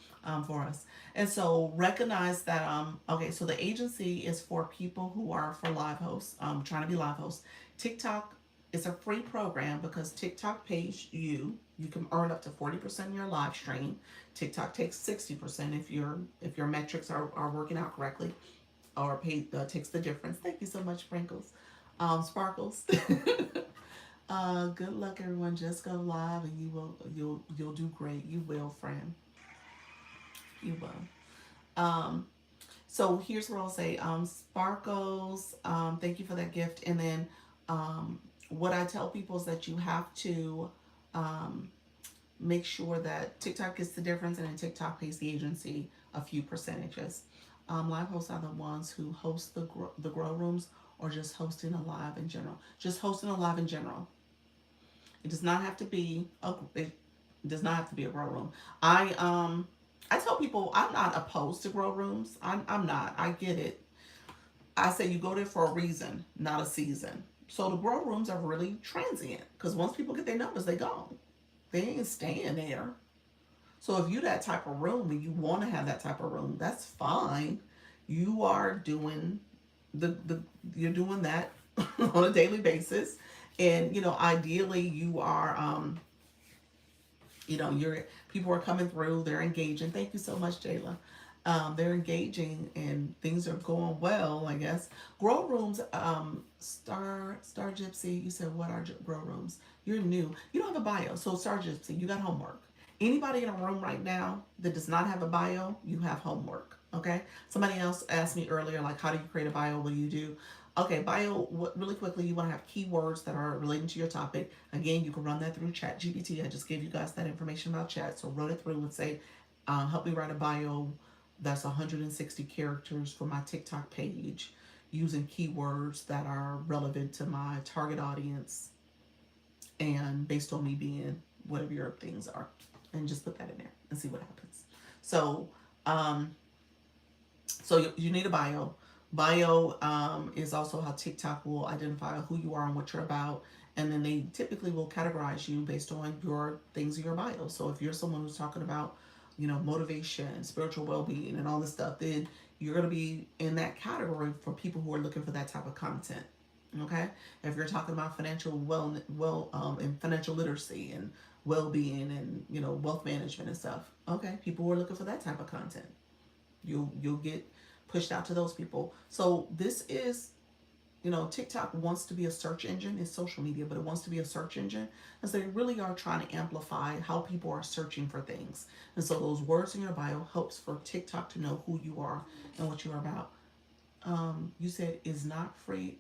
for us. And so recognize that okay, so the agency is for people who are for live hosts, trying to be live hosts. TikTok, it's a free program because TikTok pays you. You can earn up to 40% in your live stream. TikTok takes 60% if your metrics are working out correctly, or takes the difference. Thank you so much, Sprinkles, Sparkles. Good luck, everyone. Just go live, and you'll do great. You will, friend. You will. So here's what I'll say. Sparkles, thank you for that gift. And then what I tell people is that you have to make sure that TikTok gets the difference, and then TikTok pays the agency a few percentages. Live hosts are the ones who host the grow rooms, or just hosting a live in general. Just hosting a live in general. It does not have to be it does not have to be a grow room. I tell people I'm not opposed to grow rooms. I'm not. I get it. I say you go there for a reason, not a season. So the grow rooms are really transient because once people get their numbers, they go. They ain't staying there. So if you that type of room and you want to have that type of room, that's fine. You are doing the you're doing that on a daily basis, and ideally you are you're people are coming through, they're engaging. Thank you so much, Jayla. They're engaging and things are going well, I guess. Grow rooms, Star Gypsy, you said what are grow rooms? You're new. You don't have a bio, so Star Gypsy, you got homework. Anybody in a room right now that does not have a bio, you have homework. Okay. Somebody else asked me earlier, like, how do you create a bio? What do you do? Okay, bio, really quickly, you want to have keywords that are relating to your topic. Again, you can run that through Chat GPT. I just gave you guys that information about chat. So run it through and say, help me write a bio that's 160 characters for my TikTok page using keywords that are relevant to my target audience and based on me being whatever your things are. And just put that in there and see what happens. So, you need a bio. Bio is also how TikTok will identify who you are and what you're about. And then they typically will categorize you based on your things in your bio. So if you're someone who's talking about, motivation, spiritual well-being, and all this stuff, then you're going to be in that category for people who are looking for that type of content. Okay, if you're talking about financial and financial literacy and well-being and wealth management and stuff, okay, people who are looking for that type of content, you'll get pushed out to those people. So this is, TikTok wants to be a search engine. It's social media, but it wants to be a search engine. And so they really are trying to amplify how people are searching for things. And so those words in your bio helps for TikTok to know who you are and what you are about. You said is not free.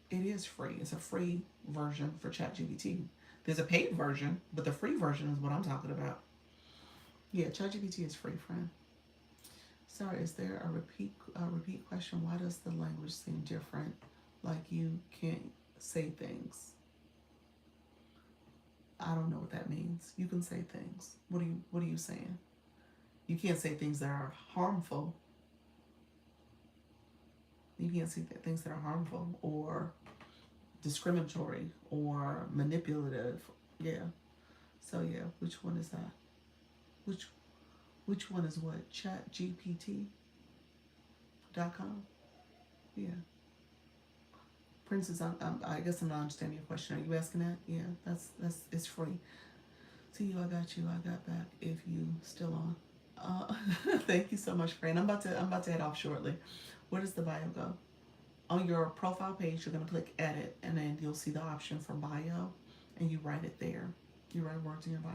It is free. It's a free version for ChatGPT. There's a paid version, but the free version is what I'm talking about. Yeah, ChatGPT is free, friend. Sorry, is there a repeat question? Why does the language seem different? Like you can't say things. I don't know what that means. You can say things. What are you saying? You can't say things that are harmful. You can't say things that are harmful or discriminatory or manipulative. Yeah. So yeah, which one is that? Which one is what? ChatGPT.com? Yeah. Princess, I guess I'm not understanding your question. Are you asking that? Yeah, that's it's free. See you, I got back if you still on. Uh, thank you so much, friend. I'm about to head off shortly. Where does the bio go? On your profile page, you're gonna click edit, and then you'll see the option for bio, and you write it there. You write words in your bio.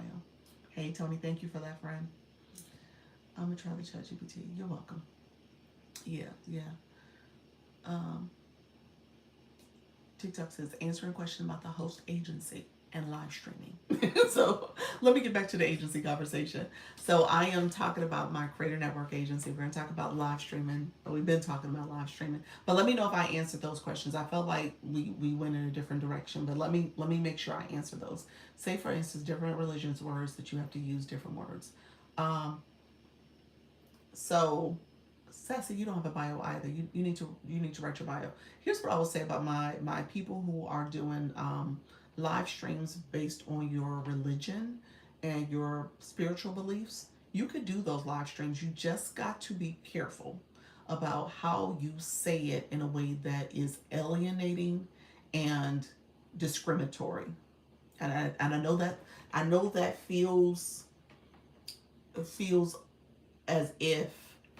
Hey Tony, thank you for that, friend. I'm gonna try the chat GPT. You're welcome. Yeah, yeah. Um, TikTok says answering questions about the host agency and live streaming. So let me get back to the agency conversation. So I am talking about my Creator Network agency. We're going to talk about live streaming. We've been talking about live streaming, but let me know if I answered those questions. I felt like we went in a different direction, but let me make sure I answer those. Say for instance, different religions words that you have to use different words. Um, so Sassy, you don't have a bio either. You need to write your bio. Here's what I will say about my people who are doing live streams based on your religion and your spiritual beliefs. You could do those live streams. You just got to be careful about how you say it in a way that is alienating and discriminatory. And I know that feels as if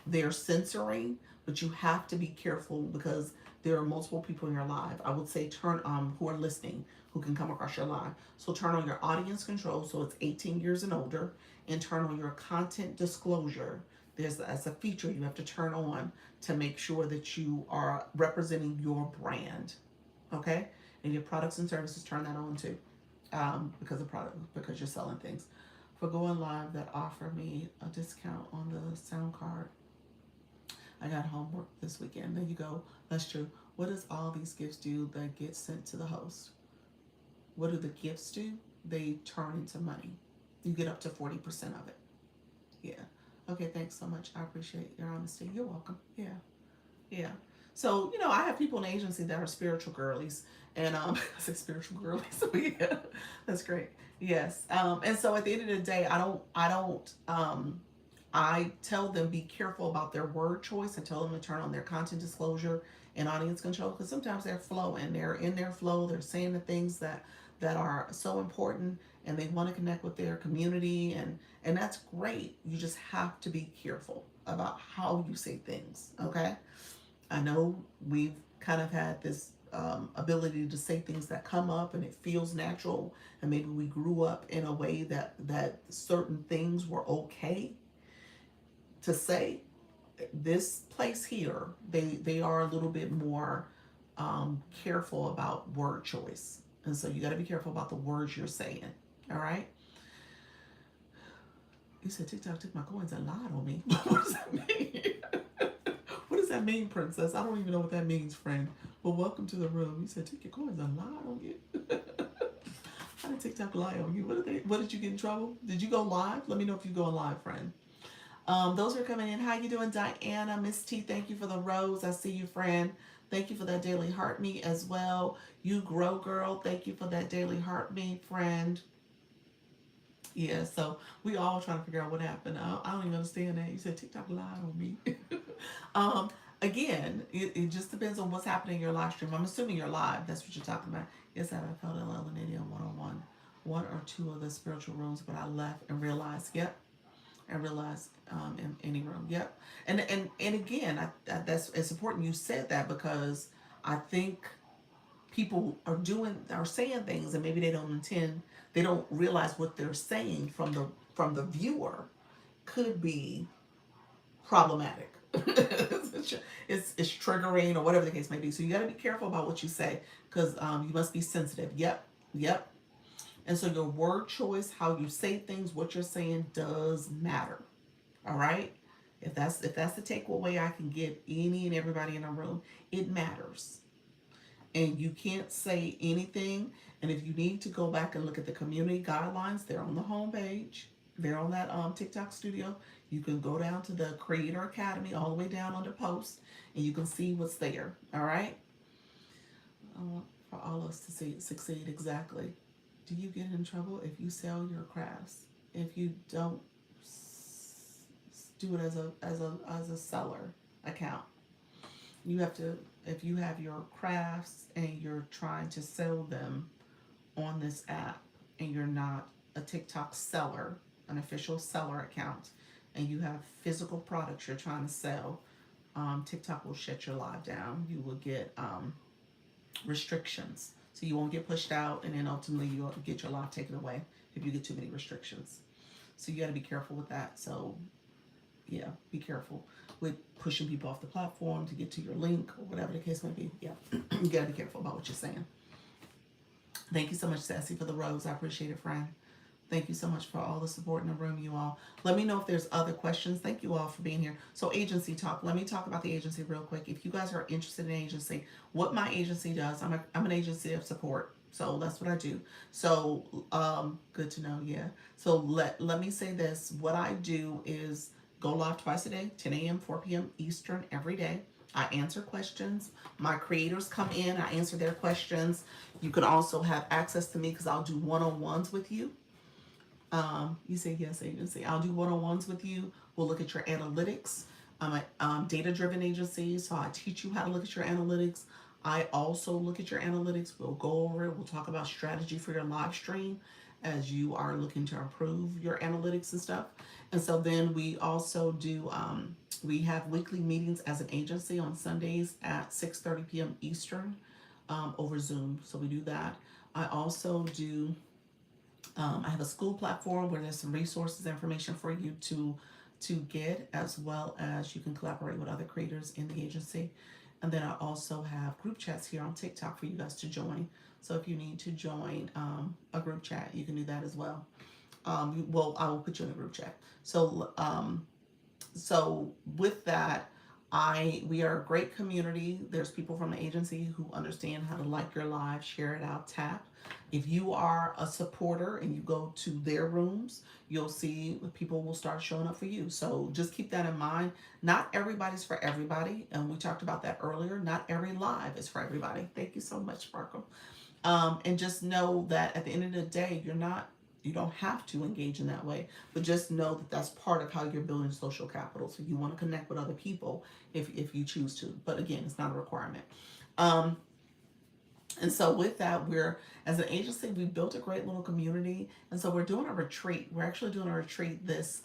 they're censoring, but you have to be careful because there are multiple people in your live. I would say turn who are listening who can come across your live. So turn on your audience control so it's 18 years and older, and turn on your content disclosure. That's a feature you have to turn on to make sure that you are representing your brand. Okay, and your products and services, turn that on too, because you're selling things. For going live, that offer me a discount on the sound card. I got homework this weekend. There you go. That's true. What does all these gifts do that get sent to the host? What do the gifts do? They turn into money. You get up to 40% of it. Yeah. Okay, thanks so much. I appreciate your honesty. You're welcome. Yeah. Yeah. So, I have people in the agency that are spiritual girlies. And I say spiritual girlies. So yeah, that's great. Yes. And so at the end of the day, I tell them be careful about their word choice. I tell them to turn on their content disclosure and audience control because sometimes they're flowing. They're in their flow. They're saying the things that are so important and they want to connect with their community and that's great. You just have to be careful about how you say things. Okay. I know we've kind of had this ability to say things that come up and it feels natural, and maybe we grew up in a way that certain things were okay to say. This place here, they are a little bit more careful about word choice, and so you got to be careful about the words you're saying. All right. You said TikTok took my coins and lied on me. What does that mean? What does that mean, princess? I don't even know what that means, friend. But welcome to the room. You said take your coins and lied on you. How did TikTok lie on you? What did you get in trouble? Did you go live? Let me know if you go live, friend. Those are coming in. How you doing, Diana? Miss T, thank you for the rose. I see you, friend. Thank you for that daily heart me as well. You grow, girl. Thank you for that daily heart me, friend. Yeah, so we all trying to figure out what happened. I don't even understand that. You said TikTok lied on me. um, Again, it just depends on what's happening in your live stream. I'm assuming you're live. That's what you're talking about. Yes, I felt alienated on one or two of the spiritual rooms, but I left and realized, yep, and realized in any room, yep. And again, that's it's important you said that because I think people are saying things and maybe they don't realize what they're saying from the viewer could be problematic. It's triggering or whatever the case may be. So you got to be careful about what you say because you must be sensitive. Yep, yep. And so your word choice, how you say things, what you're saying does matter. All right. If that's the takeaway I can give any and everybody in a room, it matters. And you can't say anything. And if you need to go back and look at the community guidelines, they're on the homepage. They're on that TikTok studio. You can go down to the Creator Academy all the way down under post, and you can see what's there. All right. For all of us to succeed exactly. Do you get in trouble if you sell your crafts? If you don't do it as a seller account, you have to. If you have your crafts and you're trying to sell them on this app and you're not a TikTok seller, an official seller account, and you have physical products you're trying to sell, TikTok will shut your live down. You will get restrictions. So you won't get pushed out, and then ultimately you'll get your live taken away if you get too many restrictions. So you got to be careful with that. So yeah, be careful with pushing people off the platform to get to your link or whatever the case may be. Yeah, you got to be careful about what you're saying. Thank you so much, Sassy, for the rose. I appreciate it, friend. Thank you so much for all the support in the room, you all. Let me know if there's other questions. Thank you all for being here. So agency talk. Let me talk about the agency real quick. If you guys are interested in agency, what my agency does, I'm an agency of support. So that's what I do. So good to know, yeah. So let me say this. What I do is go live twice a day, 10 a.m., 4 p.m. Eastern every day. I answer questions. My creators come in, I answer their questions. You can also have access to me because I'll do one-on-ones with you. You say yes, agency. I'll do one-on-ones with you. We'll look at your analytics. I'm a data-driven agency, so I teach you how to look at your analytics. I also look at your analytics. We'll go over it. We'll talk about strategy for your live stream as you are looking to improve your analytics and stuff. And so then we also do, we have weekly meetings as an agency on Sundays at 6:30 p.m. Eastern over Zoom. So we do that. I also do I have a school platform where there's some resources, information for you to get, as well as you can collaborate with other creators in the agency. And then I also have group chats here on TikTok for you guys to join. So if you need to join a group chat, you can do that as well. Well, I will put you in a group chat. So with that, we are a great community. There's people from the agency who understand how to like your live, share it out, tap. If you are a supporter and you go to their rooms, you'll see people will start showing up for you. So just keep that in mind. Not everybody's for everybody, and we talked about that earlier. Not every live is for everybody. Thank you so much, Sparkle. And just know that at the end of the day, you don't have to engage in that way, but just know that that's part of how you're building social capital. So you want to connect with other people if you choose to, but again, it's not a requirement. Um, and so with that, as an agency, we built a great little community. And so we're doing a retreat. We're actually doing a retreat this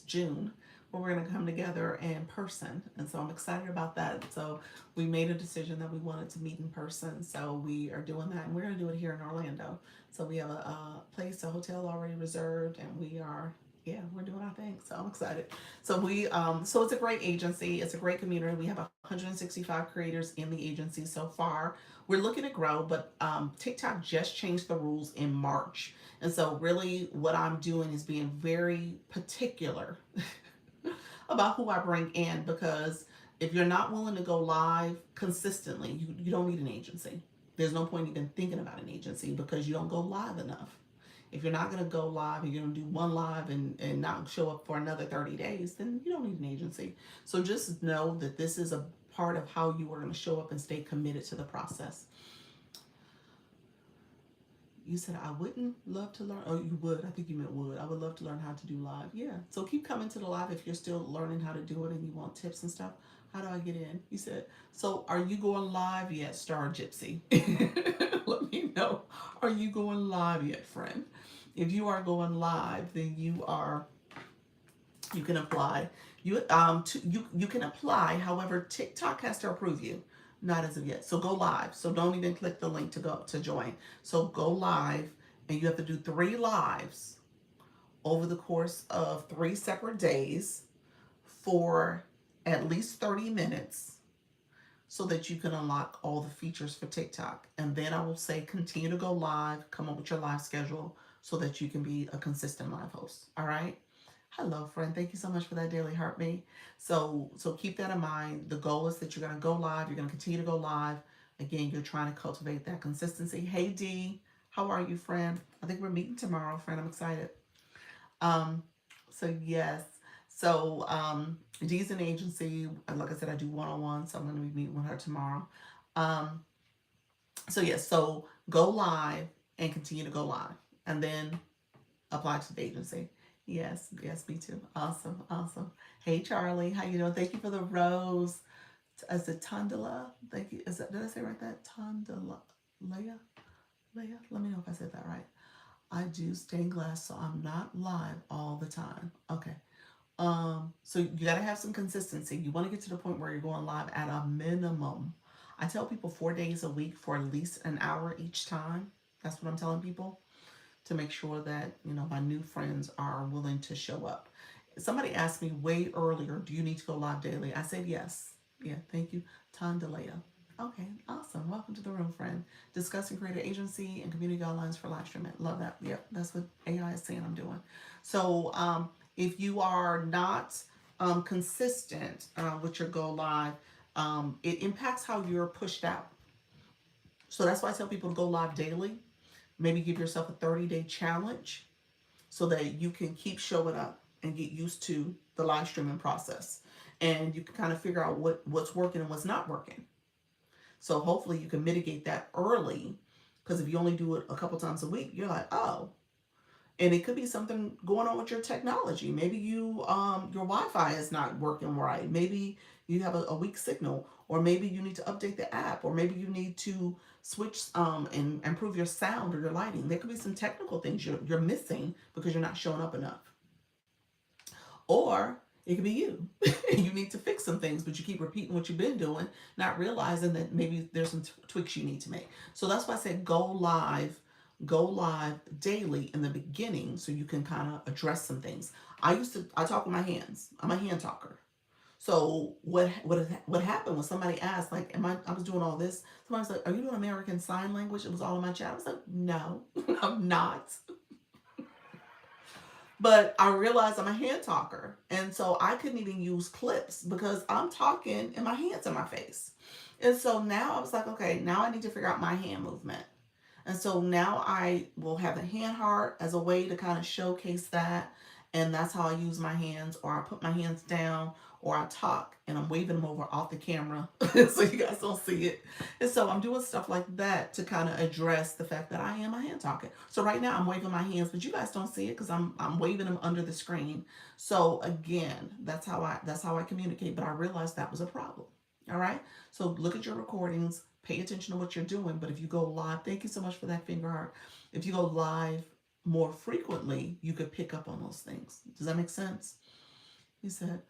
June where we're going to come together in person. And so I'm excited about that. So we made a decision that we wanted to meet in person. So we are doing that, and we're going to do it here in Orlando. So we have a place, a hotel already reserved, and we're doing our thing. So I'm excited. So it's a great agency. It's a great community. We have 165 creators in the agency so far. We're looking to grow, but TikTok just changed the rules in March. And so really what I'm doing is being very particular about who I bring in, because if you're not willing to go live consistently, you don't need an agency. There's no point even thinking about an agency because you don't go live enough. If you're not going to go live and you're going to do one live and not show up for another 30 days, then you don't need an agency. So just know that this is a part of how you are going to show up and stay committed to the process. You said I wouldn't love to learn. Oh, you would. I think you meant would. I would love to learn how to do live. Yeah. So keep coming to the live if you're still learning how to do it and you want tips and stuff. How do I get in? You said, so are you going live yet, Star Gypsy? Let me know. Are you going live yet, friend? If you are going live, then you can apply. You can apply. However, TikTok has to approve you. Not as of yet. So go live. So don't even click the link to join. So go live, and you have to do 3 lives over the course of 3 separate days for at least 30 minutes so that you can unlock all the features for TikTok. And then I will say continue to go live, come up with your live schedule so that you can be a consistent live host. All right? Hello, friend. Thank you so much for that daily heartbeat. So keep that in mind. The goal is that you're going to go live. You're going to continue to go live. Again, you're trying to cultivate that consistency. Hey, Dee. How are you, friend? I think we're meeting tomorrow, friend. I'm excited. So yes. So Dee's an agency. Like I said, I do one-on-one. So I'm going to be meeting with her tomorrow. So yes. So go live and continue to go live. And then apply to the agency. Yes, me too. Awesome. Hey, Charlie, how you doing? Thank you for the rose. Is it Tondela? Thank you. Did I say right that? Tondela, Leah. Let me know if I said that right. I do stained glass, so I'm not live all the time. Okay. So you got to have some consistency. You want to get to the point where you're going live at a minimum. I tell people 4 days a week for at least an hour each time. That's what I'm telling people, to make sure that, my new friends are willing to show up. Somebody asked me way earlier, do you need to go live daily? I said yes. Yeah, thank you, Tondalea. Okay, awesome. Welcome to the room, friend. Discussing creative agency and community guidelines for live streaming. Love that. Yep, that's what AI is saying I'm doing. So if you are not consistent with your go live, it impacts how you're pushed out. So that's why I tell people to go live daily. Maybe give yourself a 30-day challenge so that you can keep showing up and get used to the live streaming process. And you can kind of figure out what's working and what's not working. So hopefully you can mitigate that early, because if you only do it a couple times a week, you're like, oh. And it could be something going on with your technology. Maybe your Wi-Fi is not working right. Maybe you have a weak signal, or maybe you need to update the app, or maybe you need to switch and improve your sound or your lighting. There could be some technical things you're missing because you're not showing up enough. Or it could be you. You need to fix some things, but you keep repeating what you've been doing, not realizing that maybe there's some tweaks you need to make. So that's why I said go live daily in the beginning, so you can kind of address some things. I talk with my hands. I'm a hand talker. So what happened was somebody asked, like, I was doing all this. Somebody was like, are you doing American Sign Language? It was all in my chat. I was like, no, I'm not. But I realized I'm a hand talker. And so I couldn't even use clips because I'm talking and my hands in my face. And so now I was like, okay, now I need to figure out my hand movement. And so now I will have a hand heart as a way to kind of showcase that. And that's how I use my hands, or I put my hands down, or I talk and I'm waving them over off the camera so you guys don't see it. And so I'm doing stuff like that to kind of address the fact that I am a hand talker. So right now I'm waving my hands, but you guys don't see it because I'm waving them under the screen. So again, that's how I communicate. But I realized that was a problem. All right. So look at your recordings, pay attention to what you're doing. But if you go live, thank you so much for that finger heart. If you go live more frequently, you could pick up on those things. Does that make sense? He said,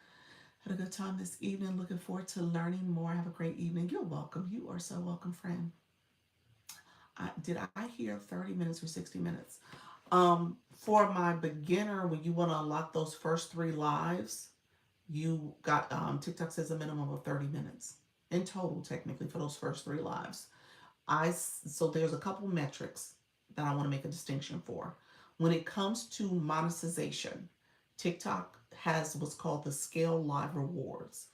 had a good time this evening. Looking forward to learning more. Have a great evening. You're welcome. You are so welcome, friend. Did I hear 30 minutes or 60 minutes? For my beginner, when you want to unlock those first 3 lives, you got TikTok says a minimum of 30 minutes in total, technically, for those first 3 lives. So there's a couple metrics that I want to make a distinction for. When it comes to monetization, TikTok has what's called the scale live rewards.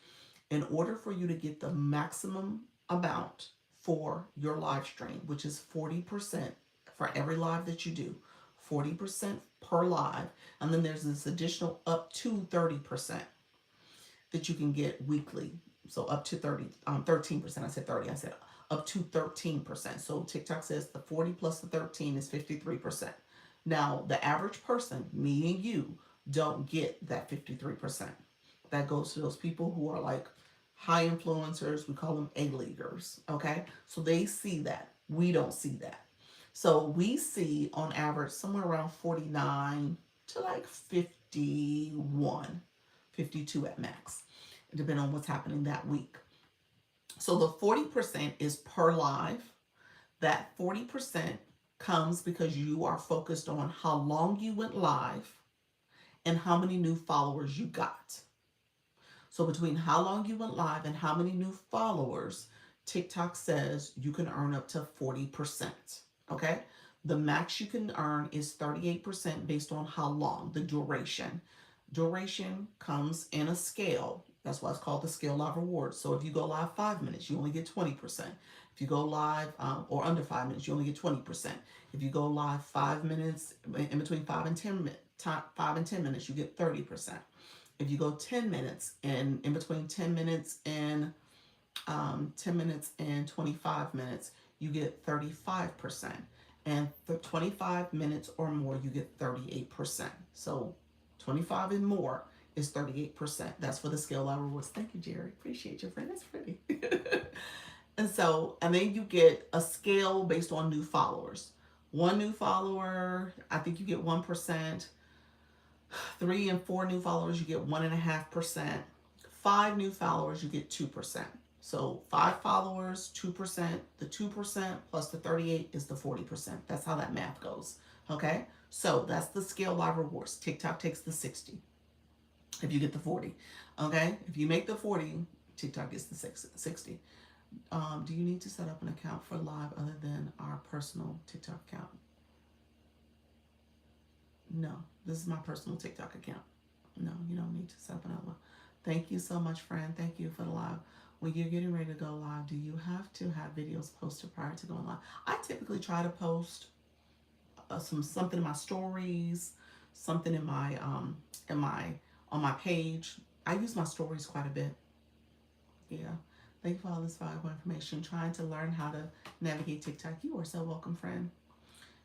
In order for you to get the maximum amount for your live stream, which is 40% for every live that you do, 40% per live, and then there's this additional up to 30% that you can get weekly. So up to 13%. I said 30. I said up to 13%. So TikTok says the 40 plus the 13 is 53%. Now, the average person, me and you, don't get that 53%. That goes to those people who are like high influencers. We call them A-leaguers. Okay. So they see that. We don't see that. So we see on average somewhere around 49 to like 51, 52 at max, depending on what's happening that week. So the 40% is per live. That 40% comes because you are focused on how long you went live and how many new followers you got. So between how long you went live and how many new followers, TikTok says you can earn up to 40%. Okay? The max you can earn is 38% based on how long, the duration. Duration comes in a scale. That's why it's called the scale live reward. So if you go live 5 minutes, you only get 20%. If you go live or under 5 minutes, you only get 20%. If you go live 5 minutes, in between 5 and 10 minutes, 5 and 10 minutes, you get 30%. If you go 10 minutes, and in between 10 minutes and 10 minutes and 25 minutes, you get 35%. And 25 minutes or more, you get 38%. So 25 and more is 38%. That's for the scale live rewards. Thank you, Jerry. Appreciate your friend. That's pretty. And then you get a scale based on new followers. One new follower, I think you get 1%. 3 and 4 new followers, you get 1.5%. 5 new followers, you get 2%. So 5 followers, 2%. The 2% plus the 38 is the 40%. That's how that math goes. Okay? So that's the scale live rewards. TikTok takes the 60 if you get the 40. Okay? If you make the 40, TikTok gets the 60. Do you need to set up an account for live other than our personal TikTok account? No, this is my personal TikTok account. No, you don't need to set up another one. Thank you so much, friend. Thank you for the live. When you're getting ready to go live, do you have to have videos posted prior to going live? I typically try to post something in my stories, something in my on my page. I use my stories quite a bit. Yeah. Thank you for all this valuable information. Trying to learn how to navigate TikTok. You are so welcome, friend.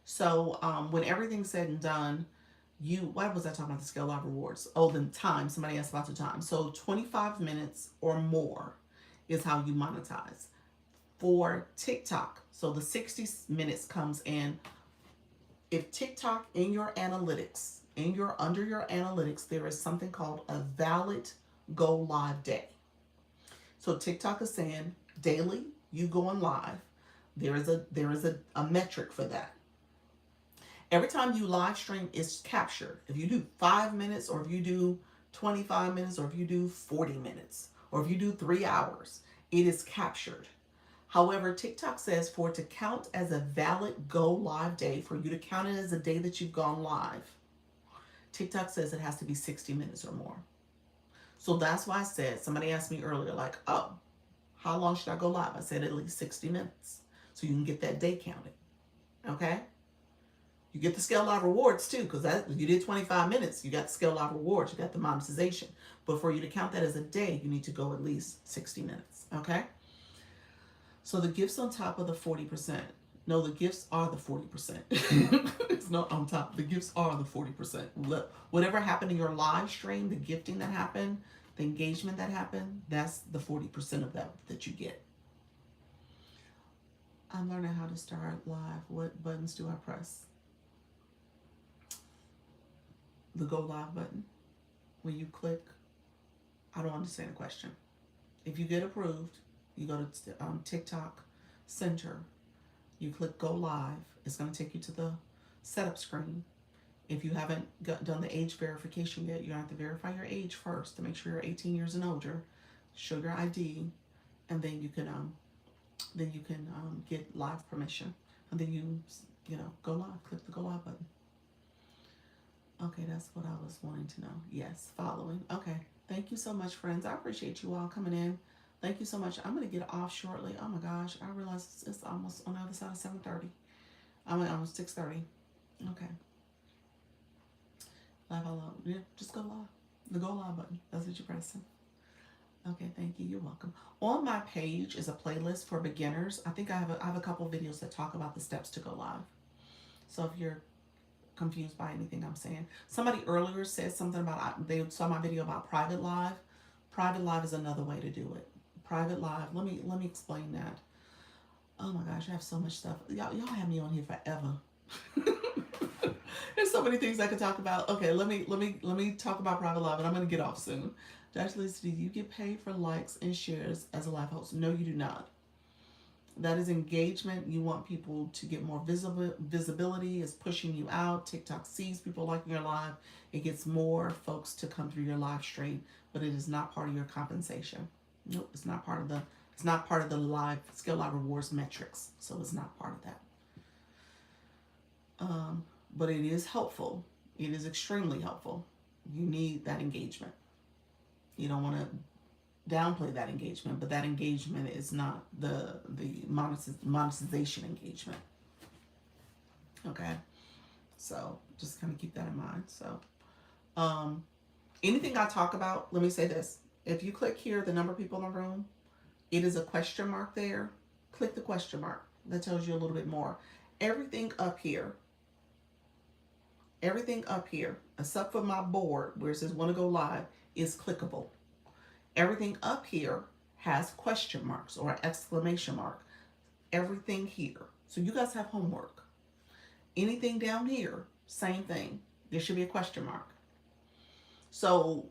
So when everything's said and done, what was I talking about? The scale live rewards. Oh, the time. Somebody asked about the time. So 25 minutes or more is how you monetize. For TikTok, so the 60 minutes comes in. If TikTok in your analytics, under your analytics, there is something called a valid go live day. So TikTok is saying daily you going live. There is a metric for that. Every time you live stream is captured. If you do 5 minutes, or if you do 25 minutes, or if you do 40 minutes, or if you do 3 hours, it is captured. However, TikTok says for it to count as a valid go live day, for you to count it as a day that you've gone live, TikTok says it has to be 60 minutes or more. So that's why I said, somebody asked me earlier, like, oh, how long should I go live? I said at least 60 minutes. So you can get that day counted. Okay? You get the scale live rewards too, because you did 25 minutes, you got the scale live rewards, you got the monetization. But for you to count that as a day, you need to go at least 60 minutes. Okay? So the gifts on top of the 40%. No, the gifts are the 40%. It's not on top. The gifts are the 40%. Whatever happened in your live stream, the gifting that happened, the engagement that happened, that's the 40% of that you get. I'm learning how to start live. What buttons do I press? The go live button. When you click, I don't understand the question. If you get approved, you go to TikTok Center. You click go live. It's going to take you to the setup screen. If you haven't done the age verification yet, you have to verify your age first to make sure you're 18 years and older. Show your ID, and then you can get live permission, and then you go live. Click the go live button. Okay, that's what I was wanting to know. Yes, following. Okay, thank you so much, friends. I appreciate you all coming in. Thank you so much. I'm going to get off shortly. Oh my gosh, I realize it's almost on the other side of 7:30. I mean, almost 6:30. Okay. Live, hello. Yeah, just go live. The go live button. That's what you're pressing. Okay, thank you. You're welcome. On my page is a playlist for beginners. I think I have a couple videos that talk about the steps to go live. So if you're confused by anything I'm saying, somebody earlier said something about they saw my video about private live. Private live is another way to do it. Private live. Let me explain that. Oh my gosh, I have so much stuff. Y'all have me on here forever. There's so many things I could talk about. Okay, let me talk about private live, and I'm gonna get off soon. Josh Lee, do you get paid for likes and shares as a live host? No, you do not. That is engagement. You want people to get more visibility. It's pushing you out. TikTok sees people liking your live. It gets more folks to come through your live stream, but it is not part of your compensation. Nope, it's not part of the live scale live rewards metrics. So it's not part of that. But it is helpful. It is extremely helpful. You need that engagement. You don't want to downplay that engagement, but that engagement is not the monetization engagement. Okay, so just kind of keep that in mind. So anything I talk about, let me say this. If you click here, the number of people in the room, it is a question mark there. Click the question mark. That tells you a little bit more. Everything up here, except for my board where it says want to go live, is clickable. Everything up here has question marks or exclamation mark. Everything here. So you guys have homework. Anything down here, same thing. There should be a question mark. So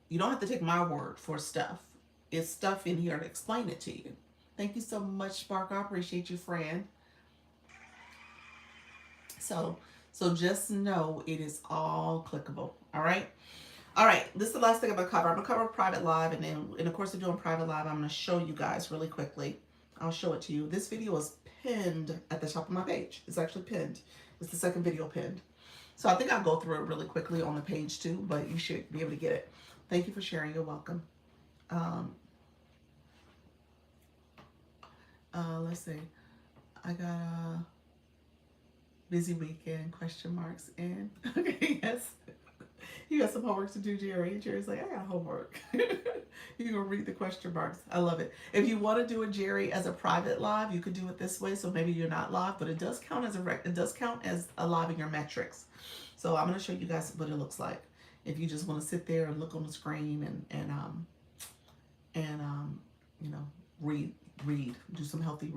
you don't have to take my word for stuff. It's stuff in here to explain it to you. Thank you so much, Spark. I appreciate you, friend. So, so just know it is all clickable. All right. All right. This is the last thing I'm gonna cover. I'm gonna cover private live, and then in the course of doing private live, I'm gonna show you guys really quickly. I'll show it to you. This video is pinned at the top of my page. It's actually pinned. It's the second video pinned. So I think I'll go through it really quickly on the page too, but you should be able to get it. Thank you for sharing. You're welcome. Um, let's see. I got a busy weekend, question marks, and okay, yes. You got some homework to do, Jerry. And Jerry's like, I got homework. You can read the question marks. I love it. If you want to do it, Jerry, as a private live, you could do it this way. So maybe you're not live, but it does count as it does count as a live in your metrics. So I'm going to show you guys what it looks like. If you just want to sit there and look on the screen and you know, do some healthy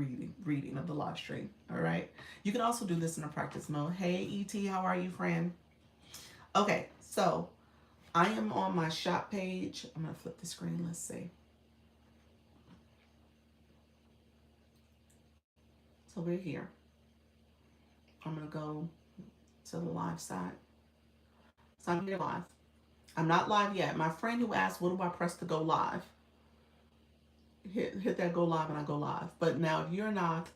reading of the live stream. All right. You can also do this in a practice mode. Hey, ET, how are you, friend? Okay, so I am on my shop page. I'm going to flip the screen. Let's see. So we're here. I'm going to go to the live side. So I'm here live. I'm not live yet. My friend who asked, what do I press to go live? Hit that go live and I go live. But now if you're not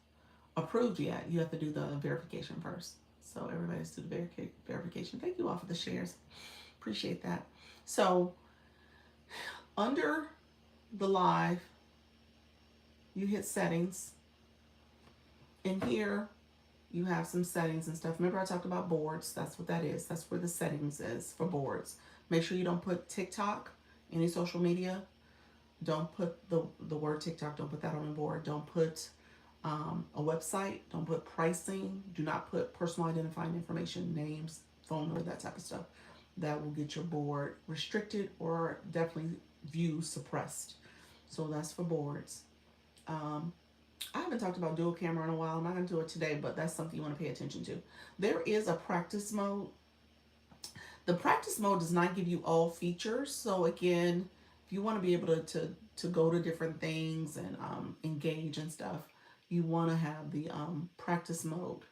approved yet, you have to do the verification first. So everybody's do the verification. Thank you all for the shares. Appreciate that. So under the live, you hit settings. In here, you have some settings and stuff. Remember I talked about boards? That's what that is. That's where the settings is for boards. Make sure you don't put TikTok, any social media. Don't put the word TikTok. Don't put that on the board. Don't put a website. Don't put pricing. Do not put personal identifying information, names, phone number, that type of stuff. That will get your board restricted or definitely view suppressed. So that's for boards. I haven't talked about dual camera in a while. I'm not going to do it today, but that's something you want to pay attention to. There is a practice mode. The practice mode does not give you all features. So again, if you want to be able to go to different things and engage and stuff, you want to have the practice mode.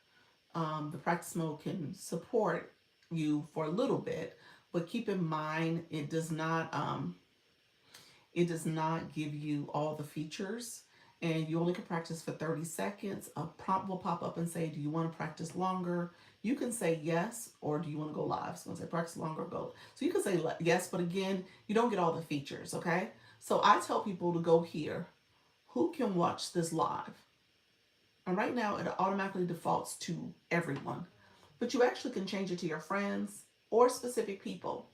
The practice mode can support you for a little bit, but keep in mind it does not give you all the features, and you only can practice for 30 seconds. A prompt will pop up and say, do you want to practice longer? You can say yes, or do you want to go live? So I'm going to say practice longer or go. So you can say yes, but again, you don't get all the features, okay? So I tell people to go here. Who can watch this live? And right now it automatically defaults to everyone, but you actually can change it to your friends or specific people.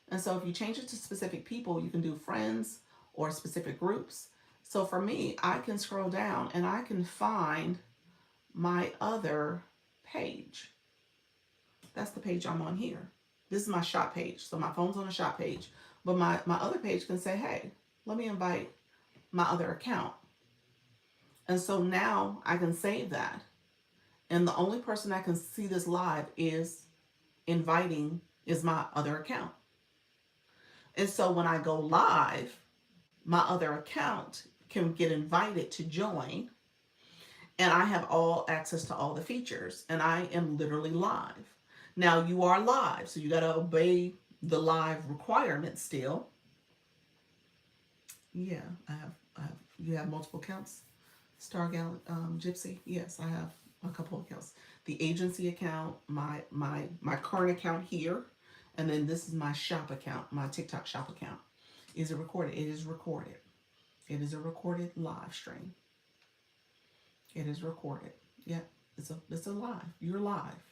And so if you change it to specific people, you can do friends or specific groups. So for me, I can scroll down and I can find my other page. That's the page I'm on here. This is my shop page. So my phone's on a shop page, but my other page can say, hey, let me invite my other account. And so now I can save that. And the only person that can see this live is my other account. And so when I go live, my other account can get invited to join, and I have all access to all the features, and I am literally live. Now you are live, so you got to obey the live requirements still. Yeah, I have. You have multiple accounts, Gypsy. Yes, I have a couple of accounts. The agency account, my current account here, and then this is my shop account, my TikTok shop account. Is it recorded? It is recorded. It is a recorded live stream. It is recorded. Yeah, it's a live. You're live.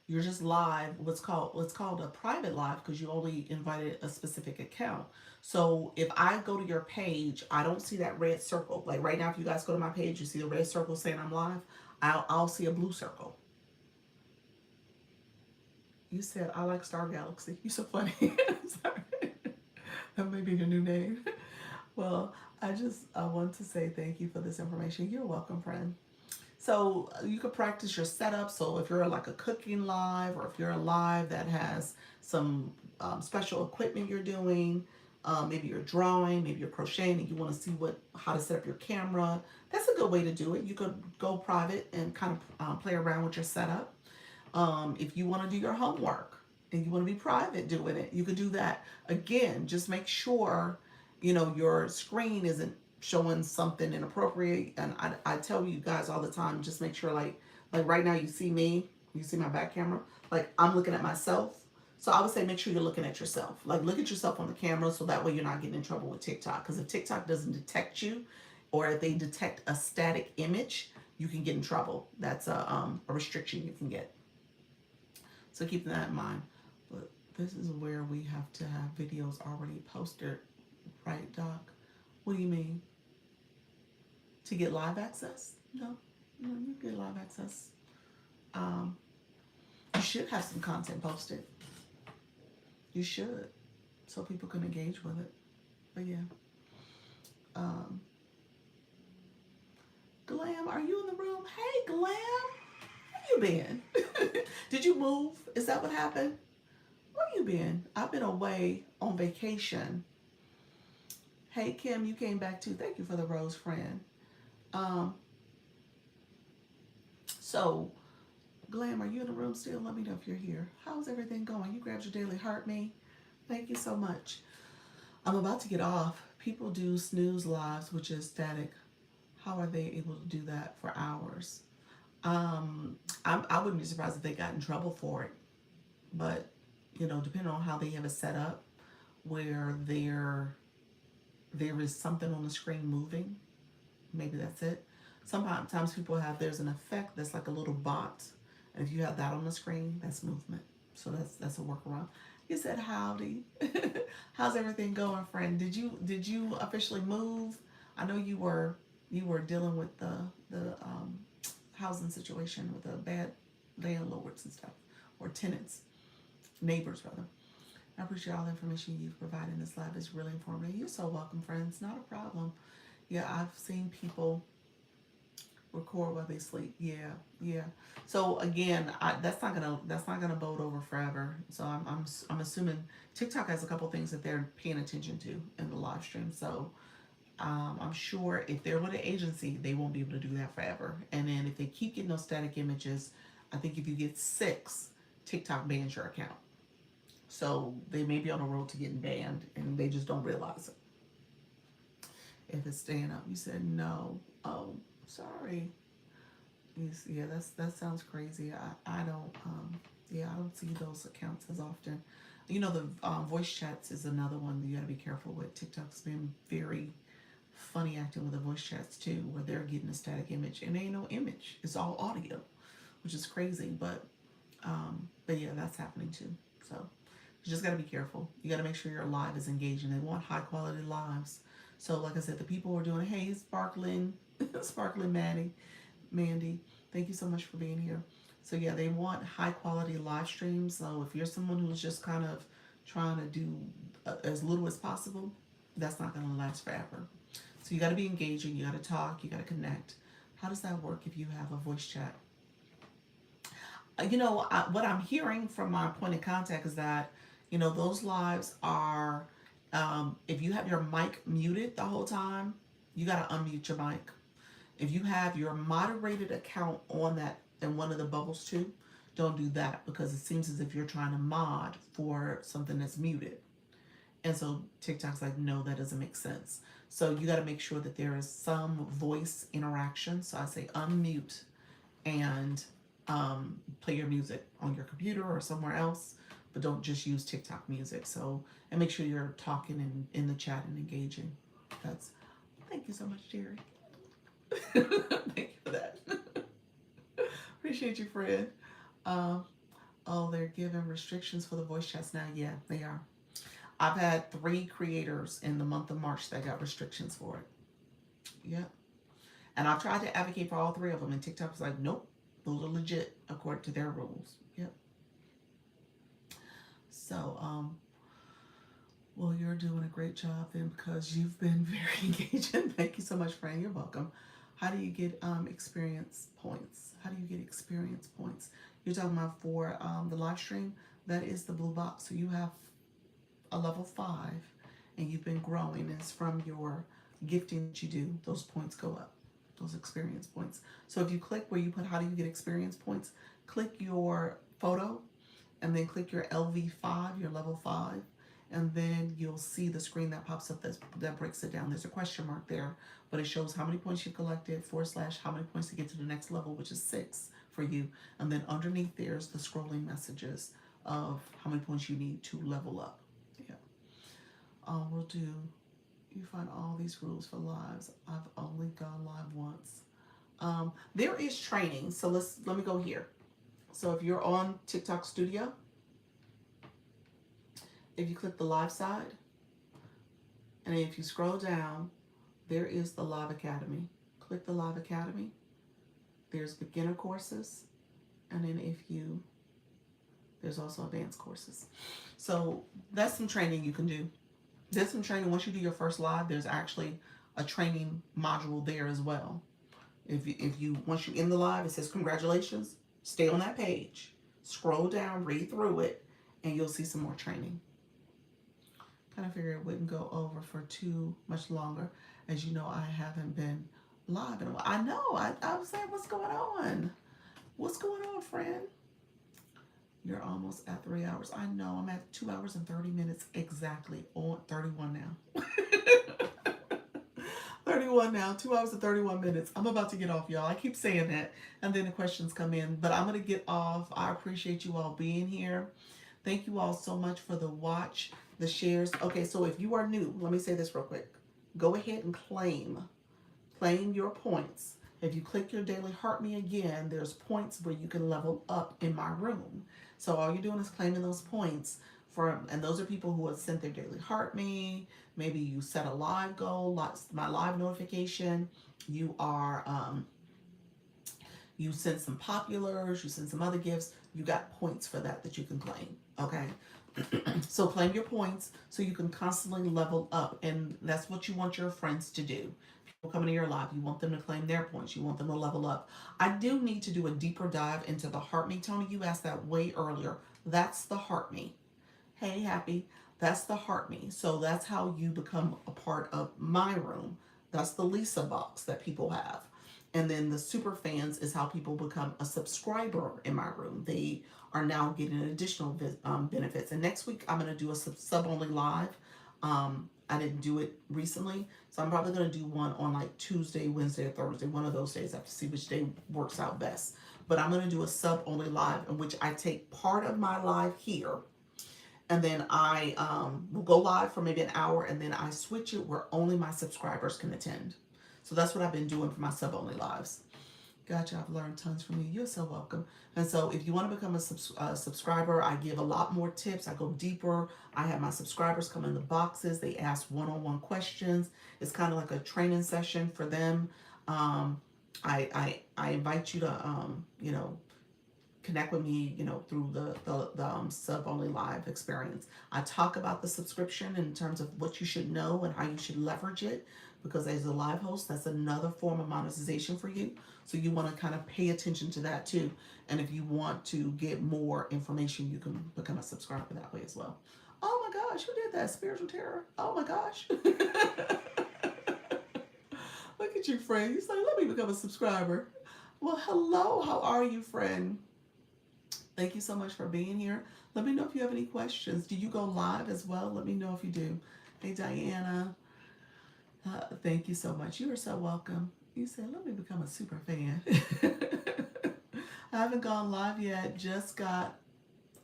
You're just live. What's called a private live because you only invited a specific account. So if I go to your page, I don't see that red circle. Like right now, if you guys go to my page, you see the red circle saying I'm live. I'll see a blue circle. You said I like Star Galaxy. You're so funny. Sorry. That may be your new name. Well, I want to say thank you for this information. You're welcome, friend. So you could practice your setup. So if you're like a cooking live, or if you're a live that has some special equipment you're doing, maybe you're drawing, maybe you're crocheting, and you want to see how to set up your camera, that's a good way to do it. You could go private and kind of play around with your setup. If you want to do your homework and you want to be private doing it, you could do that. Again, just make sure your screen isn't showing something inappropriate. And I tell you guys all the time, just make sure, like right now, you see me, you see my back camera, like I'm looking at myself. So I would say make sure you're looking at yourself. Like look at yourself on the camera, so that way you're not getting in trouble with TikTok. Because if TikTok doesn't detect you, or if they detect a static image, you can get in trouble. That's a restriction you can get. So keep that in mind. But this is where we have to have videos already posted, right, Doc? What do you mean? To get live access? No, you get live access. Um, you should have some content posted. You should, so people can engage with it. But yeah. Um, Glam, are you in the room? Hey, Glam, where you been? Did you move? Is that what happened? Where you been? I've been away on vacation. Hey, Kim, you came back too. Thank you for the rose, friend. Um, so, Glam, are you in the room still? Let me know if you're here. How's everything going? You grabbed your daily heart me. Thank you so much. I'm about to get off. People do snooze lives, which is static. How are they able to do that for hours? I wouldn't be surprised if they got in trouble for it. But, depending on how they have it set up, where there is something on the screen moving, maybe that's it. Sometimes people there's an effect that's like a little bot. And if you have that on the screen, that's movement. So that's a workaround. You said howdy. How's everything going, friend? Did you officially move? I know you were dealing with the housing situation with the bad landlords and stuff, or tenants, neighbors rather. I appreciate all the information you've provided in this live. It's really informative. You're so welcome, friends. Not a problem. Yeah, I've seen people record while they sleep. Yeah. So again, that's not gonna bode over forever. So I'm assuming TikTok has a couple things that they're paying attention to in the live stream. So I'm sure if they're with an agency, they won't be able to do that forever. And then if they keep getting those static images, I think if you get 6, TikTok bans your account. So they may be on the road to getting banned, and they just don't realize it. If it's staying up, you said no. Oh, sorry. Yeah, that sounds crazy. I don't I don't see those accounts as often. The voice chats is another one that you got to be careful with. TikTok's been very funny acting with the voice chats too, where they're getting a static image and there ain't no image. It's all audio, which is crazy. But yeah, that's happening too. So you just got to be careful. You got to make sure your live is engaging. They want high quality lives. So like I said, the people who are doing, hey, sparkling, sparkling Mandy, thank you so much for being here. So yeah, they want high quality live streams. So if you're someone who's just kind of trying to do as little as possible, that's not going to last forever. So you got to be engaging. You got to talk. You got to connect. How does that work if you have a voice chat? What I'm hearing from my point of contact is that, those lives are, if you have your mic muted the whole time, you got to unmute your mic. If you have your moderated account on that in one of the bubbles too, don't do that, because it seems as if you're trying to mod for something that's muted. And so TikTok's like, no, that doesn't make sense. So you got to make sure that there is some voice interaction. So I say unmute and play your music on your computer or somewhere else, but don't just use TikTok music. So, and make sure you're talking and in the chat and engaging. Thank you so much, Jerry. Thank you for that. Appreciate you, friend. They're giving restrictions for the voice chats now. Yeah, they are. I've had 3 creators in the month of March that got restrictions for it. Yep. And I've tried to advocate for all 3 of them, and TikTok's like, nope, those are legit according to their rules. Yep. So, well, you're doing a great job then, because you've been very engaging. Thank you so much, friend. You're welcome. How do you get experience points? How do you get experience points? You're talking about for the live stream. That is the blue box. So you have a level 5 and you've been growing. And it's from your gifting that you do. Those points go up. Those experience points. So if you click where you put how do you get experience points, click your photo and then click your LV5, your level 5, and then you'll see the screen that pops up that breaks it down. There's a question mark there, but it shows how many points you collected, / how many points to get to the next level, which is 6 for you. And then underneath there's the scrolling messages of how many points you need to level up. Yeah. We'll do, you find all these rules for lives. I've only gone live once. There is training. So let me go here. So if you're on TikTok Studio, if you click the live side, and if you scroll down, there is the Live Academy. Click the Live Academy. There's beginner courses, and then there's also advanced courses. So that's some training you can do. There's some training once you do your first live. There's actually a training module there as well. Once you're in the live, it says congratulations. Stay on that page, scroll down, read through it, and you'll see some more training. Kind of figured it wouldn't go over for too much longer. As you know, I haven't been live in a while. I know, I was saying, what's going on? What's going on, friend? You're almost at 3 hours. I know, I'm at 2 hours and 30 minutes exactly, on 31 now. 31 now, 2 hours and 31 minutes. I'm about to get off, y'all. I keep saying that, and then the questions come in, but I'm going to get off. I appreciate you all being here. Thank you all so much for the watch, the shares. Okay, so if you are new, let me say this real quick. Go ahead and claim your points. If you click your daily Heart Me again, there's points where you can level up in my room. So all you're doing is claiming those points and those are people who have sent their daily Heart Me. Maybe you set a live goal, my live notification. You sent some populars, you sent some other gifts. You got points for that you can claim. Okay. So claim your points so you can constantly level up, and that's what you want your friends to do. People coming to your live, you want them to claim their points. You want them to level up. I do need to do a deeper dive into the Heart Me. Tony, you asked that way earlier. That's the Heart Me. Hey, Happy. That's the Heart Me. So that's how you become a part of my room. That's the Lisa box that people have. And then the super fans is how people become a subscriber in my room. They are now getting additional benefits. And next week, I'm going to do a sub-only live. I didn't do it recently, so I'm probably going to do one on like Tuesday, Wednesday, or Thursday. One of those days. I have to see which day works out best. But I'm going to do a sub-only live in which I take part of my live here. And then I will go live for maybe an hour, and then I switch it where only my subscribers can attend. So that's what I've been doing for my sub-only lives. Gotcha, I've learned tons from you. You're so welcome. And so if you want to become a subscriber, I give a lot more tips. I go deeper. I have my subscribers come in the boxes. They ask one-on-one questions. It's kind of like a training session for them. I invite you to, connect with me, through the sub-only live experience. I talk about the subscription in terms of what you should know and how you should leverage it, because as a live host, that's another form of monetization for you. So you want to kind of pay attention to that too. And if you want to get more information, you can become a subscriber that way as well. Oh my gosh, who did that? Spiritual Terror. Oh my gosh. Look at you, friend. He's like, let me become a subscriber. Well, hello. How are you, friend? Thank you so much for being here. Let me know if you have any questions. Do you go live as well? Let me know if you do. Hey, Diana. Thank you so much. You are so welcome. You said, let me become a super fan. I haven't gone live yet. Just got...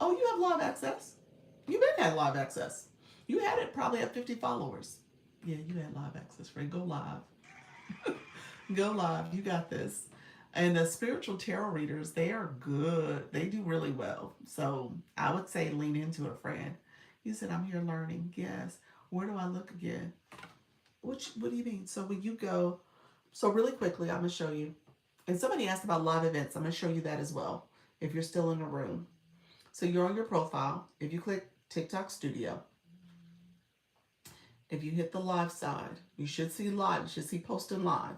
Oh, you have live access. You've been had live access. You had it probably at 50 followers. Yeah, you had live access, friend. Go live. Go live. You got this. And the spiritual tarot readers, they are good. They do really well. So I would say lean into it, friend. You said, I'm here learning. Yes. Where do I look again? What do you mean? So when you go, so really quickly, I'm going to show you. And somebody asked about live events. I'm going to show you that as well, if you're still in the room. So you're on your profile. If you click TikTok Studio, if you hit the live side, you should see live. You should see posting live.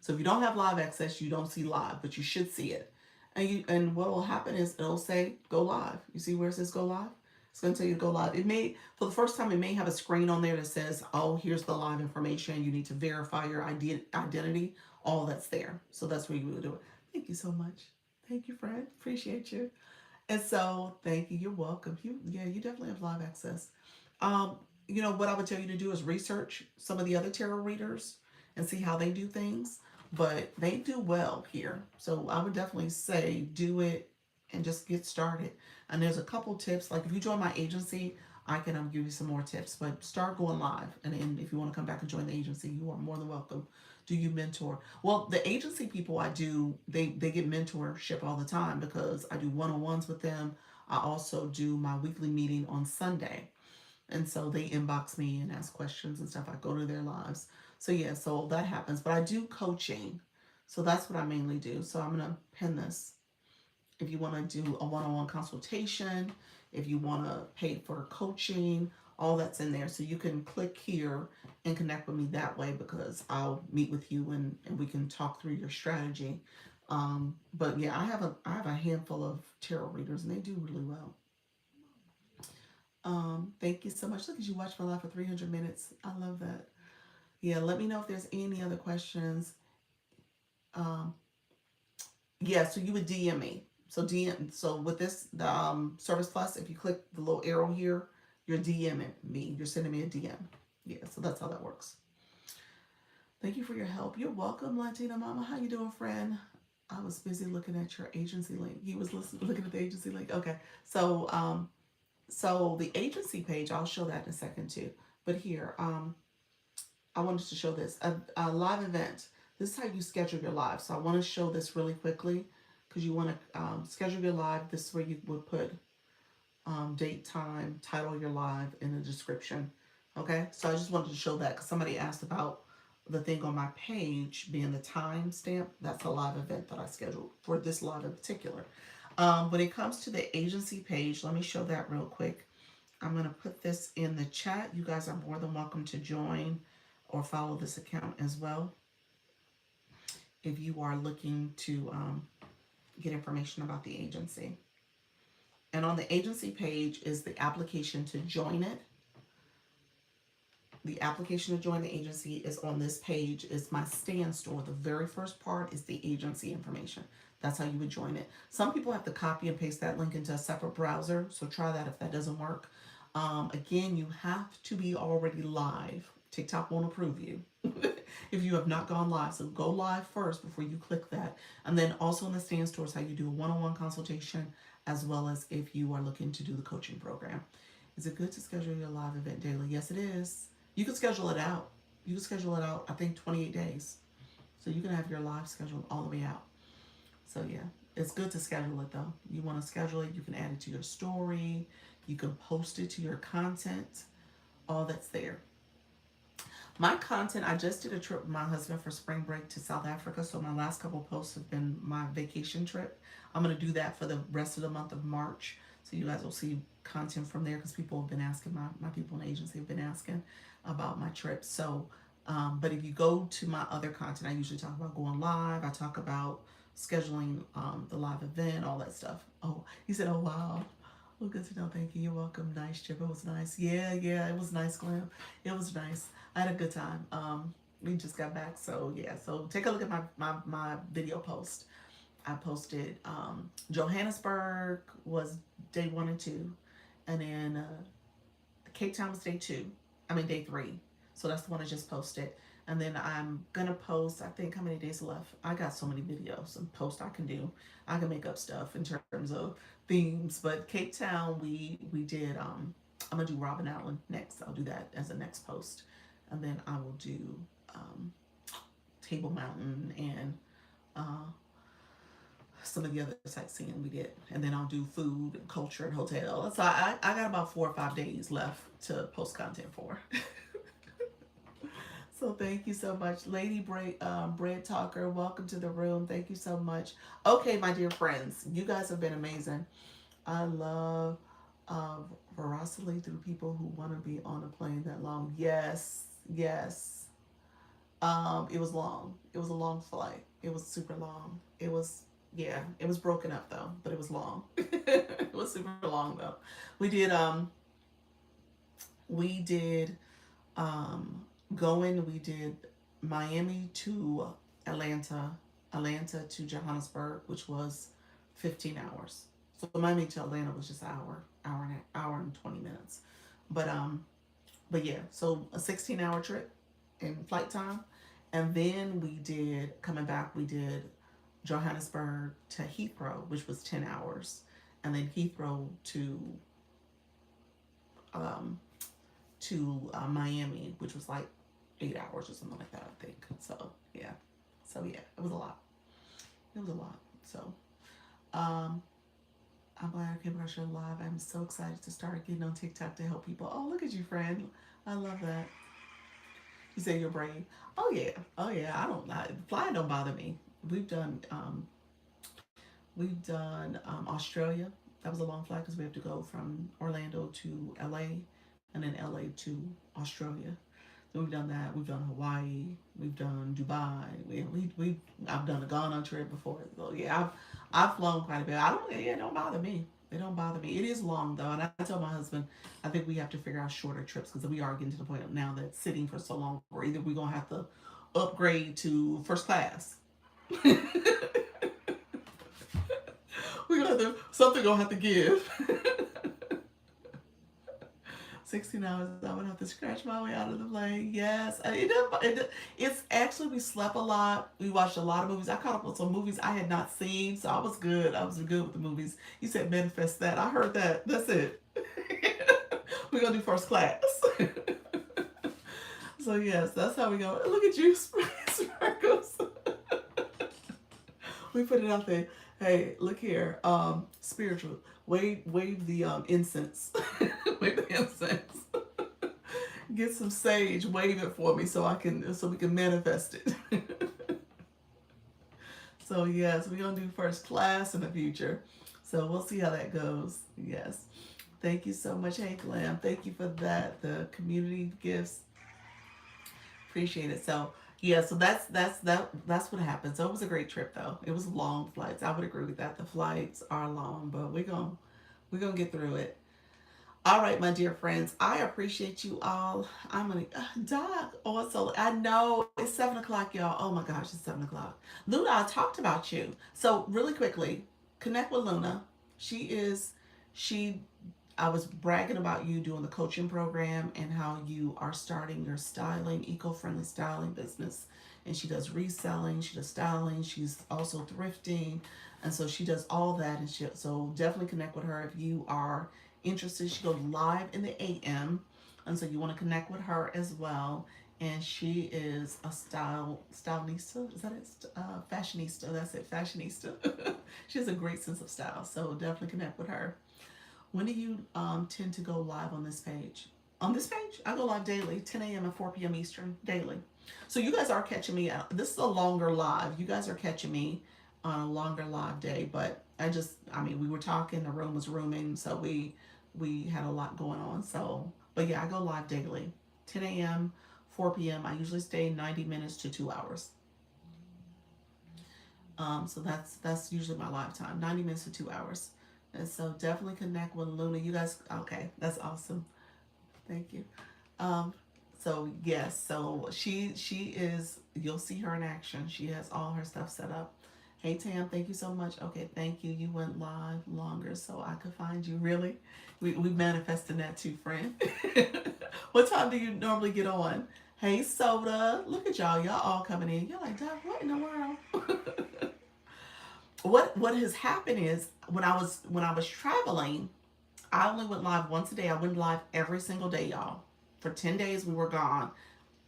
So if you don't have live access, you don't see live, but you should see it. And what will happen is it'll say go live. You see where it says go live? It's going to tell you to go live. It may, for the first time, it may have a screen on there that says, oh, here's the live information. You need to verify your identity. All that's there. So that's where you will do it. Thank you so much. Thank you, Fred. Appreciate you. And so, thank you. You're welcome. Yeah, you definitely have live access. Um, what I would tell you to do is research some of the other tarot readers and see how they do things. But they do well here, so I would definitely say do it and just get started. And there's a couple tips. Like if you join my agency, I can give you some more tips. But start going live, and then if you want to come back and join the agency, you are more than welcome. Do you mentor? Well, the agency people I do, they get mentorship all the time because I do one-on-ones with them. I also do my weekly meeting on Sunday. And so they inbox me and ask questions and stuff. I go to their lives. So yeah, so that happens. But I do coaching. So that's what I mainly do. So I'm gonna pin this. If you want to do a one-on-one consultation, if you want to pay for coaching, all that's in there. So you can click here and connect with me that way because I'll meet with you and we can talk through your strategy. But yeah, I have a handful of tarot readers and they do really well. Thank you so much. Look at you watch my live for 300 minutes. I love that. Yeah, let me know if there's any other questions. Um, yeah, so you would DM me. So so with this the Service Plus, if you click the little arrow here, you're DMing me. You're sending me a DM. Yeah, so that's how that works. Thank you for your help. You're welcome, Latina Mama. How you doing, friend? I was busy looking at your agency link. He was looking at the agency link. Okay, so the agency page, I'll show that in a second too. But here, I wanted to show this a live event. This is how you schedule your live. So I want to show this really quickly because you want to schedule your live. This is where you would put date, time, title of your live in the description. Okay, so I just wanted to show that because somebody asked about the thing on my page being the time stamp. That's a live event that I scheduled for this live in particular. When it comes to the agency page, let me show that real quick. I'm going to put this in the chat. You guys are more than welcome to join or follow this account as well if you are looking to get information about the agency. And on the agency page is the application to join it. The application to join the agency is on this page. It's my stand store. The very first part is the agency information. That's how you would join it. Some people have to copy and paste that link into a separate browser, so try that if that doesn't work. Again, you have to be already live. TikTok won't approve you if you have not gone live. So go live first before you click that. And then also in the stand store is how you do a one-on-one consultation, as well as if you are looking to do the coaching program. Is it good to schedule your live event daily? Yes, it is. You can schedule it out. You can schedule it out, I think, 28 days. So you can have your live scheduled all the way out. So yeah, it's good to schedule it though. You want to schedule it, you can add it to your story, you can post it to your content, all that's there. My content, I just did a trip with my husband for spring break to South Africa, so my last couple posts have been my vacation trip. I'm going to do that for the rest of the month of March, so you guys will see content from there because people have been asking, my people in the agency have been asking about my trip. So, but if you go to my other content, I usually talk about going live, I talk about scheduling the live event, all that stuff. Oh, he said, oh wow. Well, good to know. Thank you. You're welcome. Nice trip. It was nice. Yeah, it was nice, Glam. It was nice. I had a good time. We just got back, so yeah. So take a look at my video post. I posted Johannesburg was day 1 and 2, and then Cape Town was day 2. I mean day 3. So that's the one I just posted. And then I'm gonna post, I think, how many days left? I got so many videos and posts I can do. I can make up stuff in terms of themes. But Cape Town, we did. I'm gonna do Robin Island next. I'll do that as a next post, and then I will do Table Mountain and some of the other sightseeing we did, and then I'll do food and culture and hotel. So I got about 4 or 5 days left to post content for. So thank you so much, Lady Bread Talker. Welcome to the room. Thank you so much. Okay, my dear friends, you guys have been amazing. I love veracity through people who want to be on a plane that long. Yes, yes. It was long. It was a long flight. It was super long. It was, yeah, it was broken up though, but it was long. It was super long though. We did we did going. We did Miami to Atlanta, Atlanta to Johannesburg, which was 15 hours. So Miami to Atlanta was just an hour and 20 minutes. But but yeah, so a 16-hour trip in flight time. And then we did, coming back, we did Johannesburg to Heathrow, which was 10 hours. And then Heathrow um, Miami, which was like 8 hours or something like that, I think. So yeah, it was a lot. It was a lot. So um, I'm glad I came across your live. I'm so excited to start getting on TikTok to help people. Oh, look at you, friend. I love that. You say you're brave. Oh yeah. Oh yeah. Flying don't bother me. We've done Australia. That was a long flight because we have to go from Orlando to LA and then LA to Australia. So we've done that. We've done Hawaii. We've done Dubai. I've done a Ghana trip before. So yeah, I've flown quite a bit. I don't. Yeah, it don't bother me. It don't bother me. It is long though, and I tell my husband, I think we have to figure out shorter trips because we are getting to the point now that sitting for so long, or either we're gonna have to upgrade to first class. We're gonna have to, something gonna have to give. 16 hours, I would have to scratch my way out of the plane. Yes. It's actually, we slept a lot. We watched a lot of movies. I caught up with some movies I had not seen, so I was good. I was good with the movies. You said manifest that. I heard that. That's it. We're going to do first class. So, yes, that's how we go. Look at you, Sparkles. We put it out there. Hey, look here. Spiritual. Wave the incense. Wave the incense. Get some sage. Wave it for me so we can manifest it. So yes, we're gonna do first class in the future. So we'll see how that goes. Yes. Thank you so much, Hey Glam. Thank you for that. The community gifts. Appreciate it. So yeah, so that's what happened. So it was a great trip though. It was long flights. I would agree with that. The flights are long, but we're gonna get through it. All right, my dear friends, I appreciate you all. I'm gonna Doc. Also, I know it's 7 o'clock, y'all. Oh my gosh, it's 7 o'clock. Luna, I talked about you. So really quickly, connect with Luna. She is she I was bragging about you doing the coaching program and how you are starting your styling, eco-friendly styling business. And she does reselling, she does styling, she's also thrifting. And so she does all that. And so definitely connect with her if you are interested. She goes live in the AM. And so you want to connect with her as well. And she is a stylista. Is that it? Fashionista. That's it. Fashionista. She has a great sense of style. So definitely connect with her. When do you tend to go live on this page? On this page, I go live daily, 10 a.m. and 4 p.m. Eastern, daily. So you guys are catching me out. This is a longer live. You guys are catching me on a longer live day, but we were talking, the room was rooming, so we had a lot going on. So, but yeah, I go live daily, 10 a.m., 4 p.m. I usually stay 90 minutes to 2 hours. So that's usually my live time, 90 minutes to 2 hours. And so definitely connect with Luna. You guys, okay, that's awesome. Thank you. Um, so yes, so she is. You'll see her in action. She has all her stuff set up. Hey Tam, thank you so much. Okay, thank you. You went live longer so I could find you. Really, we manifested that too, friend. What time do you normally get on? Hey Soda, look at y'all. Y'all all coming in. You're like, Doc, what in the world? What has happened is when I was traveling, I only went live once a day. I went live every single day, y'all. For 10 days we were gone.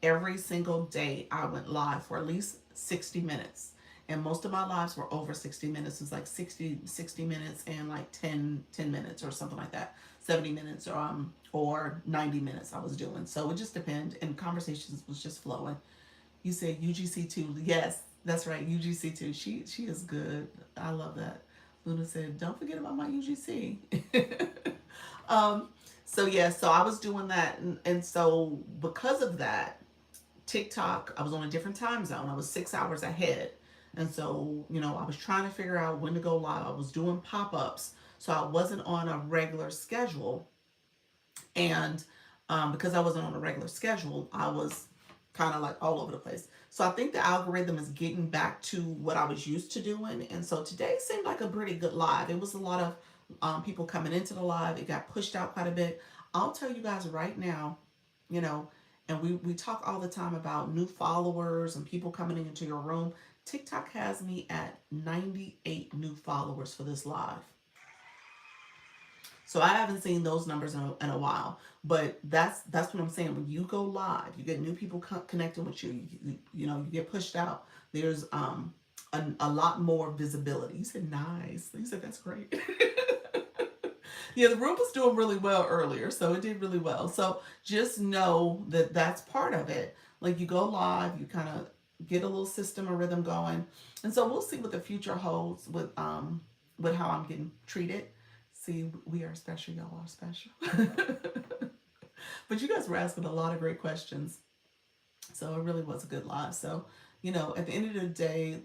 Every single day I went live for at least 60 minutes. And most of my lives were over 60 minutes. It was like 60 minutes and like 10 minutes or something like that. 70 minutes or 90 minutes I was doing. So it just depended. And conversations was just flowing. You said UGC2. Yes, that's right. UGC2. She is good. I love that. Luna said, don't forget about my UGC. So yeah, so I was doing that. And so because of that, TikTok, I was on a different time zone. I was 6 hours ahead. And so, I was trying to figure out when to go live. I was doing pop ups. So I wasn't on a regular schedule. And because I wasn't on a regular schedule, I was kind of like all over the place. So I think the algorithm is getting back to what I was used to doing. And so today seemed like a pretty good live. It was a lot of people coming into the live. It got pushed out quite a bit. I'll tell you guys right now, you know, and we talk all the time about new followers and people coming into your room. TikTok has me at 98 new followers for this live. So I haven't seen those numbers in a while, but that's what I'm saying. When you go live, you get new people connecting with you. You get pushed out. There's a lot more visibility. You said nice. You said that's great. Yeah, the room was doing really well earlier, so it did really well. So just know that that's part of it. Like you go live, you kind of get a little system or rhythm going, and so we'll see what the future holds with how I'm getting treated. See, we are special, y'all are special. But you guys were asking a lot of great questions. So it really was a good live. So, at the end of the day,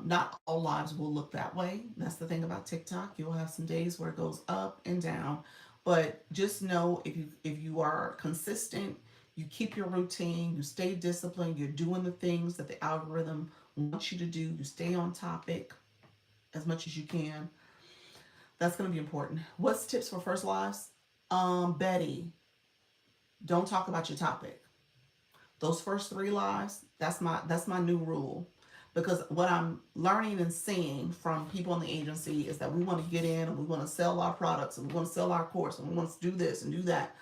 not all lives will look that way. That's the thing about TikTok. You'll have some days where it goes up and down. But just know if you are consistent, you keep your routine, you stay disciplined, you're doing the things that the algorithm wants you to do, you stay on topic as much as you can. That's going to be important. What's tips for first lives? Betty, don't talk about your topic. Those first 3 lives, that's my new rule. Because what I'm learning and seeing from people in the agency is that we want to get in and we want to sell our products and we want to sell our course and we want to do this and do that.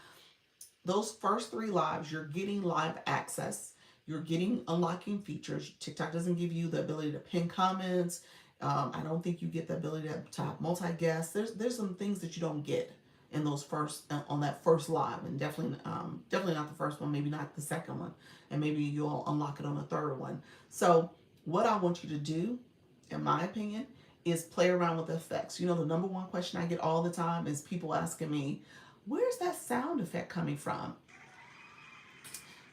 Those first 3 lives, you're getting live access. You're getting unlocking features. TikTok doesn't give you the ability to pin comments. I don't think you get the ability to have multi-guests. There's some things that you don't get in those first on that first live, and definitely not the first one, maybe not the second one, and maybe you'll unlock it on the third one. So what I want you to do, in my opinion, is play around with the effects. The number one question I get all the time is people asking me, where's that sound effect coming from?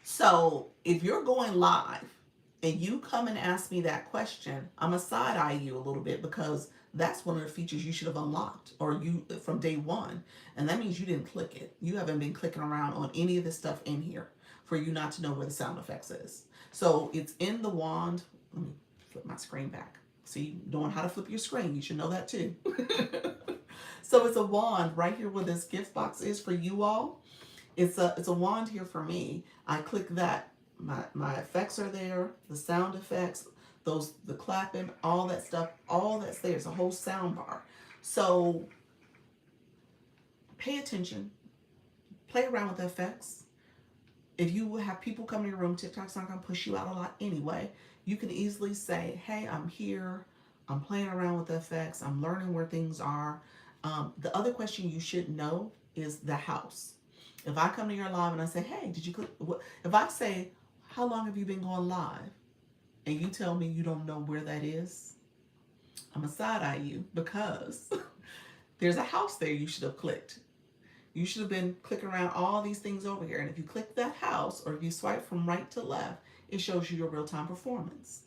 So if you're going live and you come and ask me that question, I'm gonna side eye you a little bit because that's one of the features you should have unlocked or you from day one. And that means you didn't click it. You haven't been clicking around on any of this stuff in here for you not to know where the sound effects is. So it's in the wand. Let me flip my screen back. See, knowing how to flip your screen, you should know that too. So it's a wand right here where this gift box is for you all. It's a wand here for me. I click that. My effects are there, the sound effects, the clapping, all that stuff, all that's there. It's a whole sound bar. So pay attention, play around with the effects. If you have people come in your room, TikTok's not gonna push you out a lot anyway. You can easily say, hey, I'm here, I'm playing around with the effects, I'm learning where things are. The other question you should know is the house. If I come to your live and I say, hey, did you click? If I say, how long have you been going live? And you tell me you don't know where that is, I'm going to side eye you because there's a house there you should have clicked. You should have been clicking around all these things over here. And if you click that house or if you swipe from right to left, it shows you your real-time performance.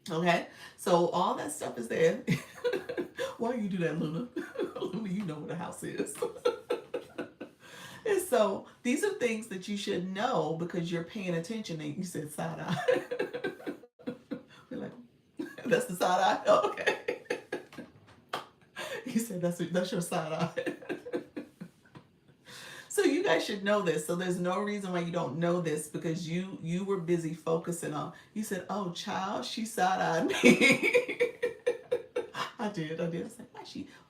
Okay? So all that stuff is there. Why you do that, Luna? Luna, you know where the house is. And so these are things that you should know because you're paying attention. And you said side eye. We're like, that's the side eye? Oh, okay. He said that's your side eye. So you guys should know this. So there's no reason why you don't know this because you were busy focusing on. You said, "Oh, child, she side-eyed me." I did. I was like,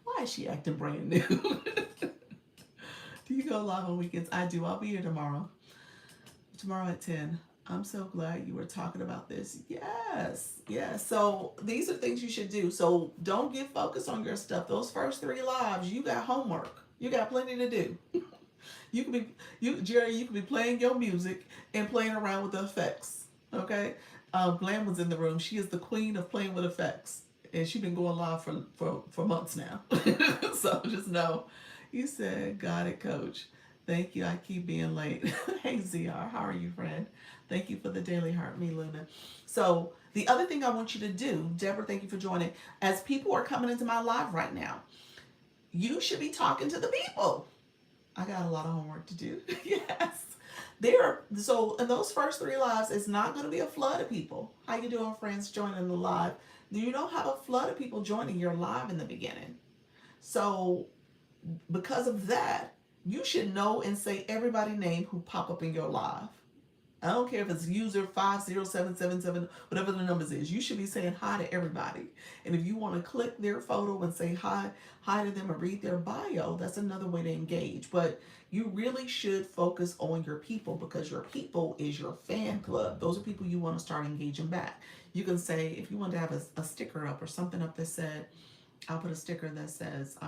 why is she acting brand new? Do you go live on weekends? I do. I'll be here tomorrow. Tomorrow at 10. I'm so glad you were talking about this. Yes. So these are things you should do. So don't get focused on your stuff. Those first 3 lives, you got homework. You got plenty to do. Jerry, you could be playing your music and playing around with the effects. Okay? Glam was in the room. She is the queen of playing with effects. And she's been going live for months now. So just know. You said, got it, coach. Thank you. I keep being late. Hey, ZR, how are you, friend? Thank you for the daily heart, me, Luna. So, the other thing I want you to do, Deborah, thank you for joining. As people are coming into my live right now, you should be talking to the people. I got a lot of homework to do. Yes. There. So in those first three lives, it's not going to be a flood of people. How you doing, friends? Joining the live. You don't have a flood of people joining your live in the beginning. So because of that, you should know and say everybody's name who pop up in your live. I don't care if it's user 50777, whatever the numbers is. You should be saying hi to everybody. And if you want to click their photo and say hi to them or read their bio, that's another way to engage. But you really should focus on your people, because your people is your fan club. Those are people you want to start engaging back. You can say, if you want to have a sticker up or something up that said, I'll put a sticker that says,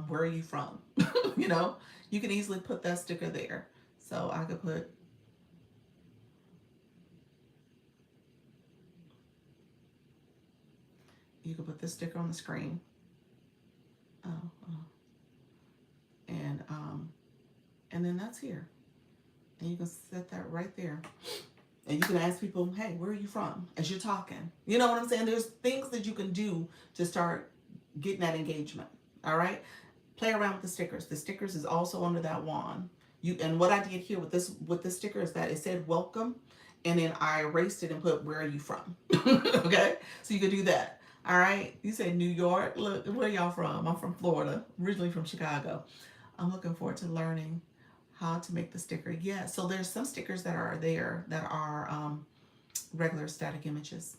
where are you from? You know, you can easily put that sticker there. So I could put, you could put this sticker on the screen. And and then that's here. And you can set that right there. And you can ask people, hey, where are you from? As you're talking. You know what I'm saying? There's things that you can do to start getting that engagement. All right? Play around with the stickers. The stickers is also under that wand. And what I did here with this sticker is that it said welcome, and then I erased it and put where are you from. Okay, so you could do that. All right, you said New York. Look, where y'all from? I'm from Florida, originally from Chicago. I'm looking forward to learning how to make the sticker. Yeah, so there's some stickers that are there that are regular static images.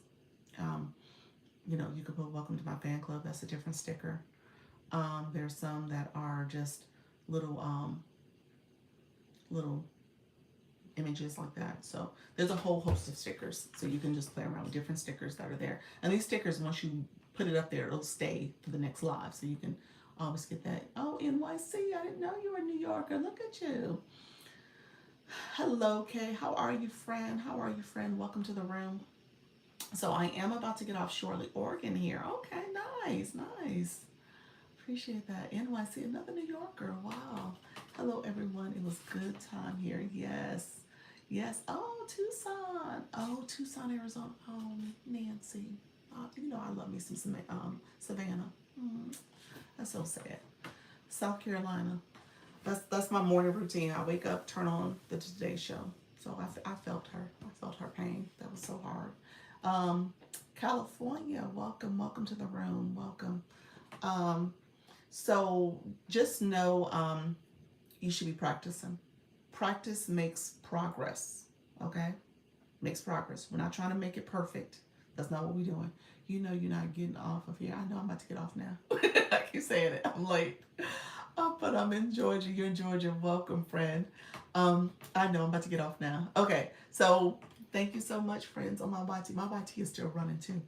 You know, you could put welcome to my fan club. That's a different sticker. There's some that are just little images like that. So there's a whole host of stickers. So you can just play around with different stickers that are there. And these stickers, once you put it up there, it'll stay for the next live. So you can always get that. Oh, NYC, I didn't know you were a New Yorker. Look at you. Hello, Kay. How are you, friend? How are you, friend? Welcome to the room. So I am about to get off shortly. Oregon here. Okay, nice, nice. Appreciate that. NYC, another New Yorker. Wow. Hello, everyone. It was good time here. Yes. Yes. Oh, Tucson. Oh, Tucson, Arizona. Oh, Nancy. You know I love me some Savannah. That's so sad. South Carolina. That's my morning routine. I wake up, turn on the Today Show. So I felt her. I felt her pain. That was so hard. California. Welcome to the room. Welcome. So just know you should be practicing. Practice makes progress. Okay? Makes progress. We're not trying to make it perfect. That's not what we're doing. You know you're not getting off of here. I know I'm about to get off now. I keep saying it. I'm late. But I'm in Georgia. You're in Georgia. Welcome, friend. I know I'm about to get off now. Okay. So thank you so much, friends. On my YT. My YT is still running too.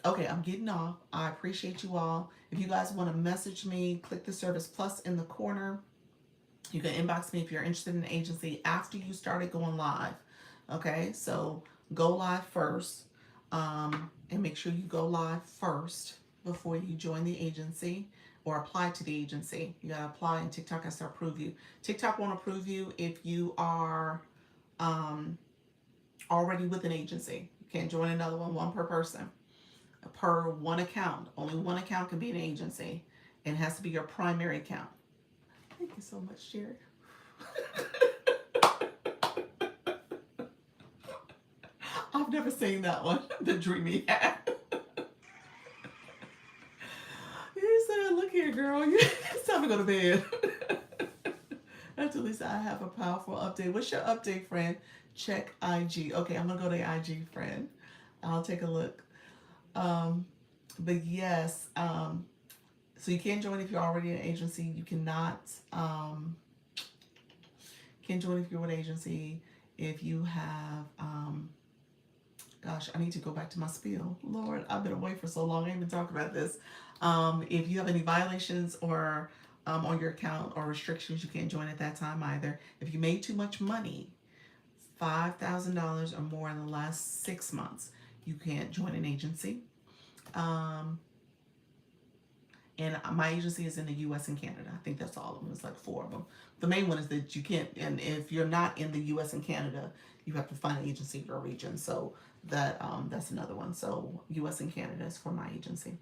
Okay, I'm getting off. I appreciate you all. If you guys want to message me, click the Service Plus in the corner. You can inbox me if you're interested in the agency after you started going live. Okay, so go live first, and make sure you go live first before you join the agency or apply to the agency. You gotta apply, and TikTok has to approve you. TikTok won't approve you if you are already with an agency. You can't join another one per person. Per one account. Only one account can be an agency. And it has to be your primary account. Thank you so much, Jerry. I've never seen that one. The dreamy hat. You said, look here, girl. It's time to go to bed. After Lisa, I have a powerful update. What's your update, friend? Check IG. Okay, I'm going to go to IG, friend. I'll take a look. But yes, so you can't join if you're already an agency. You cannot, can join if you're with an agency. If you have, gosh, I need to go back to my spiel. Lord, I've been away for so long. I ain't even talking about this. If you have any violations or on your account or restrictions, you can't join at that time either. If you made too much money, $5,000 or more in the last 6 months, you can't join an agency. And And my agency is in the US and Canada. I think that's all of them. It's like 4 of them. The main one is that you can't, and if you're not in the US and Canada, you have to find an agency in your region. So that's another one. So US and Canada is for my agency.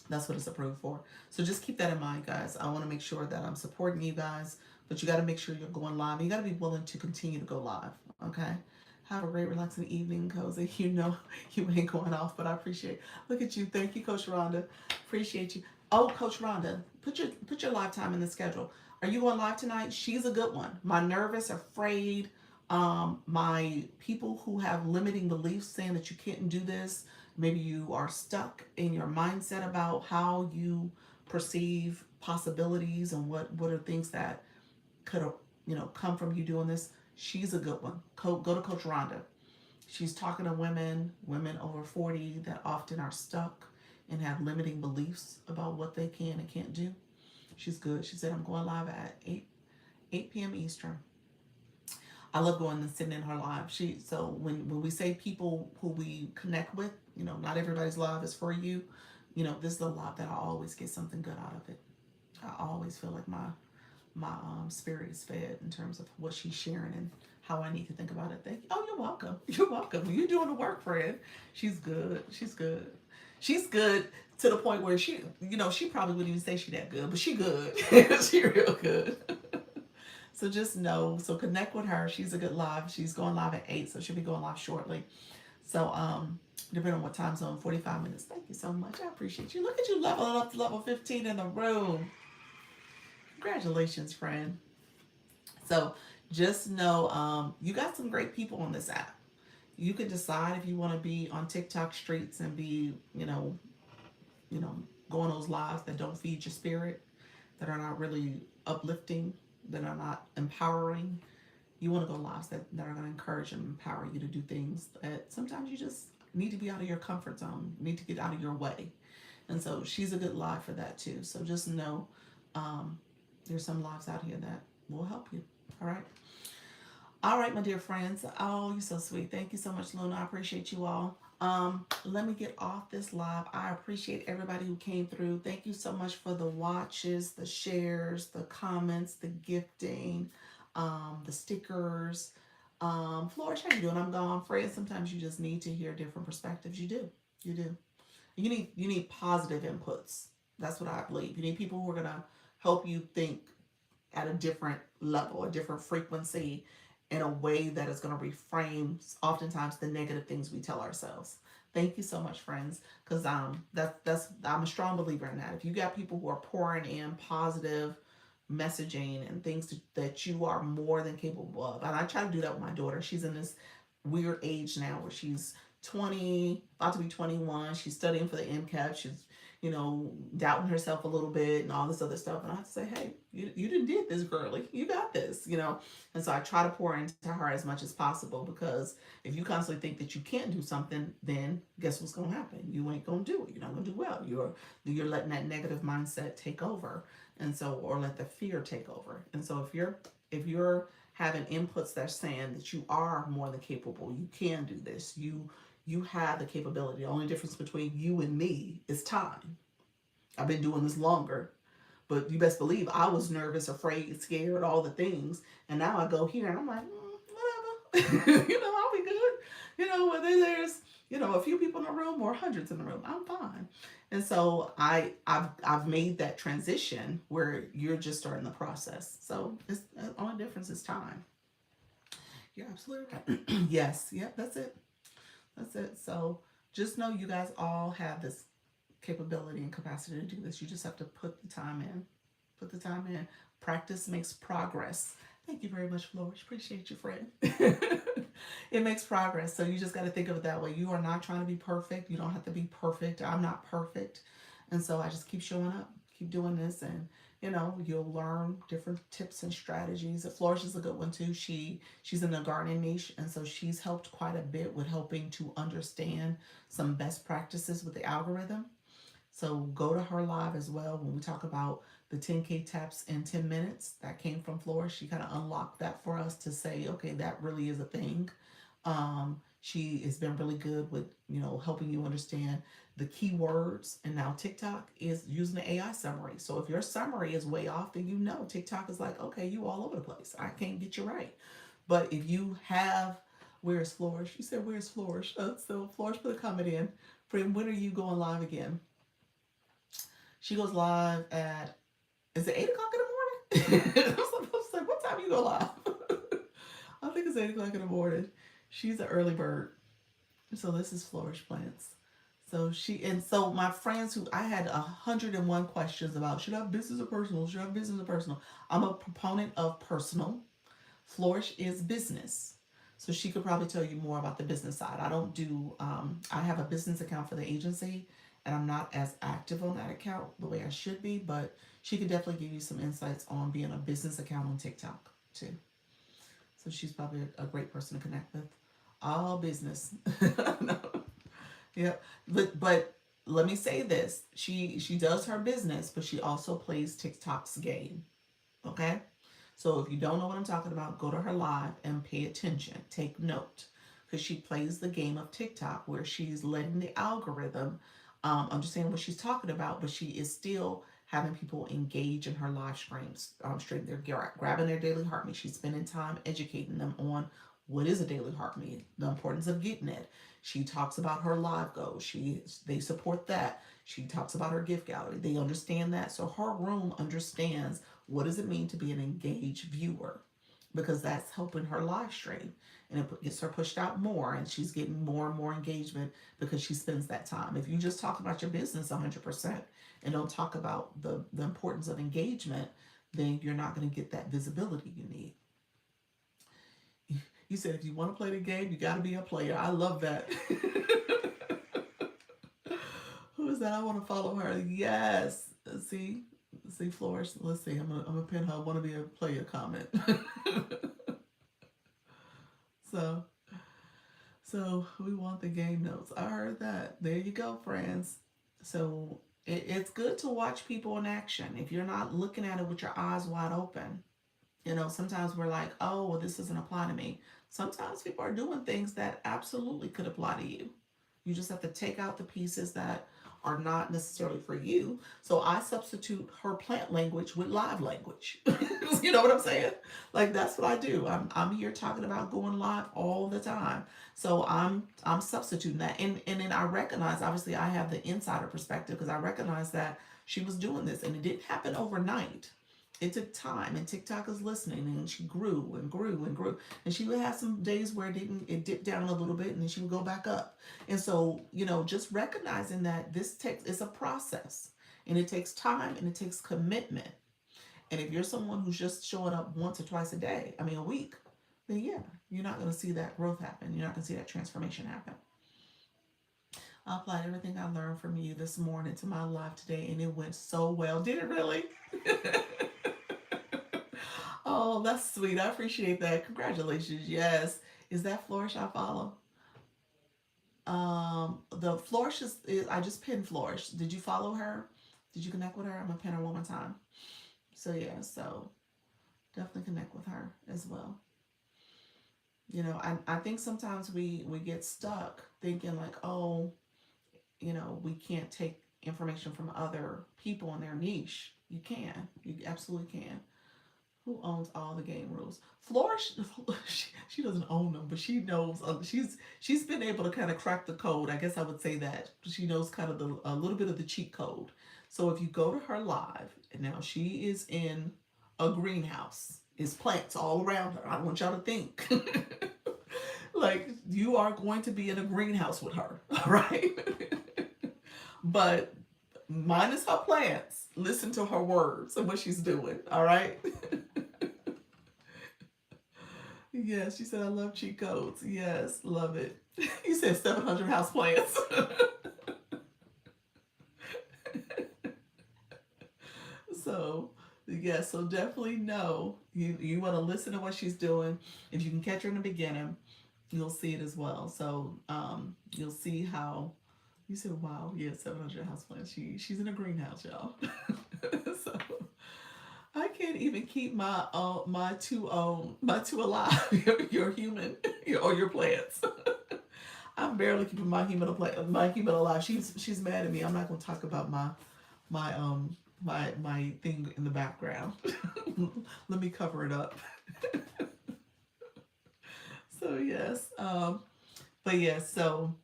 That's what it's approved for. So just keep that in mind, guys. I want to make sure that I'm supporting you guys, but you got to make sure you're going live. You got to be willing to continue to go live. Okay. Have a great, relaxing evening, Cozy. You know you ain't going off, but I appreciate. Look at you. Thank you, Coach Rhonda. Appreciate you. Oh, Coach Rhonda, put your live time in the schedule. Are you going live tonight? She's a good one. My nervous, afraid, my people who have limiting beliefs saying that you can't do this. Maybe you are stuck in your mindset about how you perceive possibilities and what are things that could have come from you doing this. She's a good one. Go to Coach Rhonda. She's talking to women over 40 that often are stuck and have limiting beliefs about what they can and can't do. She's good. She said, I'm going live at 8 p.m. Eastern. I love going and sitting in her live. So when we say people who we connect with, not everybody's live is for you. This is a live that I always get something good out of it. I always feel like my spirit is fed in terms of what she's sharing and how I need to think about it. Thank you. Oh, you're welcome. You're welcome. You're doing the work, friend. She's good. She's good. She's good to the point where she probably wouldn't even say she that good, but she good. She real good. So just know. So connect with her. She's a good live. She's going live at 8, so she'll be going live shortly. So depending on what time zone, 45 minutes. Thank you so much. I appreciate you. Look at you leveling up to level 15 in the room. Congratulations, friend. So just know you got some great people on this app. You can decide if you want to be on TikTok streets and be, going those lives that don't feed your spirit, that are not really uplifting, that are not empowering. You want to go lives that are going to encourage and empower you to do things that sometimes you just need to be out of your comfort zone, you need to get out of your way. And so she's a good live for that too. So just know there's some lives out here that will help you. All right. All right, my dear friends. Oh, you're so sweet. Thank you so much, Luna. I appreciate you all. Let me get off this live. I appreciate everybody who came through. Thank you so much for the watches, the shares, the comments, the gifting, the stickers. Flourish, how you doing? I'm gone. Fred, sometimes you just need to hear different perspectives. You do. You do. You need positive inputs. That's what I believe. You need people who are gonna help you think at a different level, a different frequency, in a way that is going to reframe oftentimes the negative things we tell ourselves. Thank you so much, friends, because that's I'm a strong believer in that. If you got people who are pouring in positive messaging and things that you are more than capable of, and I try to do that with my daughter. She's in this weird age now where she's 20, about to be 21. She's studying for the MCAT. She's doubting herself a little bit and all this other stuff. And I have to say, hey, you didn't did this, girly. You got this, And so I try to pour into her as much as possible, because if you constantly think that you can't do something, then guess what's going to happen? You ain't going to do it. You're not going to do well. You're letting that negative mindset take over. And so, or let the fear take over. And so if you're having inputs that are saying that you are more than capable, you can do this, you have the capability. The only difference between you and me is time. I've been doing this longer, but you best believe I was nervous, afraid, scared, all the things. And now I go here and I'm like, whatever. I'll be good. Whether there's, a few people in the room or hundreds in the room, I'm fine. And so I've made that transition where you're just starting the process. So it's the only difference is time. You're absolutely right. Yes. Yep. That's it. That's it. So just know you guys all have this capability and capacity to do this. You just have to put the time in. Put the time in. Practice makes progress. Thank you very much, Flourish. Appreciate you, friend. It makes progress. So you just got to think of it that way. You are not trying to be perfect. You don't have to be perfect. I'm not perfect. And so I just keep showing up, keep doing this, and you'll learn different tips and strategies. Flourish is a good one too. She's in the gardening niche, and so she's helped quite a bit with helping to understand some best practices with the algorithm. So go to her live as well when we talk about the 10K taps in 10 minutes. That came from Flourish. She kind of unlocked that for us to say, okay, that really is a thing. She has been really good with, helping you understand the keywords. And now TikTok is using the AI summary. So if your summary is way off, then TikTok is like, okay, you all over the place. I can't get you right. But if you have, where's Flourish? You said, where's Flourish? So Flourish put a comment in. Friend, when are you going live again? She goes live at, is it 8 o'clock in the morning? I was supposed to say, what time you go live? I think it's 8 o'clock in the morning. She's an early bird. So this is Flourish Plants. So my friends who I had 101 questions about, should I have business or personal? Should I have business or personal? I'm a proponent of personal. Flourish is business. So she could probably tell you more about the business side. I don't do, I have a business account for the agency, and I'm not as active on that account the way I should be, but she could definitely give you some insights on being a business account on TikTok too. So she's probably a great person to connect with. All business. No. Yep. But let me say this. She does her business, but she also plays TikTok's game. Okay? So if you don't know what I'm talking about, go to her live and pay attention. Take note. Because she plays the game of TikTok where she's letting the algorithm understand what she's talking about, but she is still having people engage in her live streams. They're grabbing their daily heartbeat. She's spending time educating them on what is a daily heartbeat, the importance of getting it. She talks about her live goals. They support that. She talks about her gift gallery. They understand that. So her room understands what does it mean to be an engaged viewer, because that's helping her live stream, and it gets her pushed out more, and she's getting more and more engagement because she spends that time. If you just talk about your business 100% and don't talk about the importance of engagement, then you're not going to get that visibility you need. You said if you want to play the game, you got to be a player. I love that. Who is that? I want to follow her. Yes. See, Flourish. Let's see. I'm gonna pin her. I want to be a player comment. so, so we want the game notes. I heard that. There you go, friends. So it's good to watch people in action. If you're not looking at it with your eyes wide open, sometimes we're like, oh, well, this doesn't apply to me. Sometimes people are doing things that absolutely could apply to you. You just have to take out the pieces that are not necessarily for you. So I substitute her plant language with live language. You know what I'm saying? Like that's what I do. I'm here talking about going live all the time. So I'm substituting that. And then I recognize, obviously I have the insider perspective because I recognize that she was doing this and it didn't happen overnight. It took time, and TikTok is listening, and she grew and grew and grew. And she would have some days where it dipped down a little bit, and then she would go back up. And so, just recognizing that it's a process, and it takes time and it takes commitment. And if you're someone who's just showing up once or twice a week, then yeah, you're not going to see that growth happen. You're not going to see that transformation happen. I applied everything I learned from you this morning to my life today, and it went so well. Did it really? Oh, that's sweet. I appreciate that. Congratulations. Yes. Is that Flourish I follow? The Flourish is I just pinned Flourish. Did you follow her? Did you connect with her? I'm gonna pin her one more time. So yeah, so definitely connect with her as well. I think sometimes we get stuck thinking like, oh, we can't take information from other people in their niche. You can. You absolutely can. Who owns all the game rules? Flourish, she doesn't own them, but she knows. She's been able to kind of crack the code. I guess I would say that she knows kind of a little bit of the cheat code. So if you go to her live, and now she is in a greenhouse, it's plants all around her. I want y'all to think like you are going to be in a greenhouse with her, right? But minus her plants, listen to her words and what she's doing. All right. Yes, she said, I love cheat codes. Yes, love it. You said 700 house plants. So, yes, so definitely know you want to listen to what she's doing. If you can catch her in the beginning, you'll see it as well. So, you'll see how you said, wow, yeah, 700 house plants. She's in a greenhouse, y'all. So, I can't even keep my two alive. Your human or your plants. I'm barely keeping my human alive. She's mad at me. I'm not gonna talk about my thing in the background. Let me cover it up. So yes, but yes, so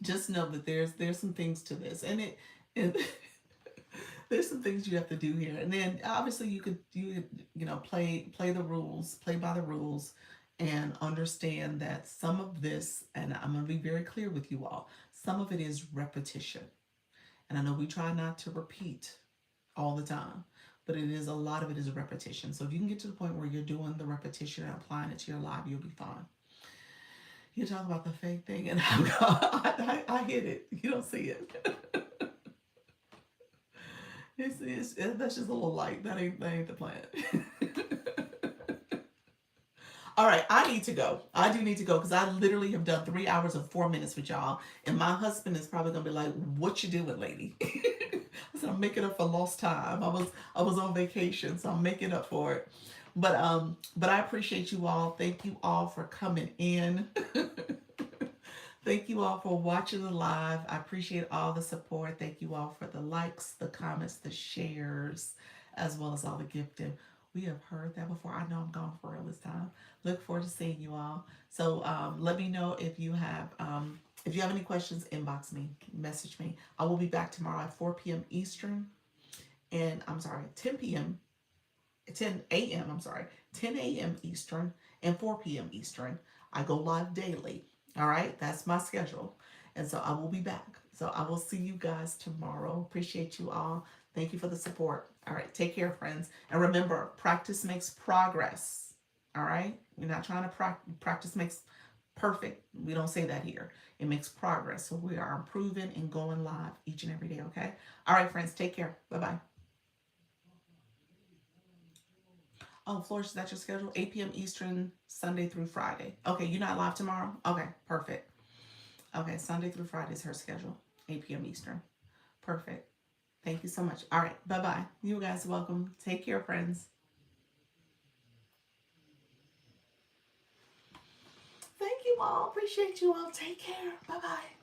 just know that there's some things to this, and there's some things you have to do here, and then obviously you play the rules, play by the rules, and understand that some of this, and I'm gonna be very clear with you all, some of it is repetition, and I know we try not to repeat all the time, but it is a lot of it is a repetition. So if you can get to the point where you're doing the repetition and applying it to your life, you'll be fine. You talk about the fake thing, and I hit it. You don't see it. That's just a little light. That ain't the plan. All right, I need to go. I do need to go because I literally have done 3 hours and 4 minutes with y'all, and my husband is probably gonna be like, "What you doing, lady?" I said, "I'm making up for lost time. I was on vacation, so I'm making up for it." But I appreciate you all. Thank you all for coming in. Thank you all for watching the live. I appreciate all the support. Thank you all for the likes, the comments, the shares, as well as all the gifting. We have heard that before. I know I'm gone for real this time. Look forward to seeing you all. So let me know if you have any questions. Inbox me, message me. I will be back tomorrow at 4 p.m. Eastern, and I'm sorry, 10 a.m. I'm sorry, 10 a.m. Eastern and 4 p.m. Eastern. I go live daily. All right, that's my schedule. And so I will be back. So I will see you guys tomorrow. Appreciate you all. Thank you for the support. All right, take care, friends. And remember, practice makes progress. All right, we're not trying to practice makes perfect. We don't say that here. It makes progress. So we are improving and going live each and every day. Okay. All right, friends, take care. Bye bye. Oh, Flourish, is that your schedule? 8 p.m. Eastern, Sunday through Friday. Okay, you're not live tomorrow? Okay, perfect. Okay, Sunday through Friday is her schedule. 8 p.m. Eastern. Perfect. Thank you so much. All right, bye bye. You guys are welcome. Take care, friends. Thank you all. Appreciate you all. Take care. Bye bye.